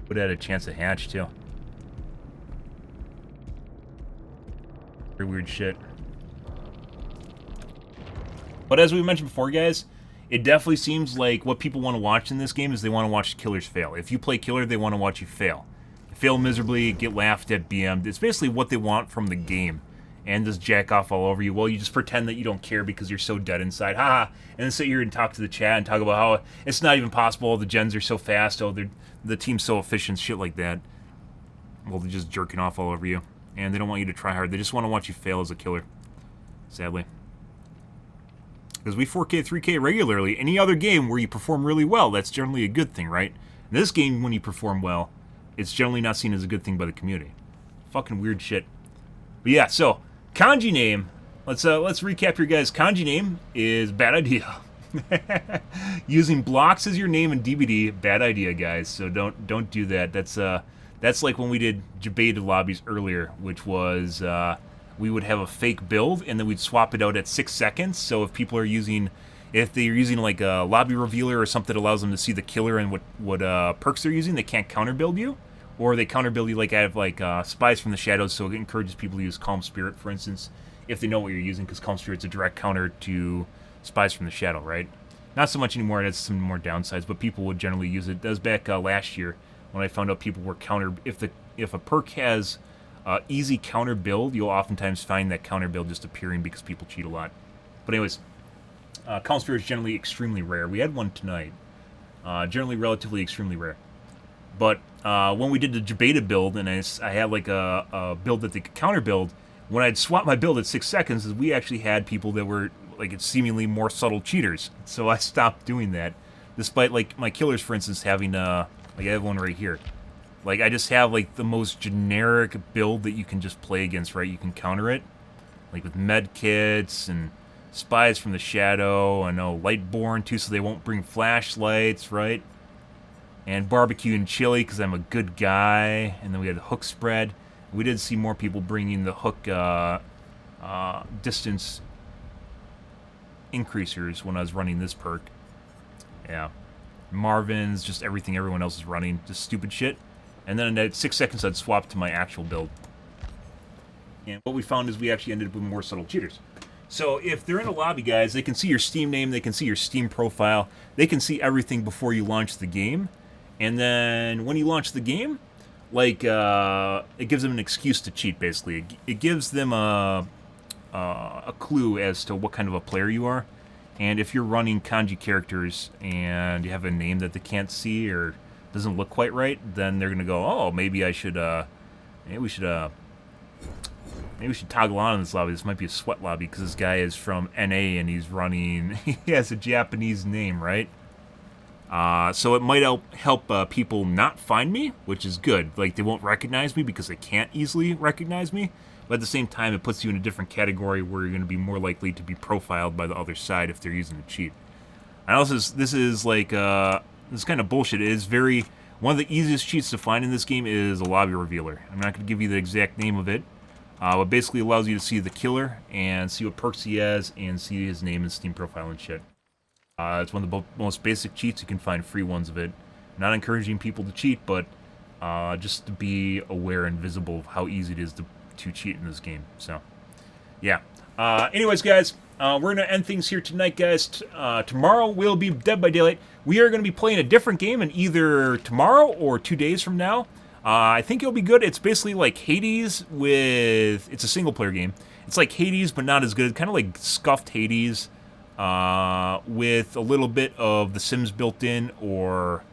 Would have had a chance to hatch, too. Very weird shit. But as we mentioned before, guys, it definitely seems like what people want to watch in this game is they want to watch killers fail. If you play killer, they want to watch you fail. Fail miserably, get laughed at, BM'd. It's basically what they want from the game. And just jack off all over you. Well, you just pretend that you don't care because you're so dead inside. Haha. And then sit here and talk to the chat and talk about how it's not even possible. The gens are so fast. Oh, the team's so efficient. Shit like that. Well, they're just jerking off all over you. And they don't want you to try hard. They just want to watch you fail as a killer. Sadly. Because we 4K, 3K regularly. Any other game where you perform really well, that's generally a good thing, right? In this game, when you perform well, it's generally not seen as a good thing by the community. Fucking weird shit. But yeah, so kanji name. Let's recap your guys' kanji name is bad idea. Using blocks as your name in DBD, bad idea, guys. So don't do that. That's like when we did debated lobbies earlier, which was we would have a fake build and then we'd swap it out at 6 seconds. So if people are using, if they're using like a lobby revealer or something that allows them to see the killer and what perks they're using, they can't counter build you. Or they counter build you like I have like Spies from the Shadows, so it encourages people to use Calm Spirit, for instance, if they know what you're using, because Calm Spirit's a direct counter to Spies from the Shadow, right? Not so much anymore, it has some more downsides, but people would generally use it. That was back last year when I found out people were counter. If a perk has easy counter build, you'll oftentimes find that counter build just appearing because people cheat a lot. But anyways, Calm Spirit is generally extremely rare. We had one tonight. Generally relatively extremely rare. But when we did the debated build, and I had like a build that they could counter build, when I'd swap my build at 6 seconds, we actually had people that were like seemingly more subtle cheaters. So I stopped doing that. Despite, like, my killers, for instance, having, like, I have one right here. Like, I just have, like, the most generic build that you can just play against, right? You can counter it. Like, with med kits and spies from the shadow. I know Lightborn, too, so they won't bring flashlights, right? And barbecue and chili, because I'm a good guy. And then we had the hook spread. We did see more people bringing the hook distance increasers when I was running this perk. Yeah. Marvin's, just everything everyone else is running. Just stupid shit. And then in 6 seconds, I'd swap to my actual build. And what we found is we actually ended up with more subtle cheaters. So if they're in a lobby, guys, they can see your Steam name, they can see your Steam profile, they can see everything before you launch the game. And then when you launch the game, like, it gives them an excuse to cheat, basically. It gives them a clue as to what kind of a player you are. And if you're running kanji characters and you have a name that they can't see or doesn't look quite right, then they're gonna go, oh, maybe I should, maybe we should toggle on in this lobby. This might be a sweat lobby because this guy is from NA and he's running, he has a Japanese name, right? So it might help people not find me, which is good. Like, they won't recognize me because they can't easily recognize me. But at the same time, it puts you in a different category where you're going to be more likely to be profiled by the other side if they're using a cheat. And also, this is like, this is kind of bullshit. It is one of the easiest cheats to find in this game is a lobby revealer. I'm not going to give you the exact name of it. It basically allows you to see the killer and see what perks he has and see his name and Steam profile and shit. It's one of the most basic cheats. You can find free ones of it. Not encouraging people to cheat, but just to be aware and visible of how easy it is to cheat in this game. So, yeah. Anyways, guys, we're going to end things here tonight, guys. Tomorrow will be Dead by Daylight. We are going to be playing a different game in either tomorrow or 2 days from now. I think it'll be good. It's basically like Hades with... It's a single-player game. It's like Hades, but not as good. Kind of like scuffed Hades with a little bit of The Sims built in, or...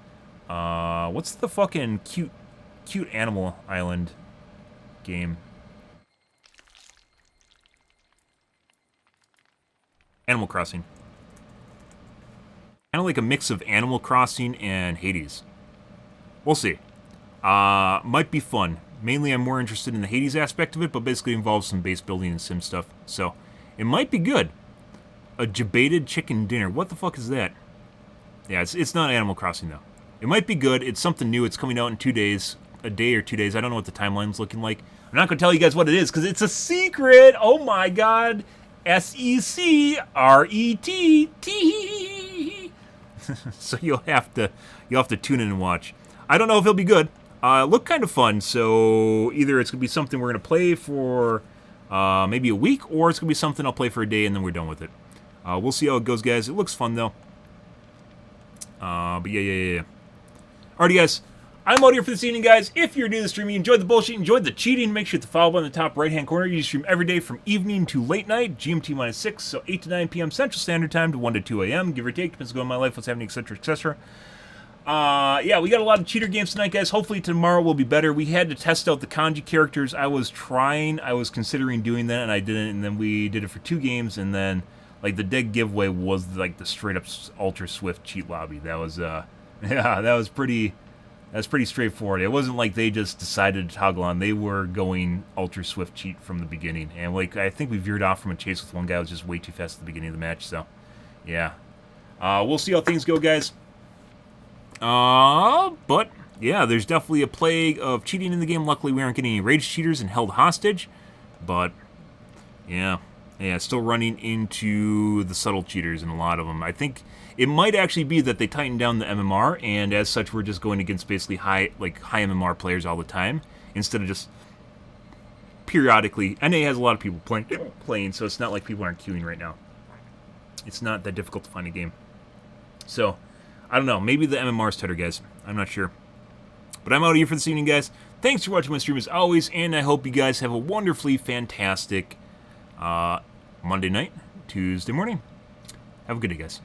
what's the fucking cute Animal Island game? Animal Crossing. Kind of like a mix of Animal Crossing and Hades. We'll see. Might be fun. Mainly I'm more interested in the Hades aspect of it, but basically involves some base building and sim stuff. So, it might be good. A debated chicken dinner. What the fuck is that? Yeah, it's not Animal Crossing, though. It might be good. It's something new. It's coming out in 2 days. A day or 2 days. I don't know what the timeline's looking like. I'm not going to tell you guys what it is, because it's a secret! Oh my god! SECRET. So you'll have to tune in and watch. I don't know if it'll be good. Look kind of fun. So either it's gonna be something we're gonna play for maybe a week, or it's gonna be something I'll play for a day and then we're done with it. We'll see how it goes, guys. It looks fun though. But yeah. Alrighty, guys. I'm out here for this evening, guys. If you're new to the stream, you enjoyed the bullshit, enjoyed the cheating, make sure to follow button in the top right-hand corner. You stream every day from evening to late night, GMT-6, so 8 to 9 p.m. Central Standard Time to 1 to 2 a.m., give or take. Depends on my life, what's happening, etc., etc. Yeah, we got a lot of cheater games tonight, guys. Hopefully tomorrow will be better. We had to test out the kanji characters. I was considering doing that, and I didn't, and then we did it for 2 games, and then, like, the dead giveaway was, like, the straight-up Ultra Swift cheat lobby. That was, yeah, that was pretty... That's pretty straightforward. It wasn't like they just decided to toggle on. They were going Ultra Swift cheat from the beginning. And, like, I think we veered off from a chase with one guy who was just way too fast at the beginning of the match. So, yeah. We'll see how things go, guys. But, yeah, there's definitely a plague of cheating in the game. Luckily, we aren't getting any rage cheaters and held hostage. But, yeah. Yeah, still running into the subtle cheaters in a lot of them. I think it might actually be that they tightened down the MMR, and as such, we're just going against basically high MMR players all the time, instead of just periodically. NA has a lot of people playing, so it's not like people aren't queuing right now. It's not that difficult to find a game. So, I don't know. Maybe the MMR's tighter, guys. I'm not sure. But I'm out here for this evening, guys. Thanks for watching my stream as always, and I hope you guys have a wonderfully fantastic Monday night, Tuesday morning. Have a good day, guys.